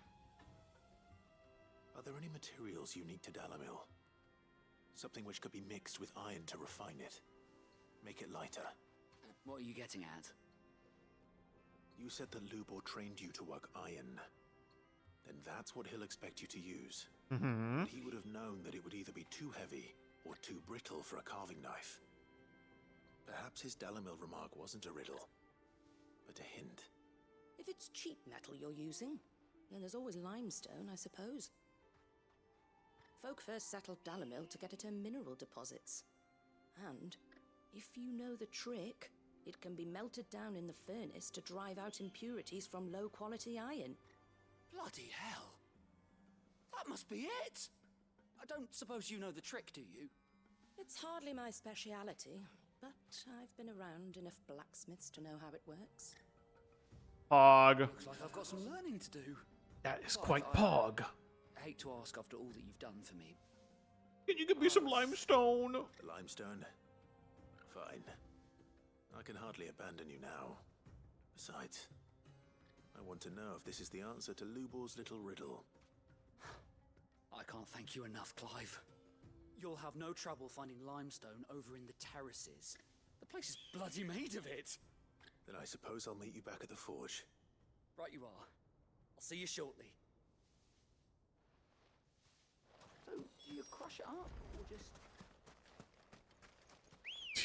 Are there any materials unique to Dalamil? Something which could be mixed with iron to refine it. Make it lighter. What are you getting at? You said that Lubor trained you to work iron. Then that's what he'll expect you to use. Mm-hmm. But he would have known that it would either be too heavy or too brittle for a carving knife. Perhaps his Dalamil remark wasn't a riddle, but a hint. If it's cheap metal you're using, then there's always limestone, I suppose. Folk first settled Dalamil to get at her mineral deposits. And, if you know the trick, it can be melted down in the furnace to drive out impurities from low-quality iron. Bloody hell! That must be it! I don't suppose you know the trick, do you? It's hardly my speciality, but I've been around enough blacksmiths to know how it works. Pog. Looks like I've got some learning to do. That is Clive, quite pog. I hate to ask after all that you've done for me. Can you give me some limestone? Limestone? Fine. I can hardly abandon you now. Besides, I want to know if this is the answer to Lubor's little riddle. I can't thank you enough, Clive. You'll have no trouble finding limestone over in the terraces. The place is bloody made of it. Then I suppose I'll meet you back at the forge. Right you are. I'll see you shortly. So, do you crush it up, or just...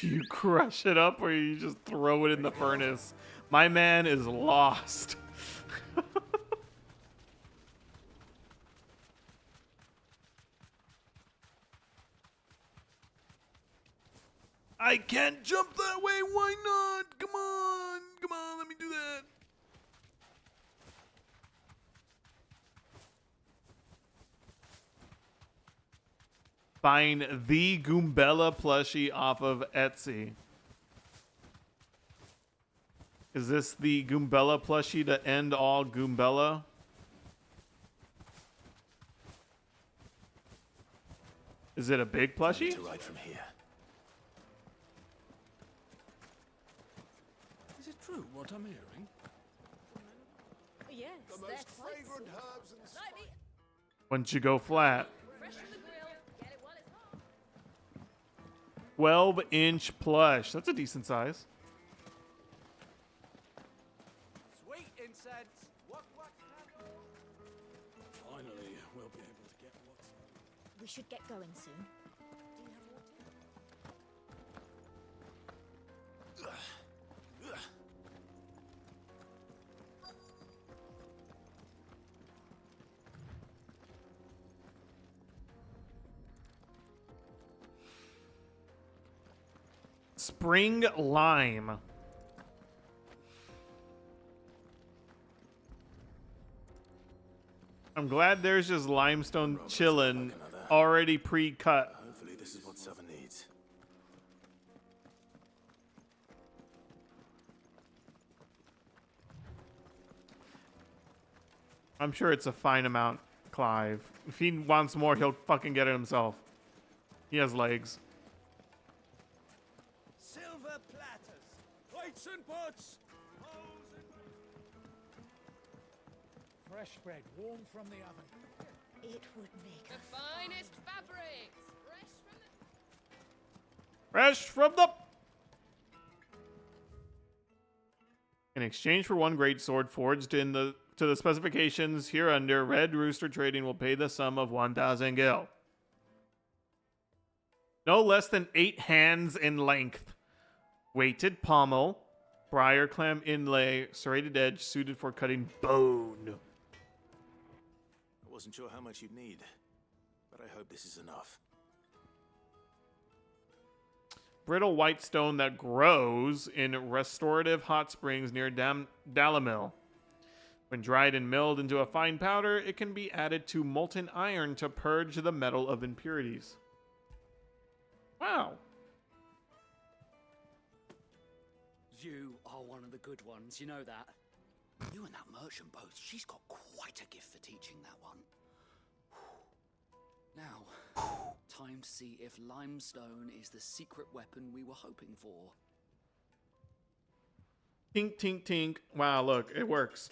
Do you crush it up or you just throw it in the furnace? My man is lost. I can't jump that way. Why not? Come on. Come on. Let me do that. Buying the Goombella plushie off of Etsy. Is this the Goombella plushie to end all Goombella? Is it a big plushie? To ride from here. Is it true what I'm hearing? Yes, The they're most quite fragrant simple. herbs and Slightly Once you go flat. fresh from the grill. Get it while it's hot. 12-inch plush. That's a decent size. Sweet incense! What? Finally, we'll be able to get what's... We should get going soon. Do you have water? Spring lime. I'm glad there's just limestone chillin', already pre-cut. Hopefully this is what Seven needs. I'm sure it's a fine amount, Clive. If he wants more, he'll fucking get it himself. He has legs. silver platters, plates and pots, fresh bread, warm from the oven. It would make the finest fabrics. Fresh from the... In exchange for one great sword forged to the specifications hereunder, Red Rooster Trading will pay the sum of 1,000 gil. No less than 8 hands in length. Weighted pommel, briar clam inlay, serrated edge, suited for cutting bone. I wasn't sure how much you'd need, but I hope this is enough. Brittle white stone that grows in restorative hot springs near Dalamil. When dried and milled into a fine powder, it can be added to molten iron to purge the metal of impurities. Wow. You are one of the good ones, you know that. You and that merchant both, she's got quite a gift for teaching that one. Now, time to see if limestone is the secret weapon we were hoping for. Tink, tink, tink. Wow, look, it works.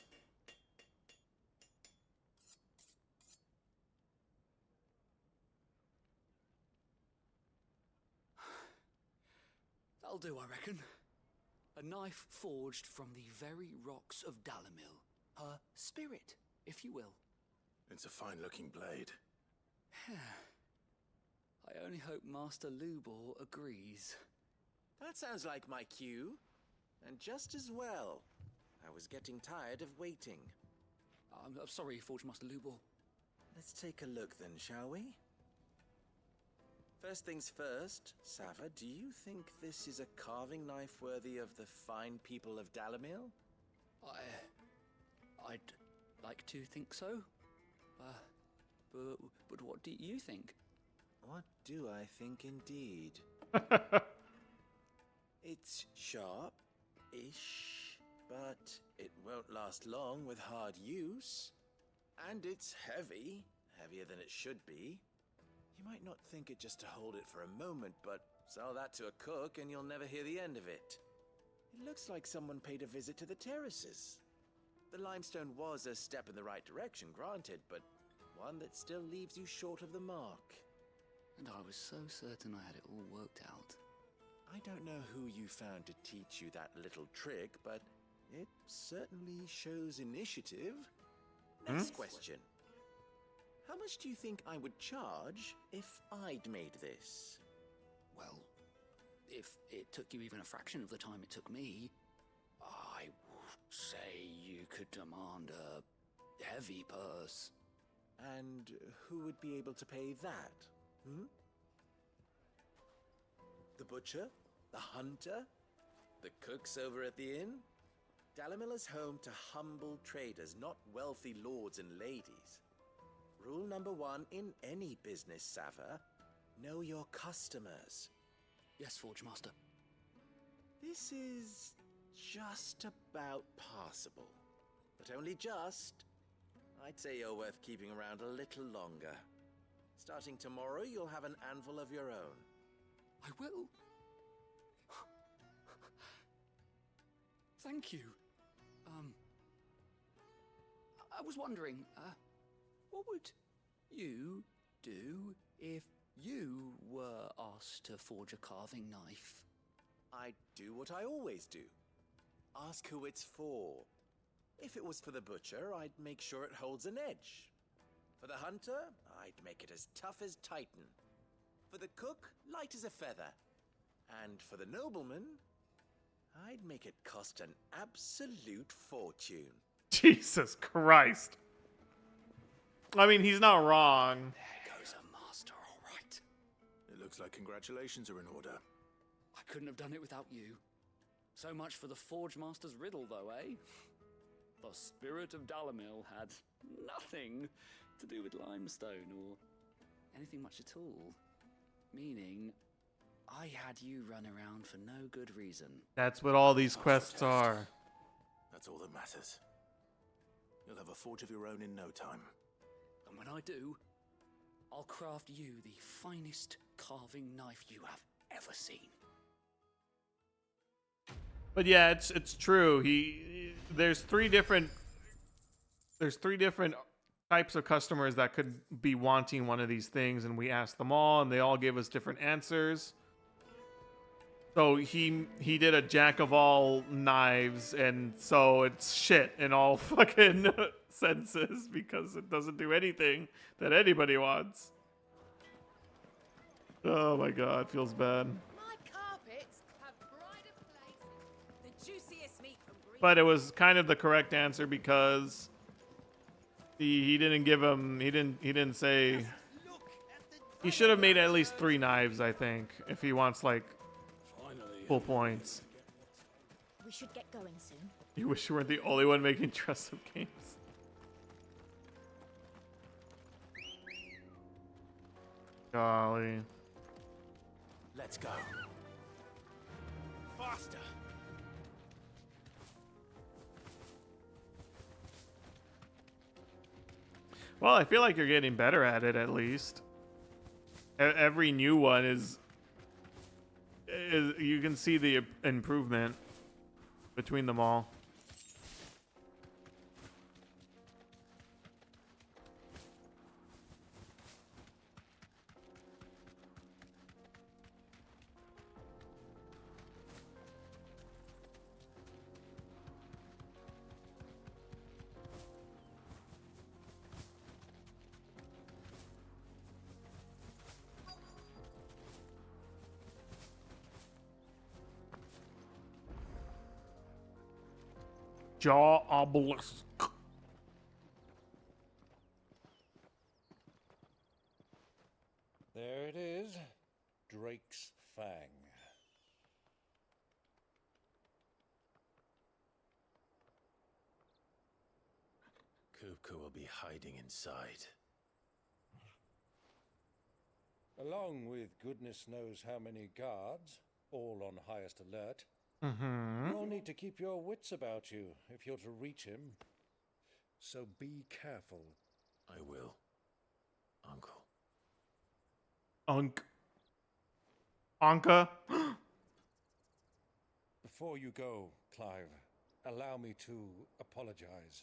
That'll do, I reckon. A knife forged from the very rocks of Dalamil. Her spirit, if you will. It's a fine-looking blade. I only hope Master Lubor agrees. That sounds like my cue. And just as well. I was getting tired of waiting. I'm sorry, Forge Master Lubor. Let's take a look then, shall we? First things first, Sava, do you think this is a carving knife worthy of the fine people of Dalamil? I'd like to think so. But what do you think? What do I think indeed? It's sharp-ish, but it won't last long with hard use. And it's heavy, heavier than it should be. You might not think it just to hold it for a moment, but sell that to a cook and you'll never hear the end of it. It looks like someone paid a visit to the terraces. The limestone was a step in the right direction, granted, but one that still leaves you short of the mark. And I was so certain I had it all worked out. I don't know who you found to teach you that little trick, but it certainly shows initiative. Next question. How much do you think I would charge if I'd made this? Well, if it took you even a fraction of the time it took me, I would say you could demand a heavy purse. And who would be able to pay that? The butcher? The hunter? The cooks over at the inn? Dalamil is home to humble traders, not wealthy lords and ladies. Rule number 1 in any business, Sava, know your customers. Yes, Forge Master. This is just about passable. But only just. I'd say you're worth keeping around a little longer. Starting tomorrow, you'll have an anvil of your own. I will. Thank you. I was wondering, what would you do if you were asked to forge a carving knife? I'd do what I always do. Ask who it's for. If it was for the butcher, I'd make sure it holds an edge. For the hunter, I'd make it as tough as Titan. For the cook, light as a feather. And for the nobleman, I'd make it cost an absolute fortune. Jesus Christ. I mean, he's not wrong. There goes a master, all right. It looks like congratulations are in order. I couldn't have done it without you. So much for the Forge Master's riddle, though, eh? The spirit of Dalamil had nothing to do with limestone or anything much at all. Meaning, I had you run around for no good reason. That's what all these quests are. That's all that matters. You'll have a forge of your own in no time. And when I do, I'll craft you the finest carving knife you have ever seen. But yeah, it's true. There's three different types of customers that could be wanting one of these things, and we asked them all, and they all gave us different answers. So he did a jack of all knives, and so it's shit in all fucking senses because it doesn't do anything that anybody wants. Oh my god, feels bad. My carpets have brighter places. The juiciest meat from green. But it was kind of the correct answer because he didn't give him he didn't say he should have made at least 3 knives, I think, if he wants like full points. We should get going soon. You wish you weren't the only one making dress-up games. Golly. Let's go. Faster! Well, I feel like you're getting better at it at least. Every new one is you can see the improvement between them all. Jaw obelisk. There it is. Drake's Fang. Kupka will be hiding inside. Along with goodness knows how many guards, all on highest alert. Mm-hmm. You'll need to keep your wits about you if you're to reach him. So be careful. I will, Uncle. Anka. Before you go, Clive, allow me to apologize.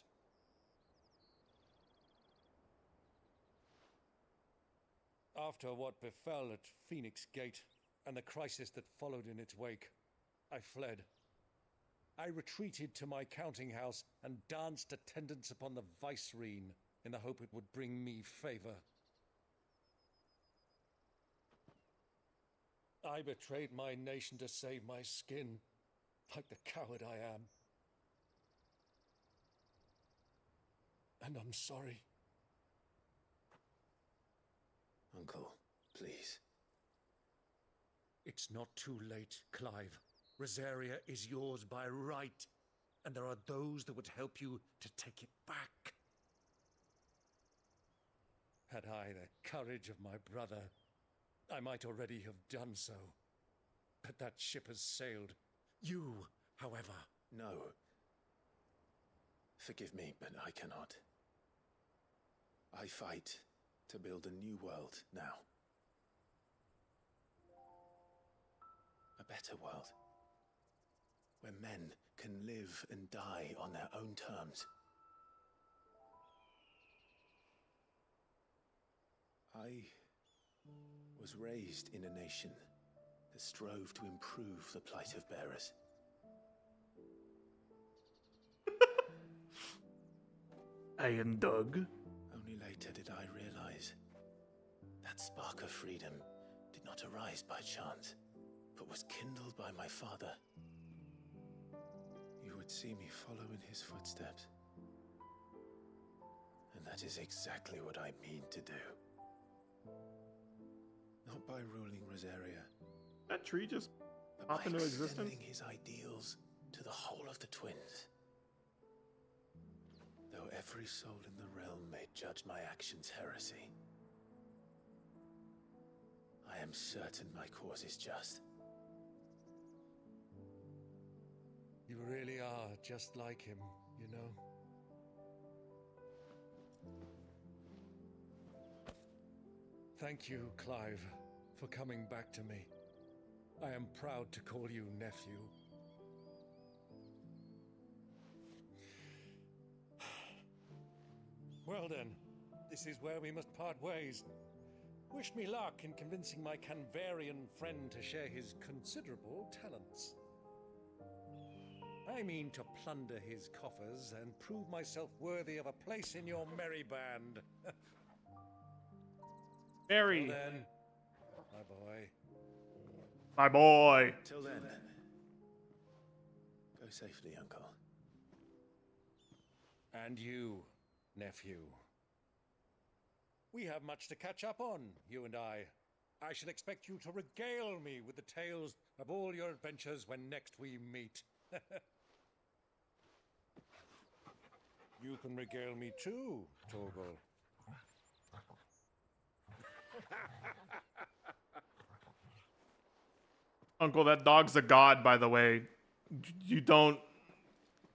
After what befell at Phoenix Gate and the crisis that followed in its wake, I fled. I retreated to my counting house and danced attendance upon the vicereine in the hope it would bring me favor. I betrayed my nation to save my skin, like the coward I am. And I'm sorry. Uncle, please. It's not too late, Clive. Rosaria is yours by right, and there are those that would help you to take it back. Had I the courage of my brother, I might already have done so. But that ship has sailed. You, however... No. Forgive me, but I cannot. I fight to build a new world now. A better world. Where men can live and die on their own terms. I was raised in a nation that strove to improve the plight of bearers. Iron Doug. Only later did I realize that spark of freedom did not arise by chance, but was kindled by my father. You would see me follow in his footsteps. And that is exactly what I mean to do. Not by ruling Rosaria. That tree just but popped by into existence. extending his ideals to the whole of the twins. Though every soul in the realm may judge my actions heresy, I am certain my cause is just. You really are just like him, you know? Thank you, Clive, for coming back to me. I am proud to call you nephew. Well then, this is where we must part ways. Wish me luck in convincing my Canvarian friend to share his considerable talents. I mean to plunder his coffers and prove myself worthy of a place in your merry band. Merry. Well then, my boy. My boy. Till then, go safely, Uncle. And you, nephew. We have much to catch up on, you and I. I shall expect you to regale me with the tales of all your adventures when next we meet. You can regale me too, Torgal. Uncle, that dog's a god, by the way. You don't.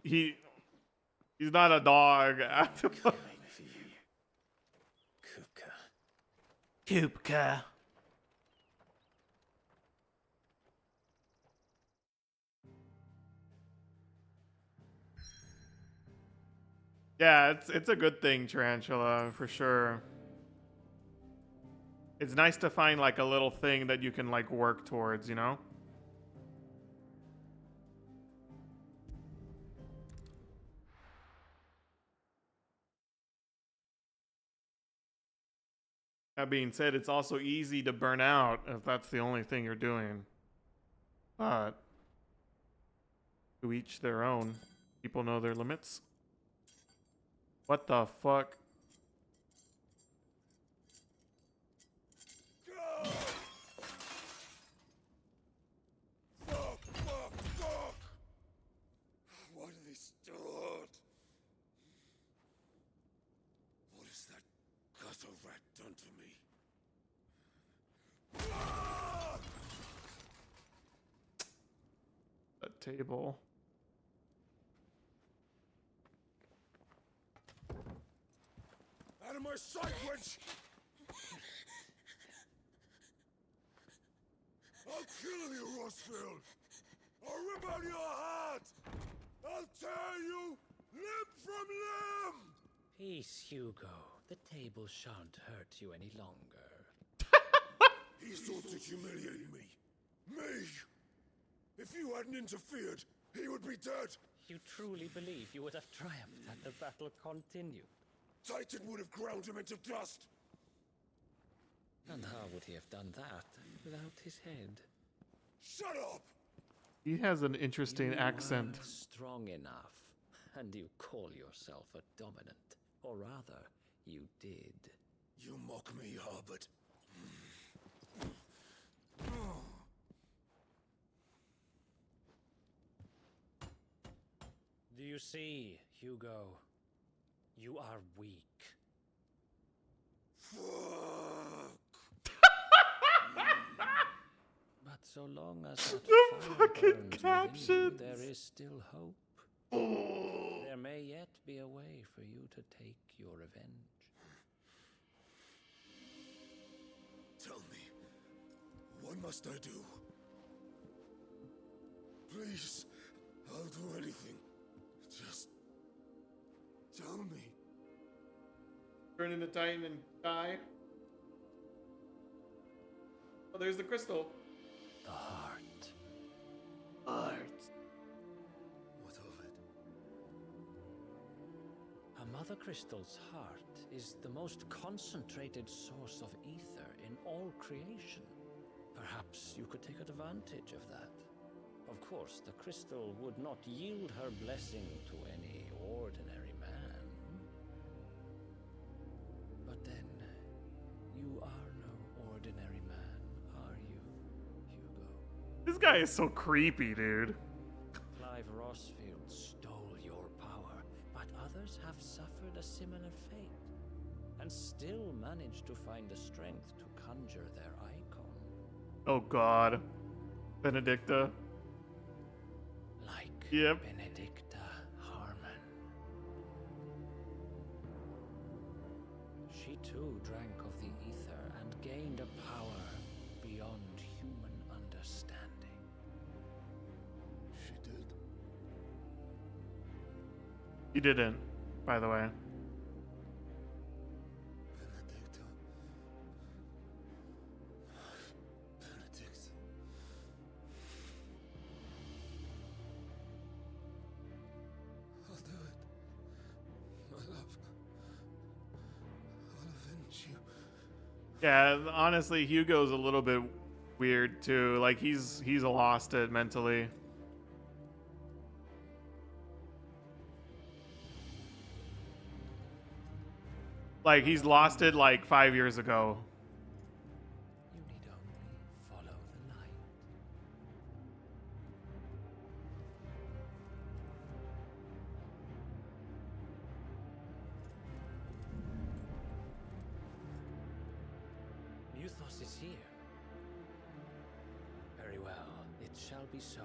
He's not a dog. Kupka. Yeah, it's a good thing, Tarantula, for sure. It's nice to find like a little thing that you can like work towards, you know? That being said, it's also easy to burn out if that's the only thing you're doing. But to each their own. People know their limits. What the fuck? Fuck! Why do they still hurt? What has that gutter rat done to me? That table. Out of my sight, wench! I'll kill you, Rossfield! I'll rip out your heart! I'll tear you limb from limb! Peace, Hugo. The table shan't hurt you any longer. He sought to humiliate me. Me! If you hadn't interfered, he would be dead! You truly believe you would have triumphed had the battle continued? Titan would have ground him into dust! And how would he have done that without his head? Shut up! He has an interesting accent. Weren't strong enough, and you call yourself a dominant. Or rather, you did. You mock me, Harbert. Do you see, Hugo? You are weak. But so long as that fire burns within you, there is still hope. There may yet be a way for you to take your revenge. Tell me, what must I do? Please, I'll do anything. Just tell me. Turn into Titan and die. Oh, there's the crystal. The heart. Heart. What of it? A mother crystal's heart is the most concentrated source of ether in all creation. Perhaps you could take advantage of that. Of course, the crystal would not yield her blessing to any ordinary man. But then, you are no ordinary man, are you, Hugo? This guy is so creepy, dude. Clive Rossfield stole your power, but others have suffered a similar fate, and still managed to find the strength to conjure their icon. Oh god. Benedicta. Like Yep. Benedicta Harmon. She too drank of the ether and gained a power beyond human understanding. She did. He didn't, by the way. Benedicta. Benedict. I'll do it. My love. I'll avenge you. Yeah, honestly, Hugo's a little bit weird too. Like he's lost it mentally. Like he's lost it like 5 years ago. You need only follow the light. Euthos is here. Very well, it shall be so.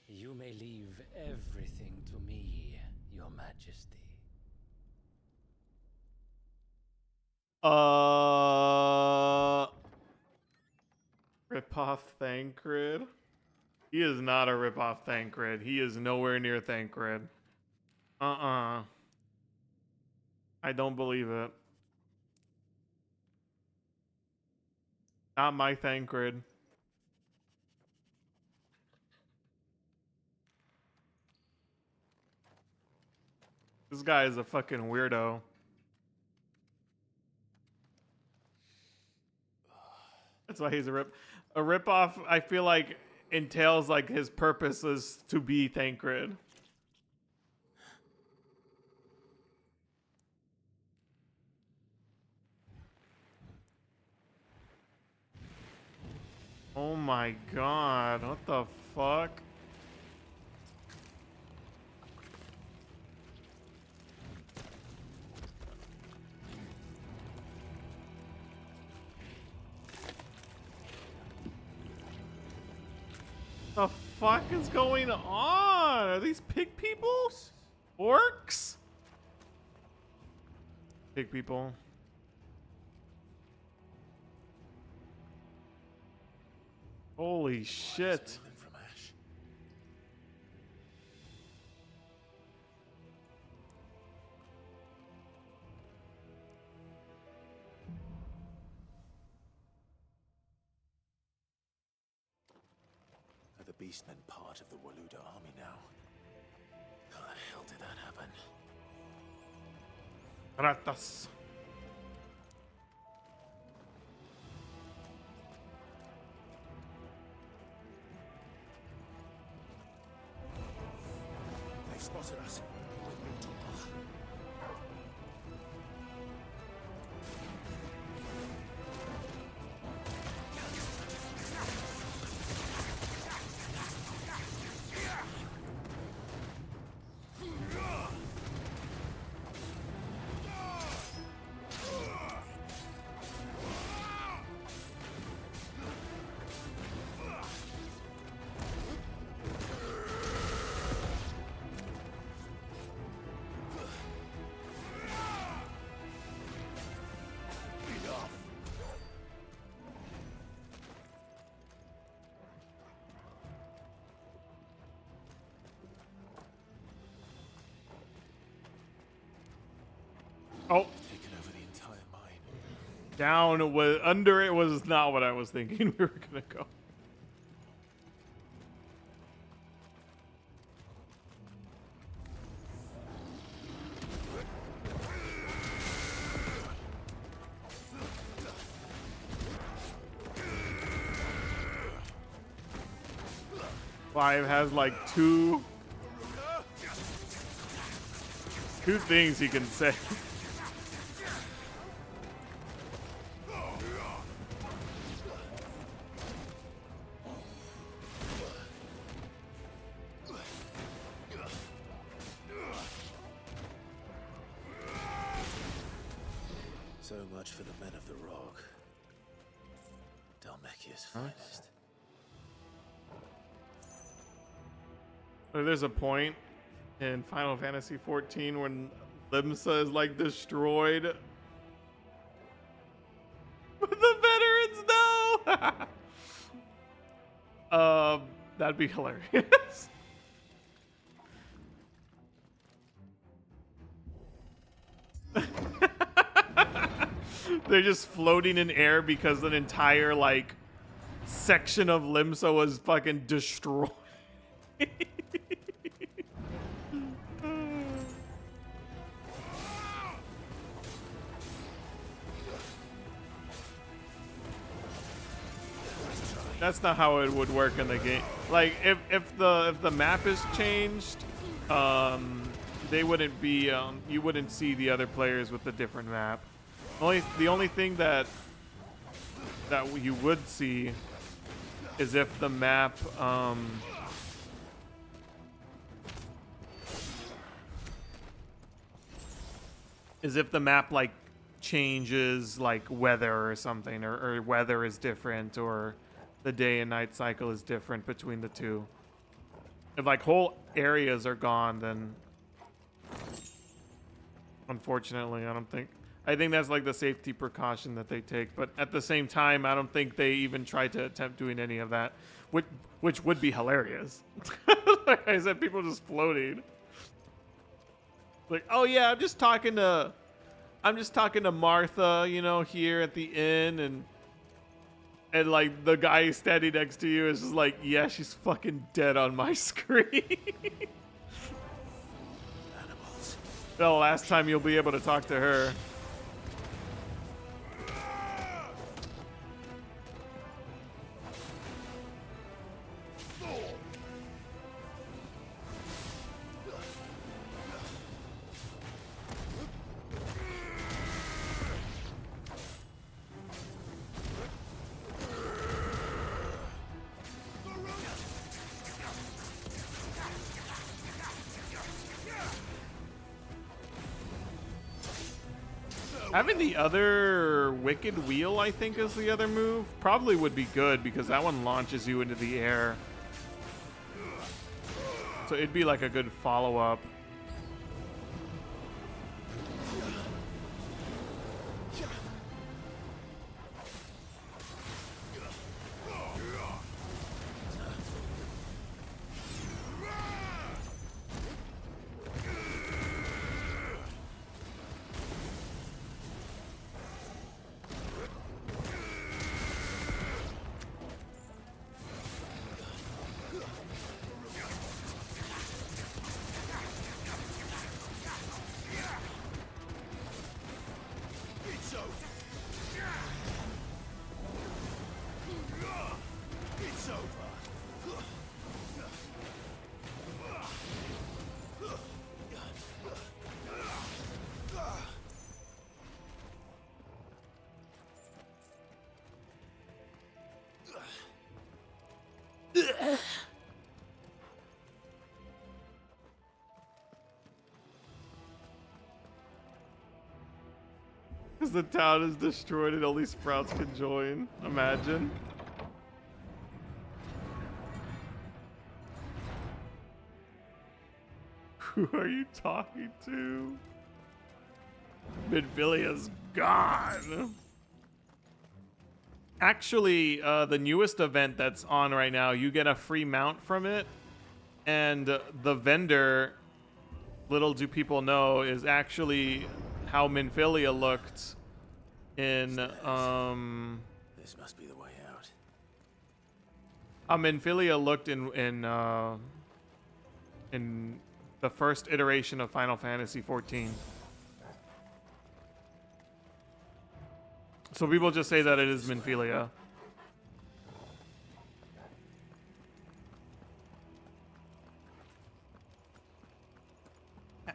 You may leave everything to me, Your Majesty. Rip-off Thancred? He is not a rip-off Thancred. He is nowhere near Thancred. I don't believe it. Not my Thancred. This guy is a fucking weirdo. That's why he's a rip. A rip-off, I feel like, entails like his purpose is to be Thancred. Oh my god, what the fuck? The fuck is going on? Are these pig people? Orcs? Pig people. Holy shit. Are the beastmen part of the Waluda army now? How the hell did that happen? Ratas. They've spotted us. We've been too far. Oh. Taken over the entire mine. Down was under it was not what I was thinking we were gonna go. Clive has like two things he can say. So much for the men of the Rock. Dhalmekia's finest. There's a point in Final Fantasy XIV when Limsa is like destroyed. But the veterans know. That'd be hilarious. They're just floating in air because an entire like section of Limsa was fucking destroyed. That's not how it would work in the game. Like if the map is changed, they wouldn't be you wouldn't see the other players with the different map. The only thing that you would see is if the map is if the map like changes like weather or something, or weather is different, or the day and night cycle is different between the two. If like whole areas are gone, then unfortunately I think that's like the safety precaution that they take. But at the same time, I don't think they even try to attempt doing any of that, which would be hilarious. Like I said, people just floating. Like, oh yeah, I'm just talking to Martha, you know, here at the inn, and like the guy standing next to you is just like, yeah, she's fucking dead on my screen. The last time you'll be able to talk to her. Having the other Wicked Wheel, I think, is the other move. Probably would be good because that one launches you into the air. So it'd be like a good follow-up. Because the town is destroyed and only Sprouts can join. Imagine. Who are you talking to? Midvillia's gone. Actually, the newest event that's on right now, you get a free mount from it. And the vendor, little do people know, is actually how Minfilia looked in This must be the way out. how Minfilia looked in the first iteration of Final Fantasy XIV. So people just say that it is Minfilia.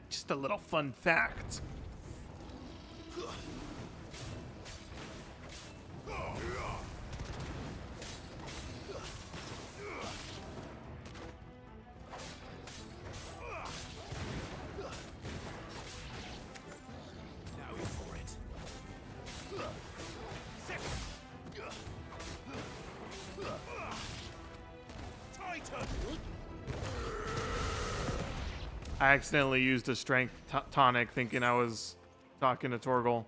Just a little fun fact. I accidentally used a strength tonic thinking I was talking to Torgal.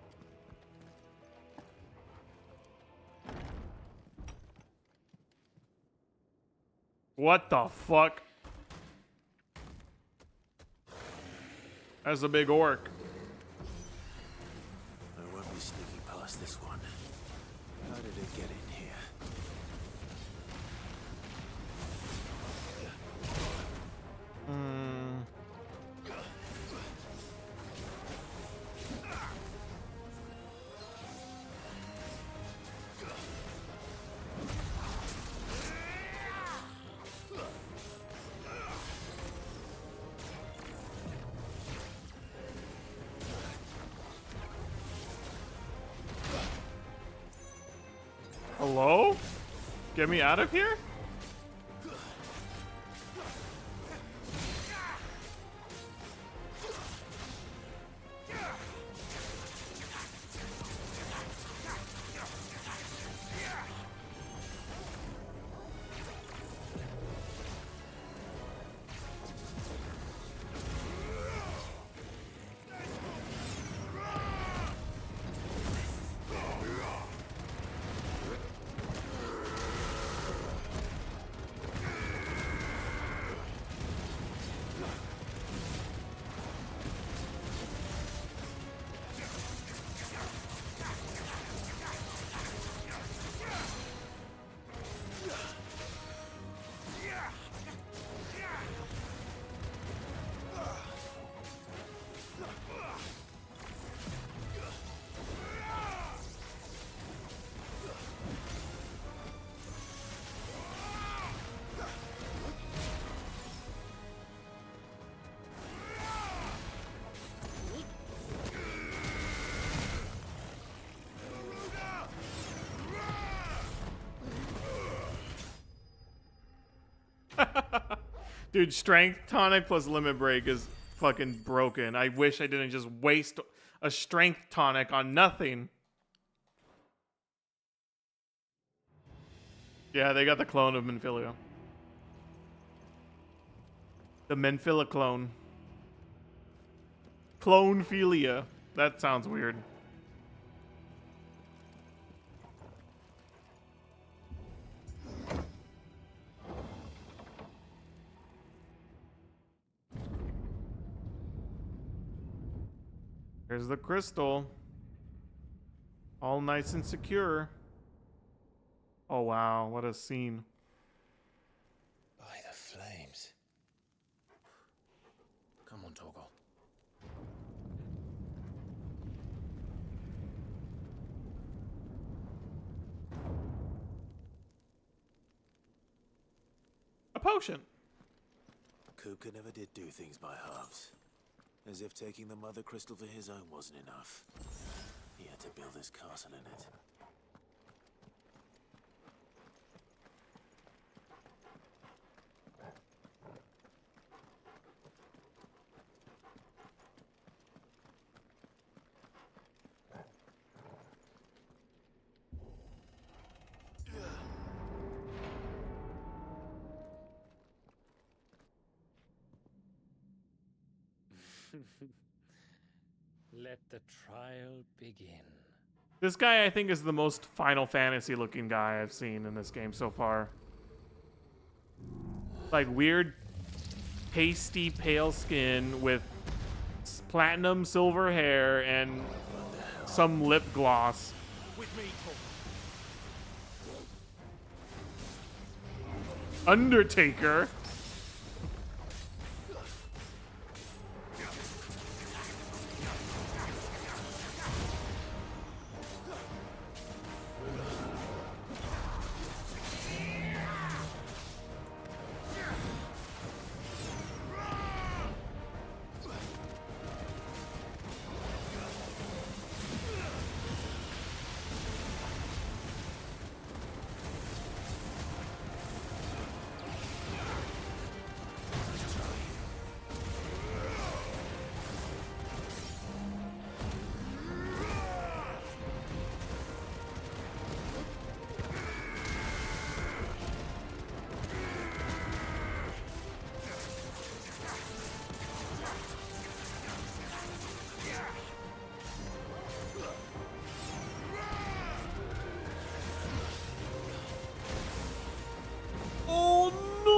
What the fuck? That's a big orc. I won't be sneaking past this one. How did it get in here? Hello? Get me out of here? Dude, strength tonic plus limit break is fucking broken. I wish I didn't just waste a strength tonic on nothing. Yeah, they got the clone of Menphilia. The Menphilia clone. Clonephilia. That sounds weird. Here's the crystal. All nice and secure. Oh wow, what a scene. By the flames. Come on, Torgal. A potion. Kupka never did do things by halves. As if taking the mother crystal for his own wasn't enough. He had to build his castle in it. Let the trial begin. This guy, I think, is the most Final Fantasy looking guy I've seen in this game so far. Like weird, pasty, pale skin with platinum silver hair and some lip gloss. With me, Undertaker. Oh no!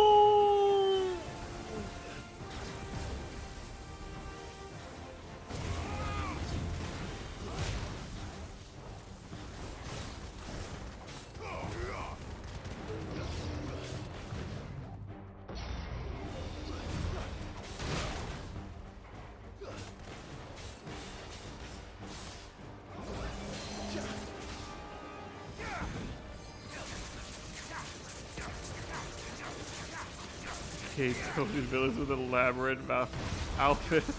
Cave-coated villas with elaborate outfits.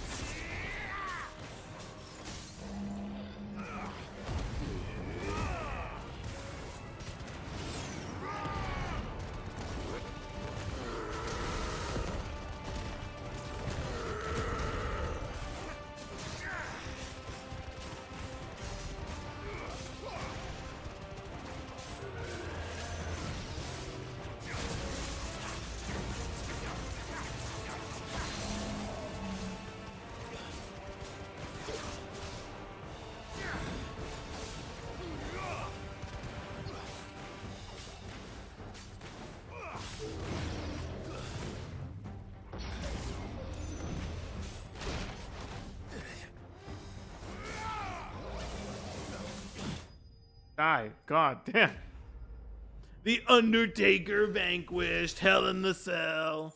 Die. God damn. The Undertaker vanquished. Hell in the Cell.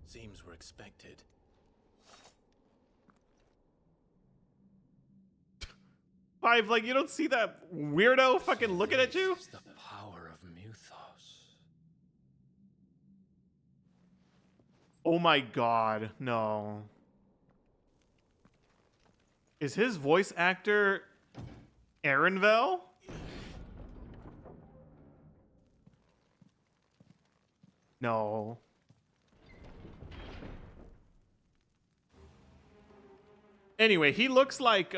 Seems we're expected. Five, like, you don't see that weirdo fucking looking at you? The power of Muthos. Oh my god, no. Is his voice actor Aaronvel? No. Anyway, he looks like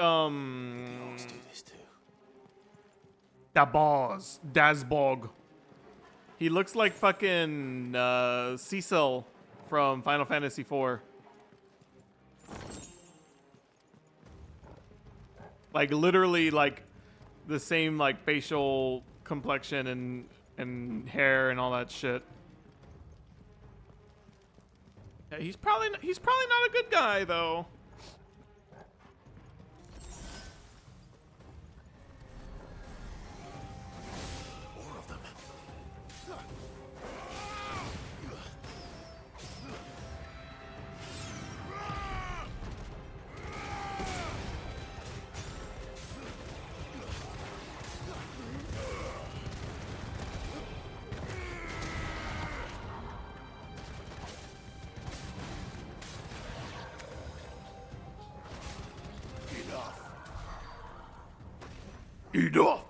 Dazbog. He looks like fucking Cecil from Final Fantasy IV. Like literally like the same like facial complexion and hair and all that shit. Yeah, he's probably not a good guy though. More of them. Enough.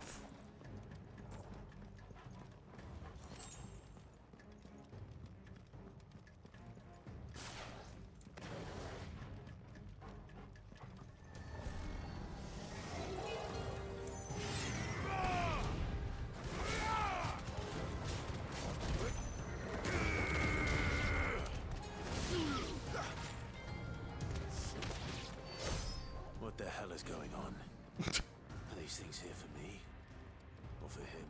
What the hell is going on? Are these things here for me? Or for him?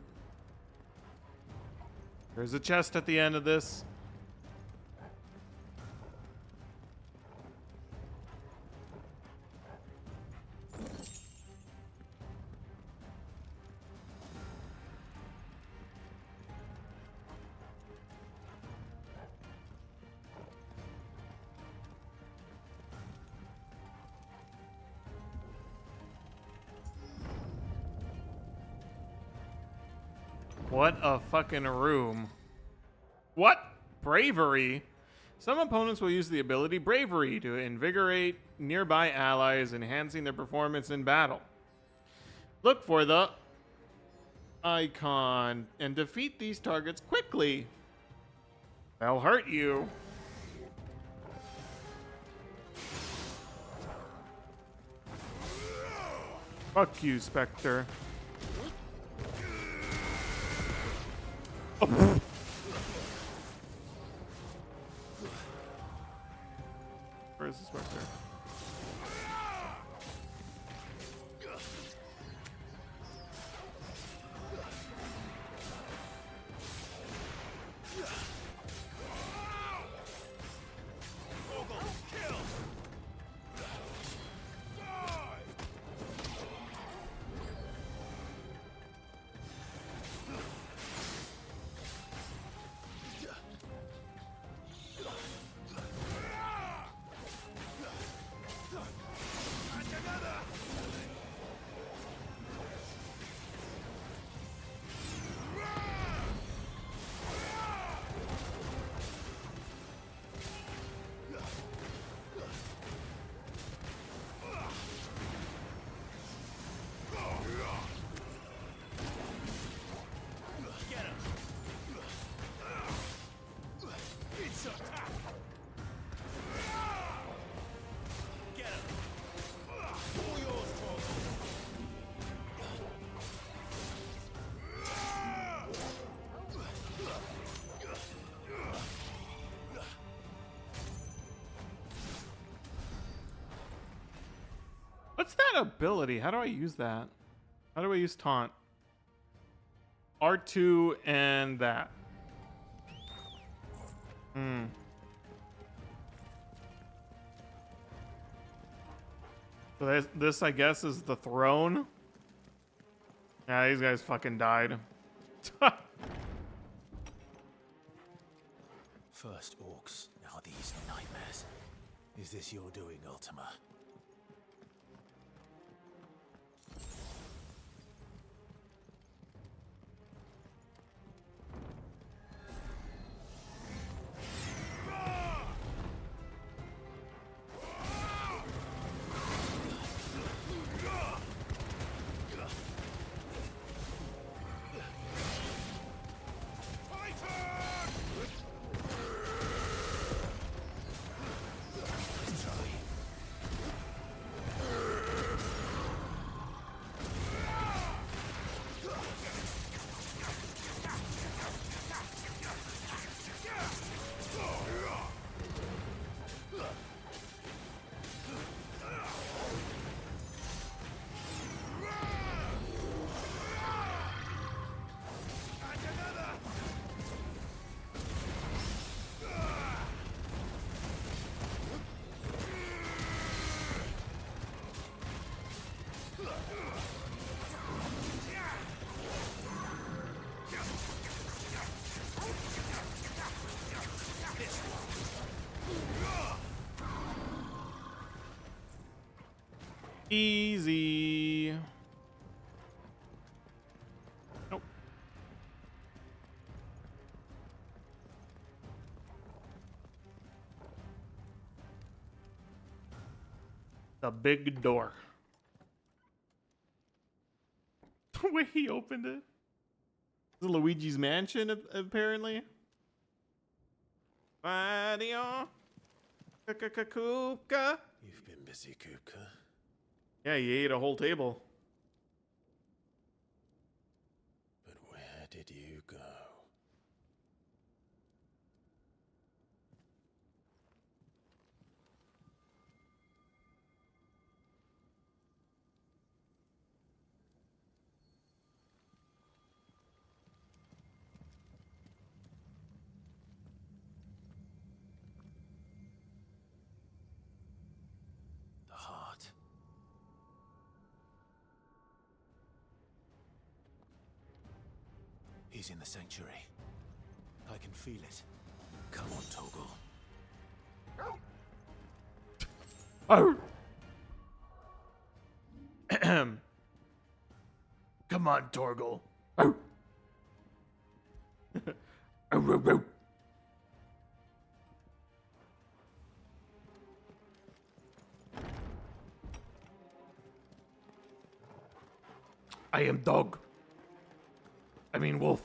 There's a chest at the end of this. What a fucking room. What? Bravery? Some opponents will use the ability Bravery to invigorate nearby allies, enhancing their performance in battle. Look for the icon and defeat these targets quickly. They'll hurt you. Fuck you, Spectre. Oh. Where is the Spectre? What's that ability? How do I use that? How do I use taunt? R2 and that. So this, I guess, is the throne. Yeah, these guys fucking died. First orcs, now these nightmares. Is this your doing, Ultima? Easy. Nope. The big door. The way he opened it. This is Luigi's mansion, apparently. Mario. Kupka. You've been busy, Kupka. Yeah, he ate a whole table. But where did you go? The heart. He's in the sanctuary. I can feel it. Come on, Toggle. Oh. Come on, Torgal. Oh. Oh. I am dog. I mean wolf.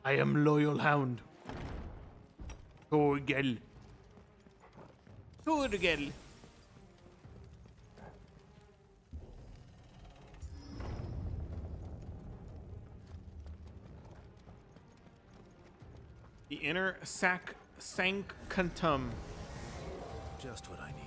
I am loyal hound. Torgal. Torgal. The inner sanctum. Just what I needed.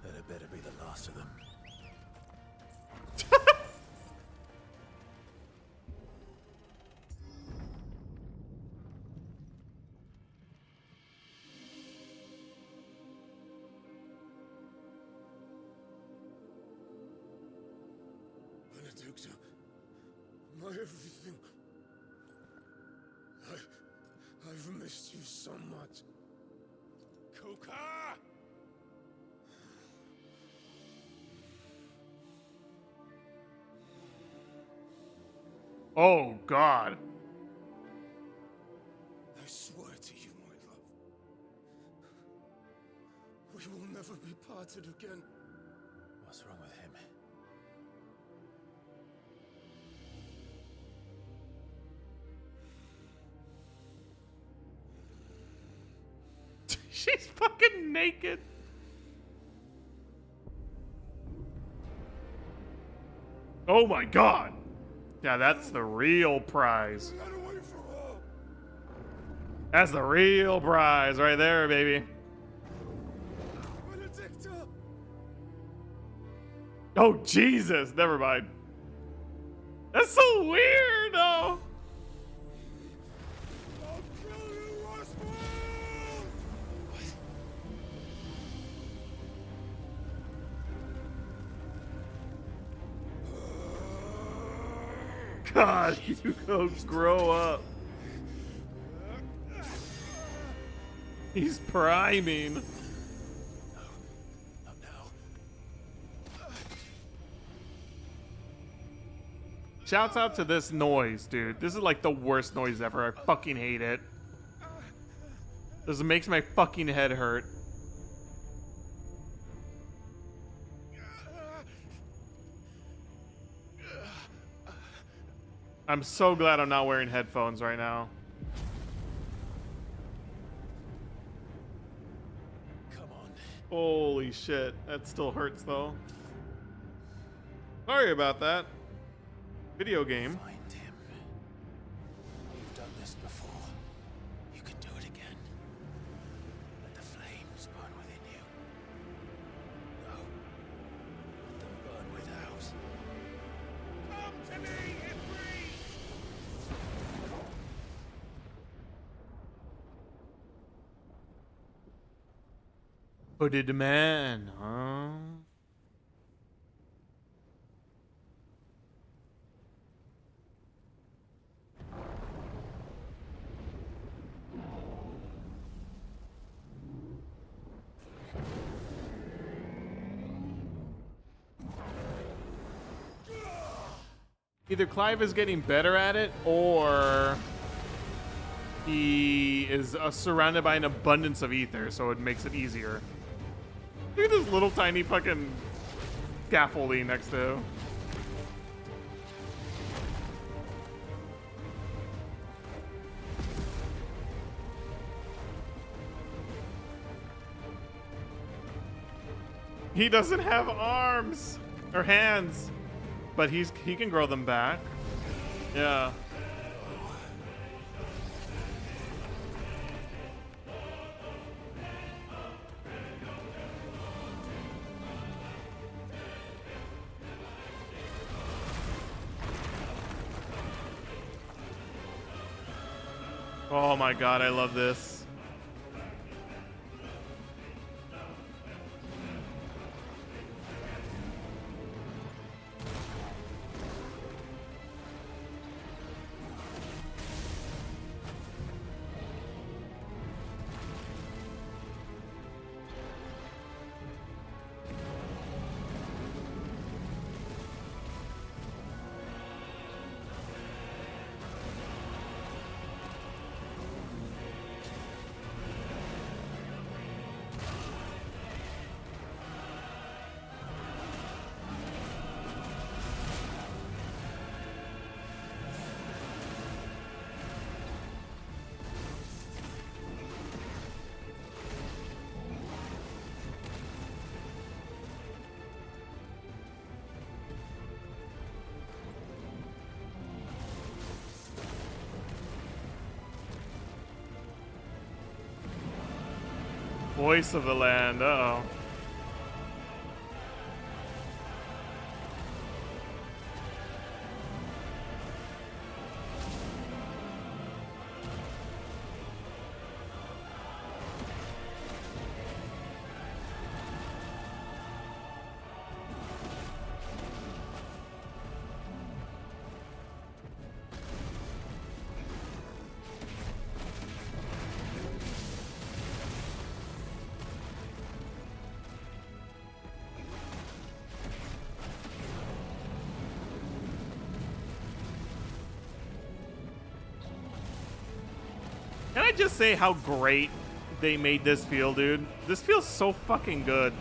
That better be the last of them. Benedicta, my everything. I've missed you so much. Kuka! Oh, God. I swear to you, my love. We will never be parted again. What's wrong with him? She's fucking naked. Oh my God. Yeah, that's the real prize. That's the real prize right there, baby. Benedicta! Oh, Jesus. Never mind. That's so weird, though. God, Hugo, grow up. He's priming. Shouts out to this noise, dude. This is like the worst noise ever. I fucking hate it. This makes my fucking head hurt. I'm so glad I'm not wearing headphones right now. Come on. Holy shit. That still hurts though. Sorry about that. Video game. Find him. You've done this before. You can do it again. Let the flames burn within you. No. Let them burn without. Come to me, Ifrit! Hooded man, huh? Either Clive is getting better at it, or he is surrounded by an abundance of ether, so it makes it easier. Look at this little tiny fucking scaffolding next to him. He doesn't have arms or hands. But he can grow them back. Yeah. Oh my god, I love this. Voice of the land, uh-oh. Can I just say how great they made this feel, dude? This feels so fucking good.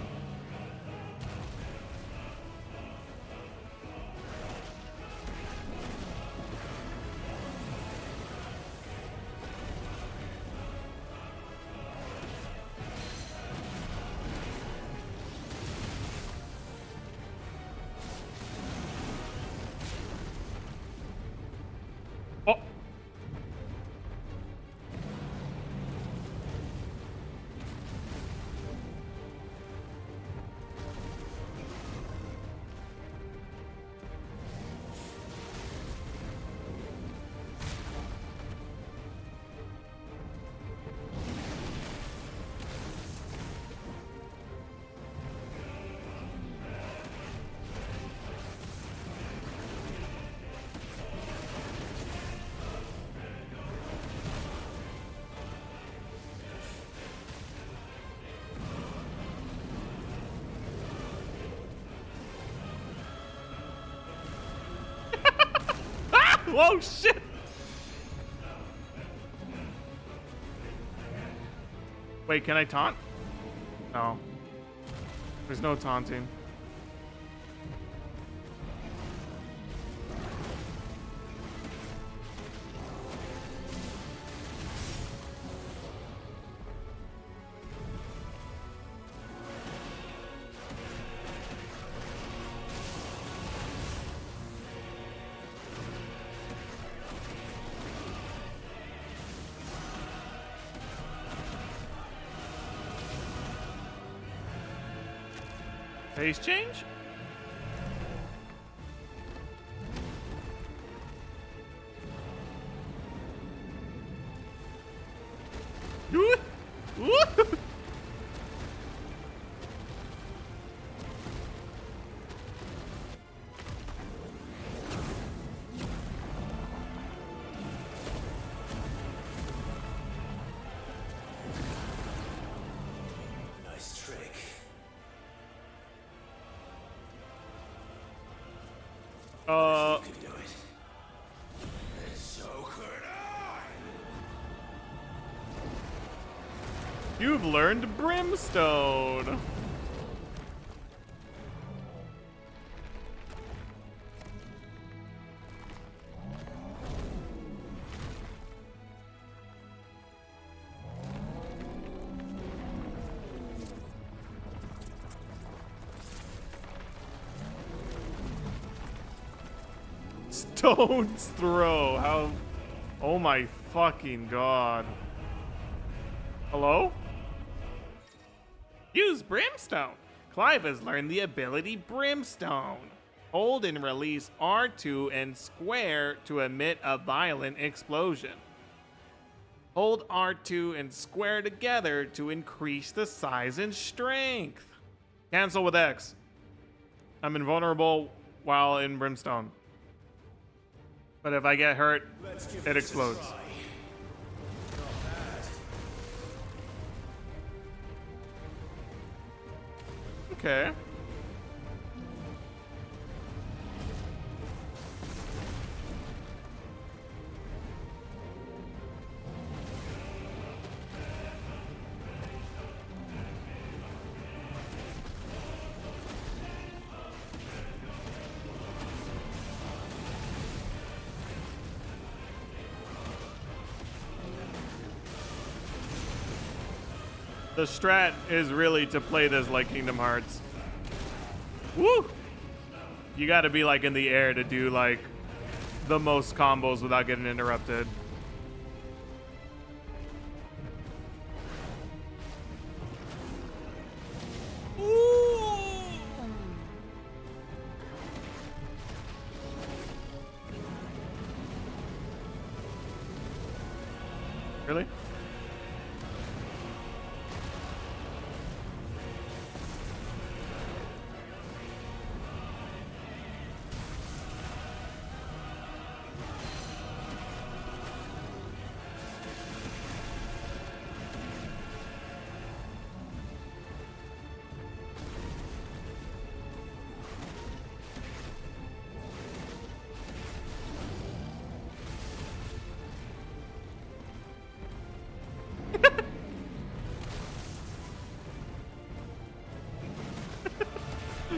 Whoa, shit! Wait, can I taunt? No. There's no taunting. Phase change? Ooh. Ooh. Nice trick. You can do it. And so could I. You've learned Brimstone. Stone's throw. How? Oh my fucking god. Hello? Use Brimstone. Clive has learned the ability Brimstone. Hold and release R2 and square to emit a violent explosion. Hold R2 and square together to increase the size and strength. Cancel with X. I'm invulnerable while in Brimstone. But if I get hurt, it explodes. Okay. The strat is really to play this like Kingdom Hearts. Woo! You gotta be like in the air to do like the most combos without getting interrupted. Really?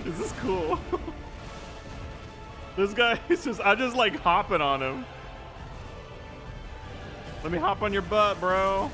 This is cool. This guy is just, I'm just like hopping on him. Let me hop on your butt, bro.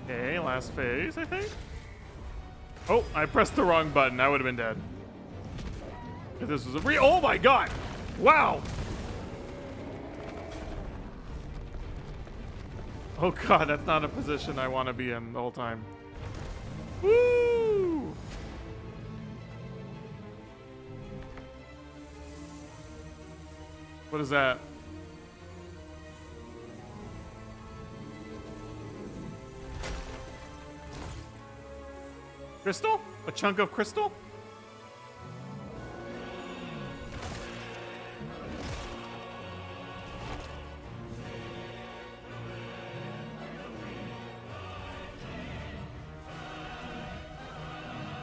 Okay, last phase, I think. Oh, I pressed the wrong button. I would have been dead. If this was a oh my god! Wow! Oh god, that's not a position I want to be in the whole time. Woo! What is that? Crystal? A chunk of crystal?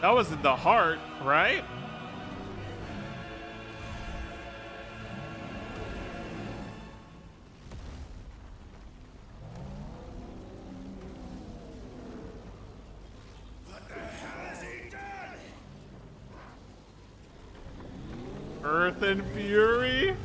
That was the heart, right? Earth and Fury?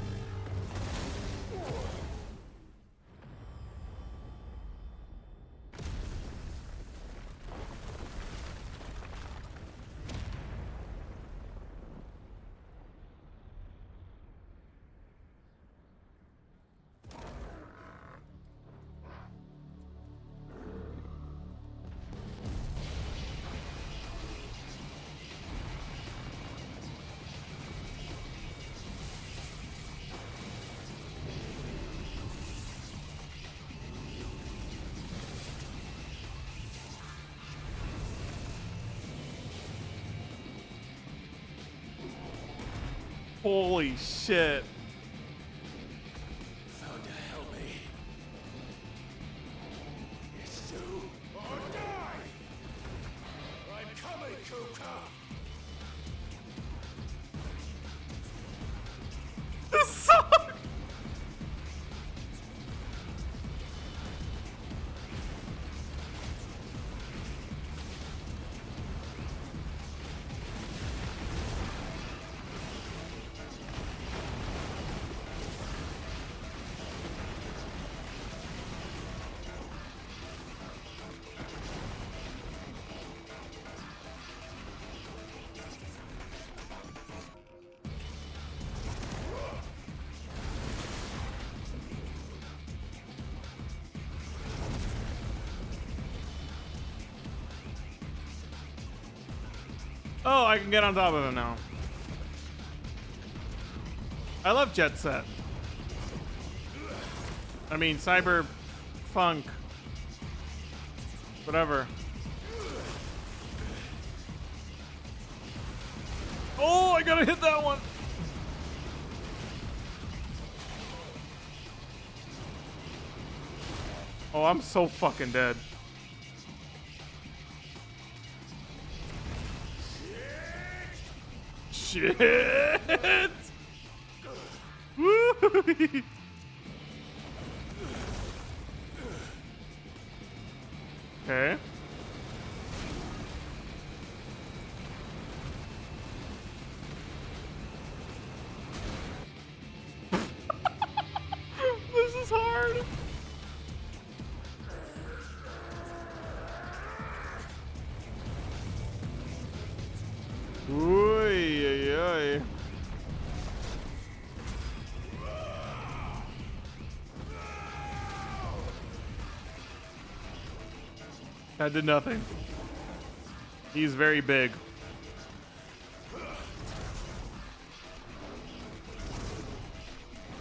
Holy shit. Found to help me. It's do or die. I'm coming, Kuka. This sucks. Oh, I can get on top of him now. I love Jet Set. I mean, Cyber Funk. Whatever. Oh, I gotta hit that one. Oh, I'm so fucking dead. Shit! Woo! Okay. This is hard. Oy, that did nothing. He's very big.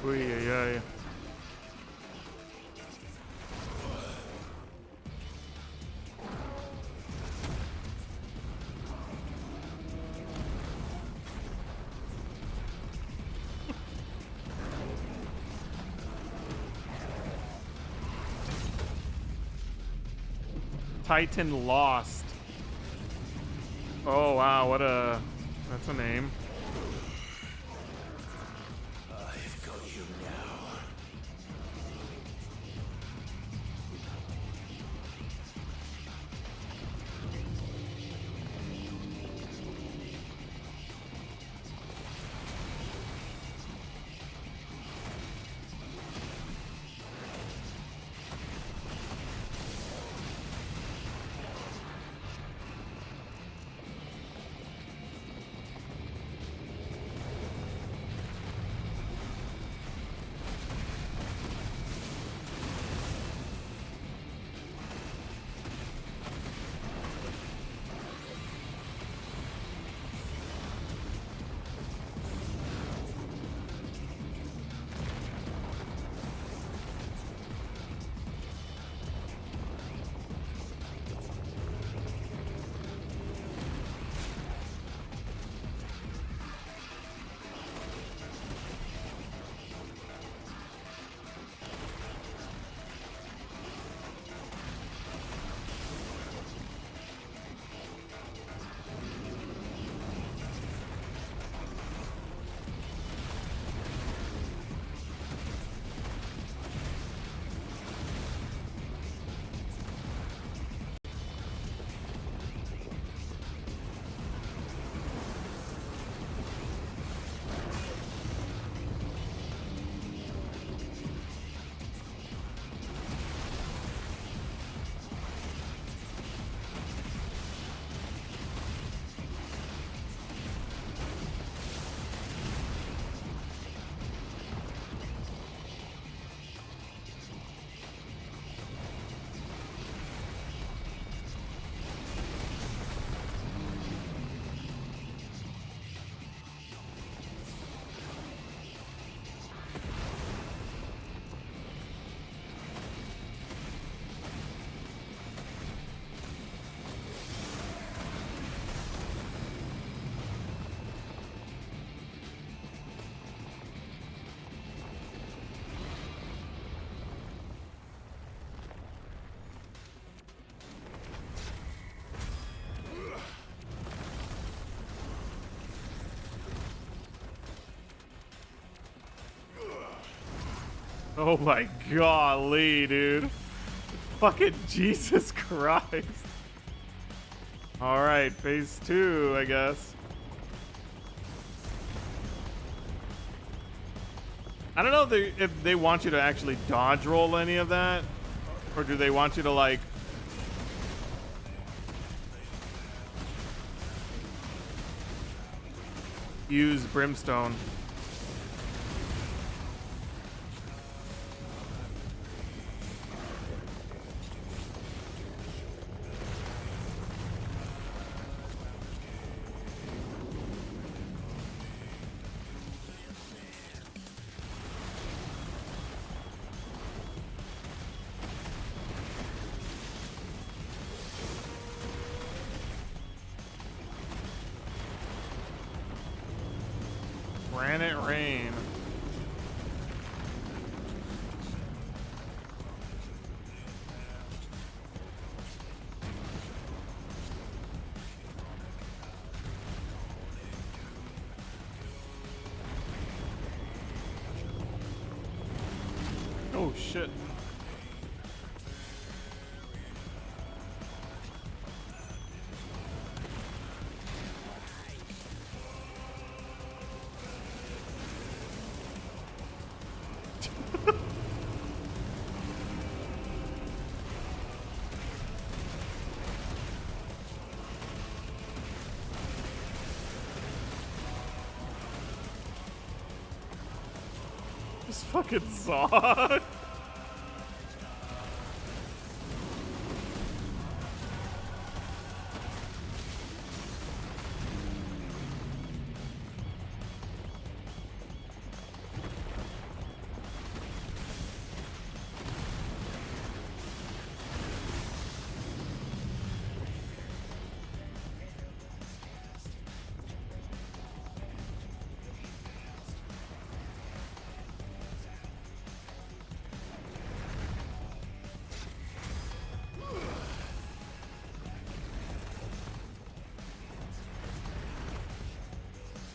Oy. Titan Lost. Oh wow, that's a name. I've got you now. Oh my golly, dude. Fucking Jesus Christ. All right, phase 2, I guess. I don't know if they want you to actually dodge roll any of that, or do they want you to like use brimstone? Granite rain. Oh shit. This fucking Zod.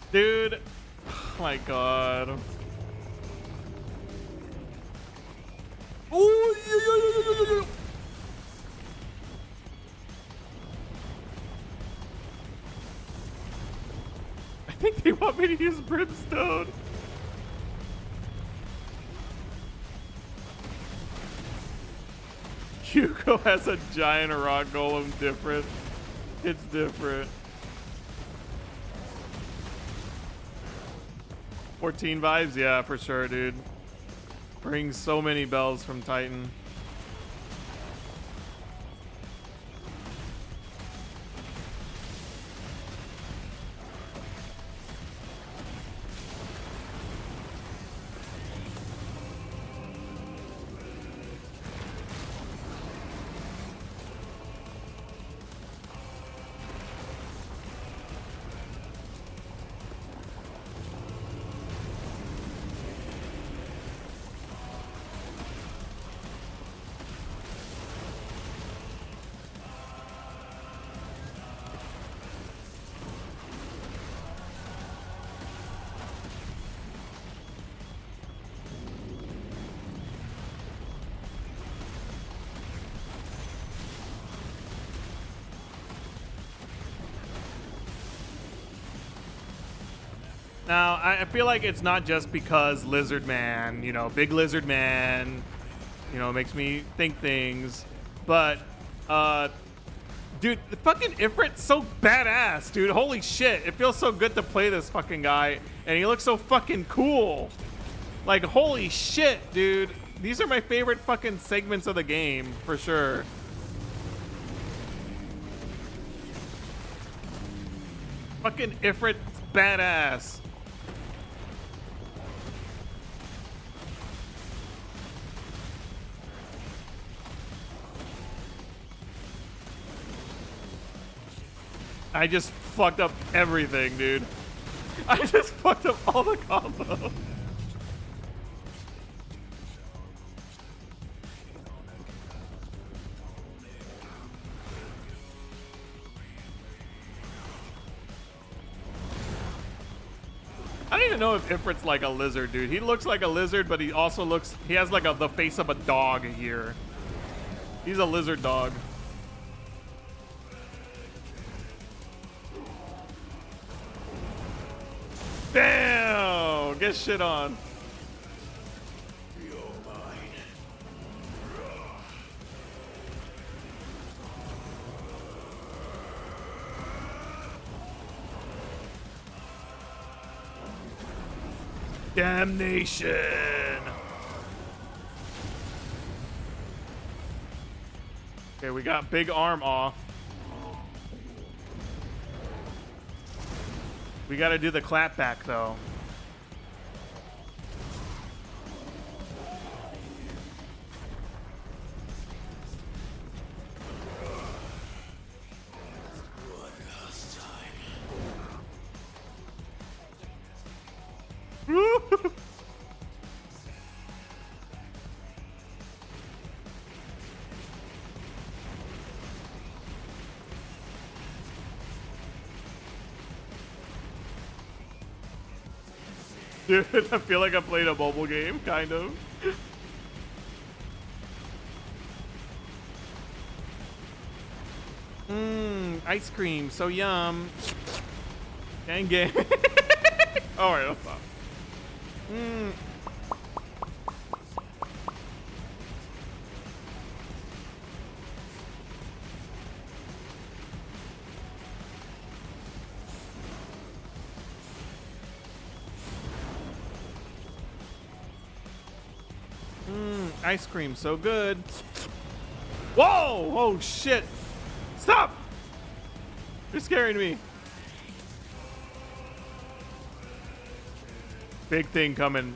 Dude, oh my god. Oh, yeah. I think they want me to use brimstone. Hugo has a giant rock golem different. It's different. 14 vibes, yeah, for sure, dude. Brings so many bells from Titan. Now, I feel like it's not just because Lizard Man, you know, big Lizard Man, you know, makes me think things, but, dude, the fucking Ifrit's so badass, dude. Holy shit. It feels so good to play this fucking guy, and he looks so fucking cool. Like, holy shit, dude. These are my favorite fucking segments of the game, for sure. Fucking Ifrit's badass. I just fucked up everything, dude. I just fucked up all the combos. I don't to know if Ifrit's like a lizard, dude. He looks like a lizard, but he also looks... He has like the face of a dog here. He's a lizard dog. Damn! Get shit on. Damnation! Okay, we got big arm off. We gotta do the clap back though. Dude, I feel like I played a mobile game, kind of. Ice cream, so yum. Dang it. Alright, I'll stop. Ice cream, so good. Whoa! Oh shit! Stop! You're scaring me. Big thing coming.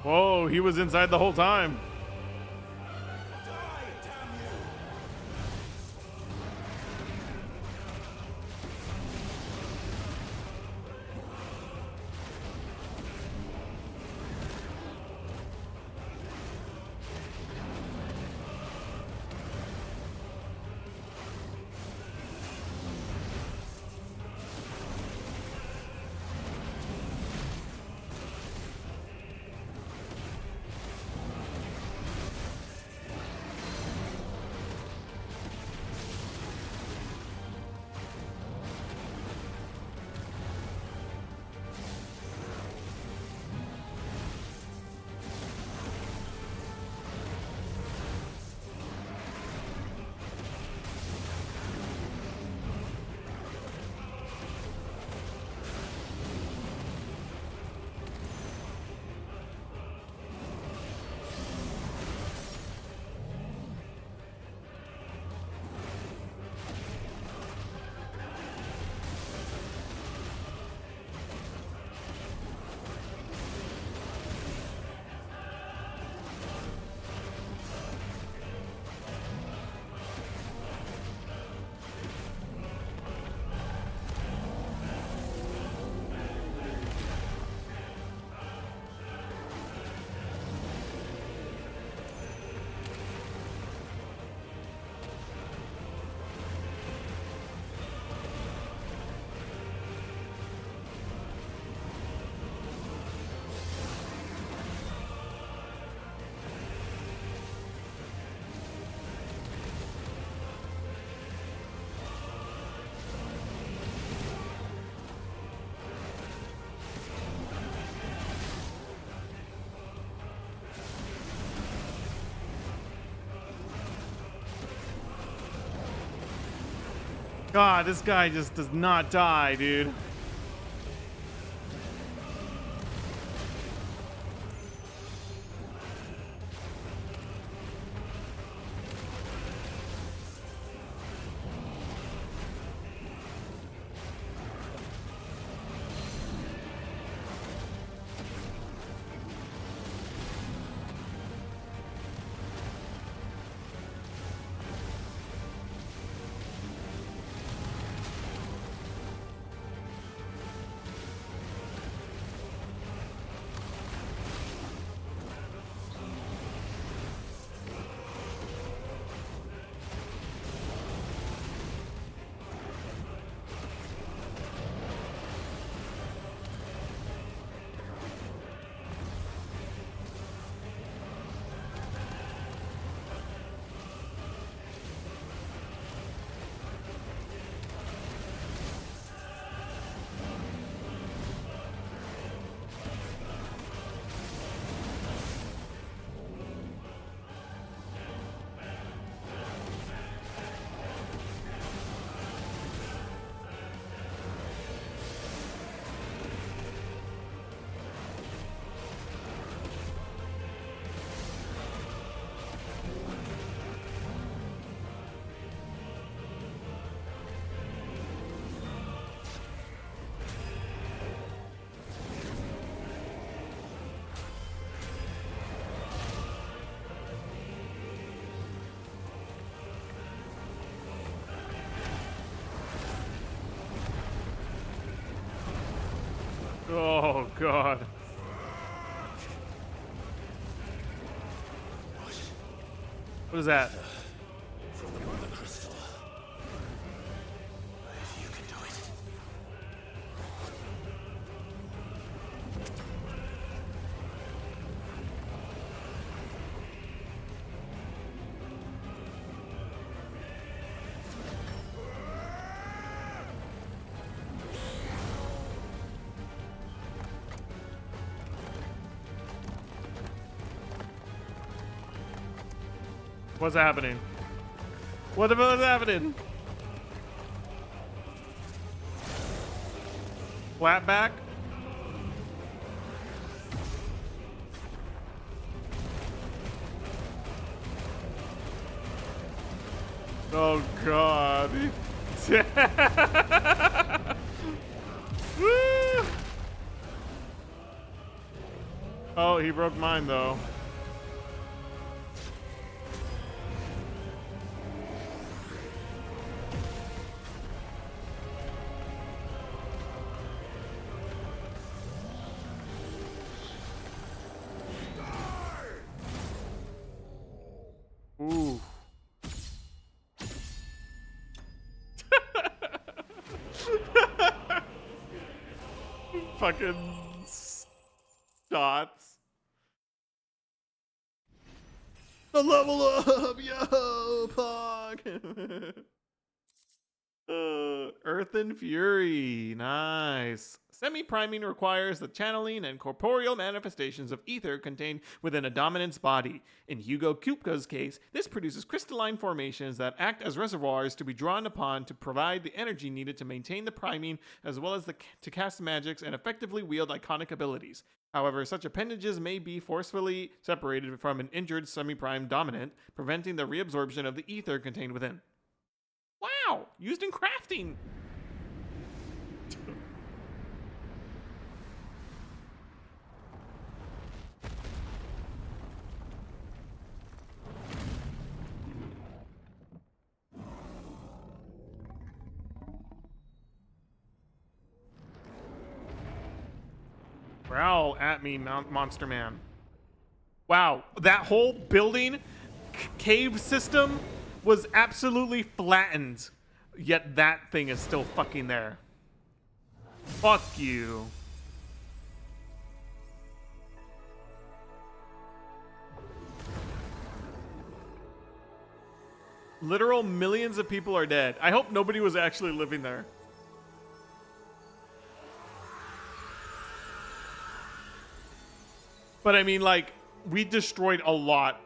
Whoa, he was inside the whole time. God, this guy just does not die, dude. Oh god. What is that? From the mother crystal. If you can do it. What's happening? What the hell is happening? Flat back? Oh god. Woo! Oh, he broke mine though. Ooh. Fucking dots. The level up, yo, Pog. Earth and Fury, nice. Semi-priming requires the channeling and corporeal manifestations of ether contained within a dominant's body. In Hugo Kupka's case, this produces crystalline formations that act as reservoirs to be drawn upon to provide the energy needed to maintain the priming, as well as to cast magics and effectively wield iconic abilities. However, such appendages may be forcefully separated from an injured semi-prime dominant, preventing the reabsorption of the ether contained within. Wow! Used in crafting! Growl at me, Monster Man. Wow, that whole building cave system was absolutely flattened, yet that thing is still fucking there. Fuck you. Literal millions of people are dead. I hope nobody was actually living there. But I mean, like, we destroyed a lot.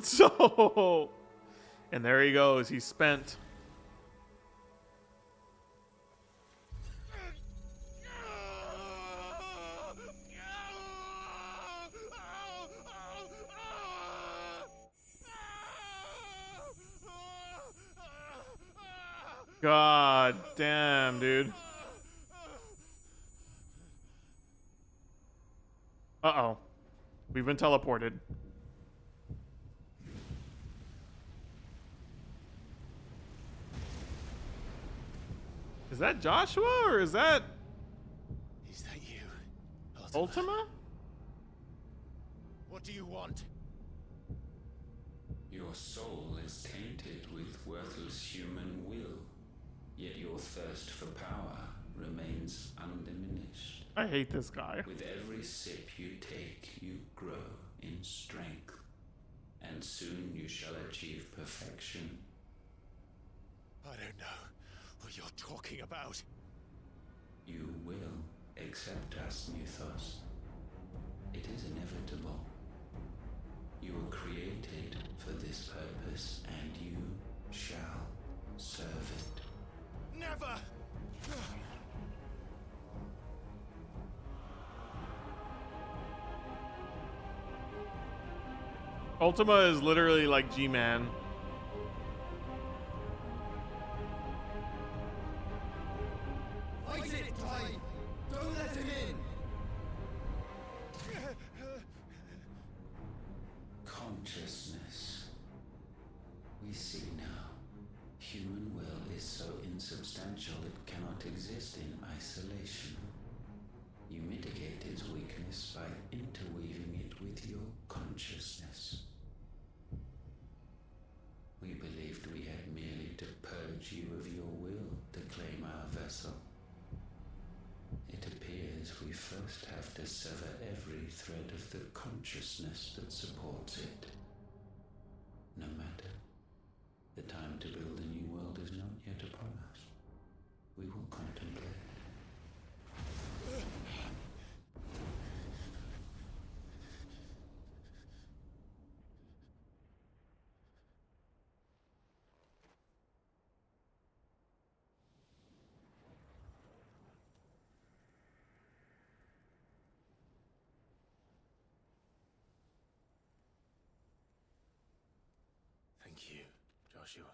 So, and there he goes. He's spent. God damn, dude. Uh-oh. We've been teleported. Is that Joshua or is that... Is that you, Ultima? What do you want? Your soul is tainted with worthless human will, yet your thirst for power remains undiminished. I hate this guy. With every sip you take, you grow in strength, and soon you shall achieve perfection. I don't know what you're talking about. You will accept us, Mythos. It is inevitable. You were created for this purpose, and you shall serve it. Never! Ultima is literally like G-Man. Fight it, Clive! Don't let him in! Consciousness. We see now. Human will is so insubstantial it cannot exist in isolation. You mitigate its weakness by interweaving it with your consciousness. We believed we had merely to purge you of your will to claim our vessel. It appears we first have to sever every thread of the consciousness that supports it. No matter. The time to build a new world is not yet upon us. We will contemplate. Thank you, Joshua.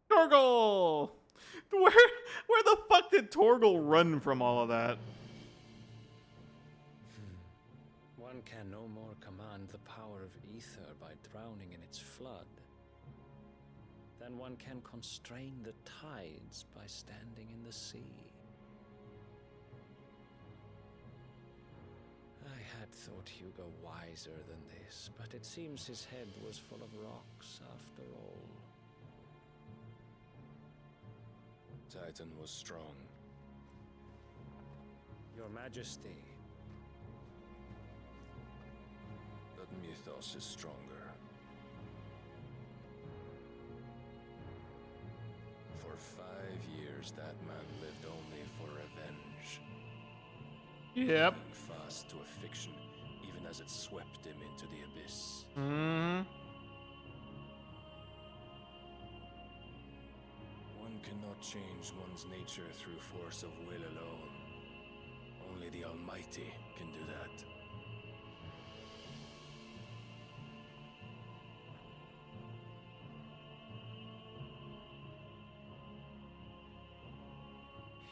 Torgal! Where the fuck did Torgal run from all of that? One can no more command the power of ether by drowning in its flood than one can constrain the tides by standing in the sea. I had thought Hugo wiser than this, but it seems his head was full of rocks after all. Titan was strong. Your Majesty. But Mythos is stronger. For 5 years, that man lived only for revenge. Yep. Clinging fast to a fiction, even as it swept him into the abyss. One cannot change one's nature through force of will alone. Only the Almighty can do that.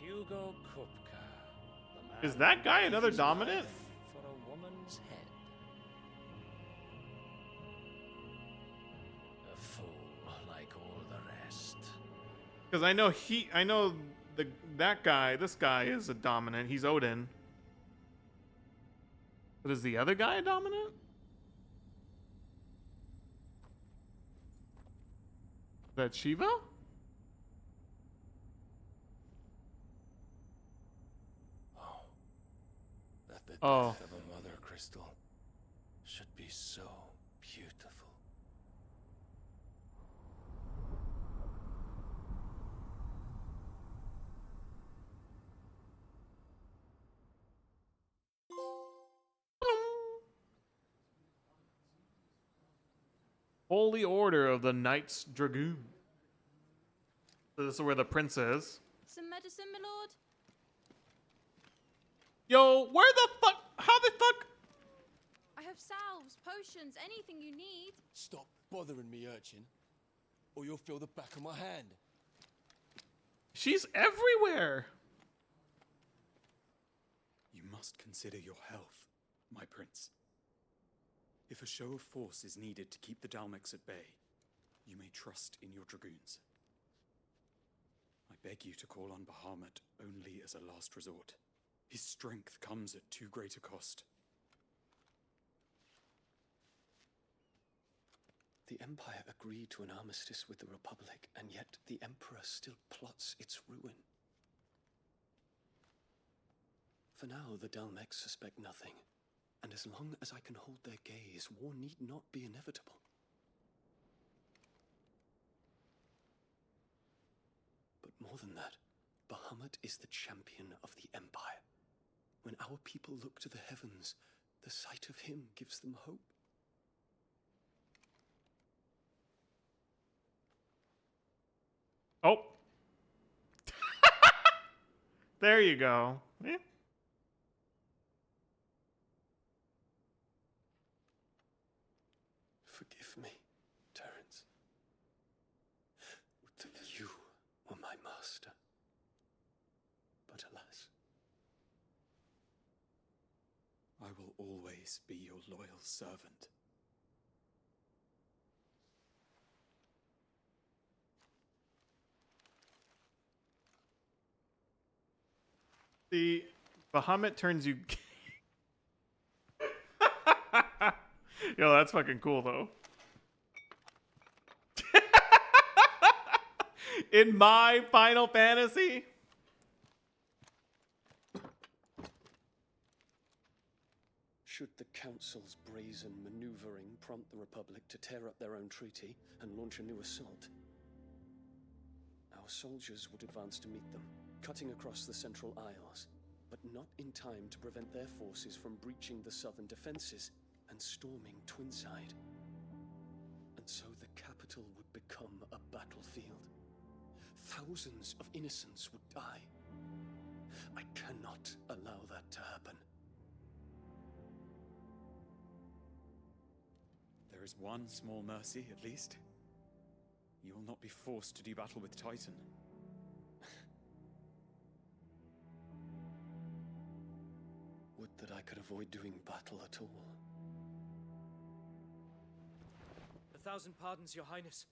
Hugo Kupka. The man Is that guy who another gave his dominant? life for a woman's head. A fool like all the rest. Because I know this guy is a dominant. He's Odin. But is the other guy a dominant? Is that Shiva? That the Oh. death of a mother crystal should be so beautiful. Holy Order of the Knights Dragoon. So this is where the prince is. Some medicine, my lord? Yo, where the fuck? How the fuck? I have salves, potions, anything you need. Stop bothering me, urchin, or you'll feel the back of my hand. She's everywhere. You must consider your health, my prince. If a show of force is needed to keep the Dalmex at bay, you may trust in your dragoons. I beg you to call on Bahamut only as a last resort. His strength comes at too great a cost. The Empire agreed to an armistice with the Republic, and yet the Emperor still plots its ruin. For now, the Dalmex suspect nothing, and as long as I can hold their gaze, war need not be inevitable. But more than that, Bahamut is the champion of the Empire. When our people look to the heavens, the sight of him gives them hope. Oh. There you go. Eh. Forgive me, Terence. Would that you were my master. But alas. I will always be your loyal servant. The Bahamut turns you. Yo, that's fucking cool though. In my Final Fantasy. Should the Council's brazen maneuvering prompt the Republic to tear up their own treaty and launch a new assault, our soldiers would advance to meet them, cutting across the Central Isles, but not in time to prevent their forces from breaching the southern defenses and storming Twinside. And so the capital would become a battlefield. Thousands of innocents would die. I cannot allow that to happen. There is one small mercy, at least. You will not be forced to do battle with Titan. Would that I could avoid doing battle at all. 1,000 pardons, Your Highness.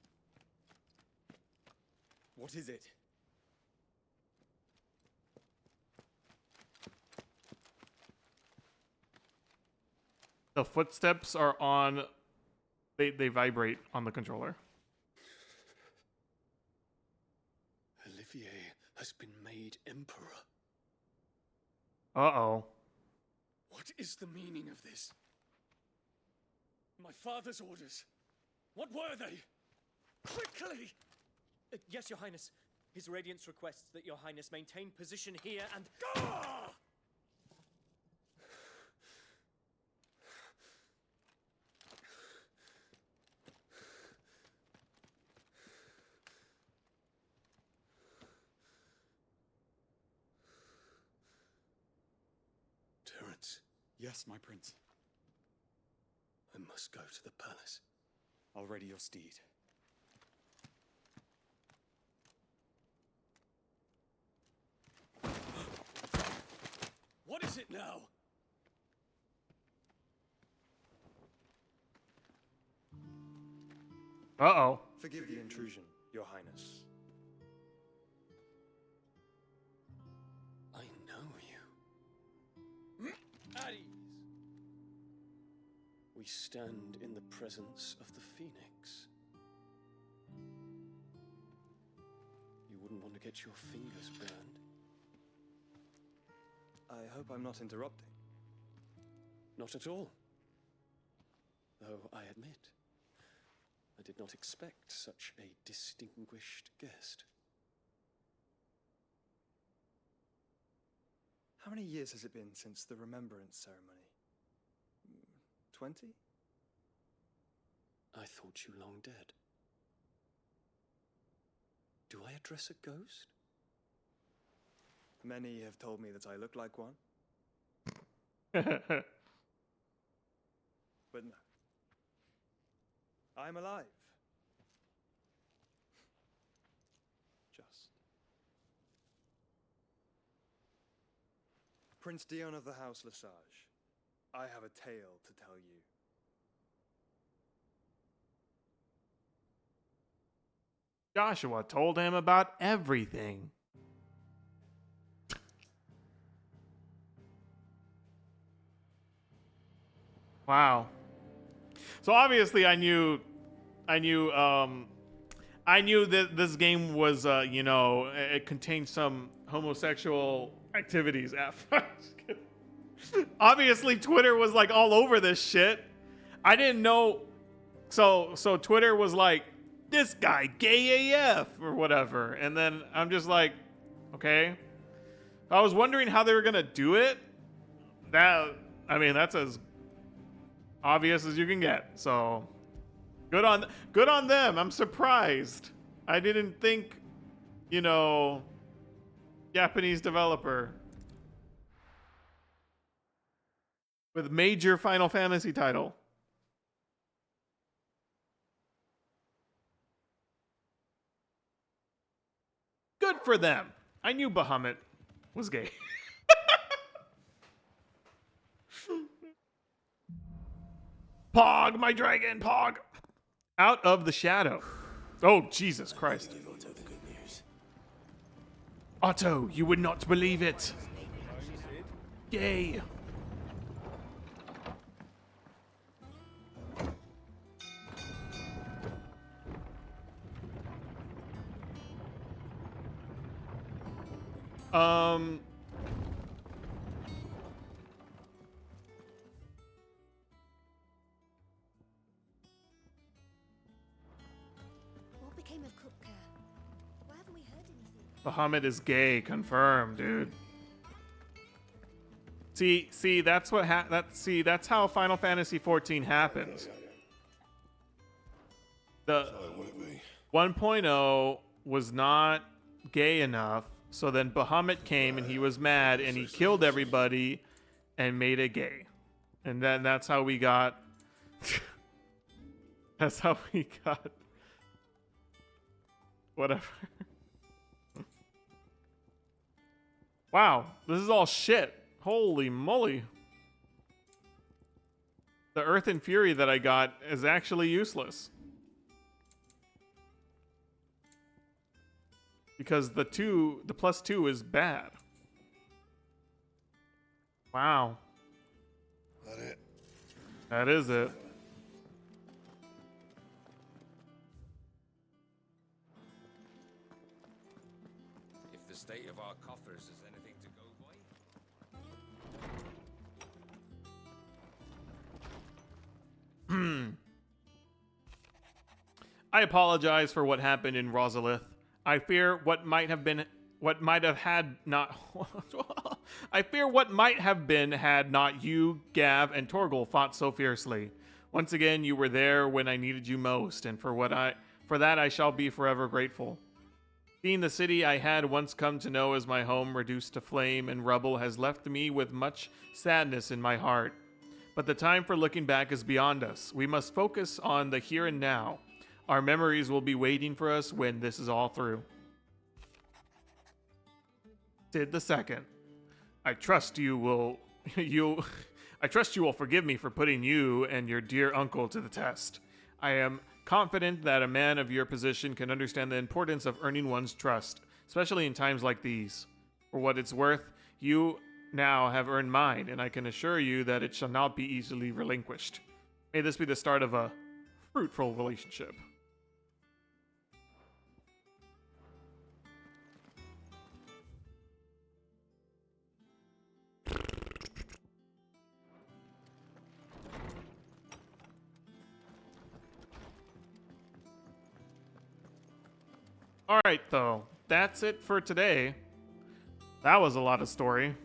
What is it? The footsteps are on. They vibrate on the controller. Olivier has been made Emperor. Uh-oh. What is the meaning of this? My father's orders. What were they? Quickly! Yes, Your Highness. His Radiance requests that Your Highness maintain position here and... Gah! Terence. Yes, my prince. I must go to the palace. I'll ready your steed. What is it now? Uh-oh. Forgive the intrusion, Your Highness. I know you. At ease. We stand in the presence of the Phoenix. You wouldn't want to get your fingers burned. I hope I'm not interrupting. Not at all. Though I admit, I did not expect such a distinguished guest. How many years has it been since the Remembrance Ceremony? 20? I thought you long dead. Do I address a ghost? Many have told me that I look like one. But no. I'm alive. Just. Prince Dion of the House Lesage, I have a tale to tell you. Joshua told him about everything. Wow. So obviously I knew that this game was, it contained some homosexual activities. Obviously Twitter was like all over this shit. I didn't know. So Twitter was like, this guy gay AF or whatever. And then I'm just like, okay. I was wondering how they were going to do it. That's as obvious as you can get. So good on them. I'm surprised. I didn't think, Japanese developer with major Final Fantasy title. Good for them. I knew Bahamut was gay. Pog, my dragon, Pog. Out of the shadow. Oh, Jesus Christ. Otto, you would not believe it. Gay. What became of Kupka? Why haven't we heard anything? Bahamut is gay, confirmed, dude. See, that's what that's how Final Fantasy 14 happens. The 1.0 was not gay enough, so then Bahamut came and he was mad and he killed everybody and made it gay. And then that's how we got that's how we got whatever. Wow, this is all shit. Holy moly. The Earth and Fury that I got is actually useless. Because the +2 is bad. Wow. That it? That is it. If the state of our coffers is anything to go by. I apologize for what happened in Rosalith. I fear what might have been had not you, Gav, and Torgal fought so fiercely. Once again, you were there when I needed you most, and for that I shall be forever grateful. Seeing the city I had once come to know as my home reduced to flame and rubble has left me with much sadness in my heart. But the time for looking back is beyond us. We must focus on the here and now. Our memories will be waiting for us when this is all through. Sid II, I trust you will forgive me for putting you and your dear uncle to the test. I am confident that a man of your position can understand the importance of earning one's trust, especially in times like these. For what it's worth, you now have earned mine, and I can assure you that it shall not be easily relinquished. May this be the start of a fruitful relationship. All right, though. That's it for today. That was a lot of story.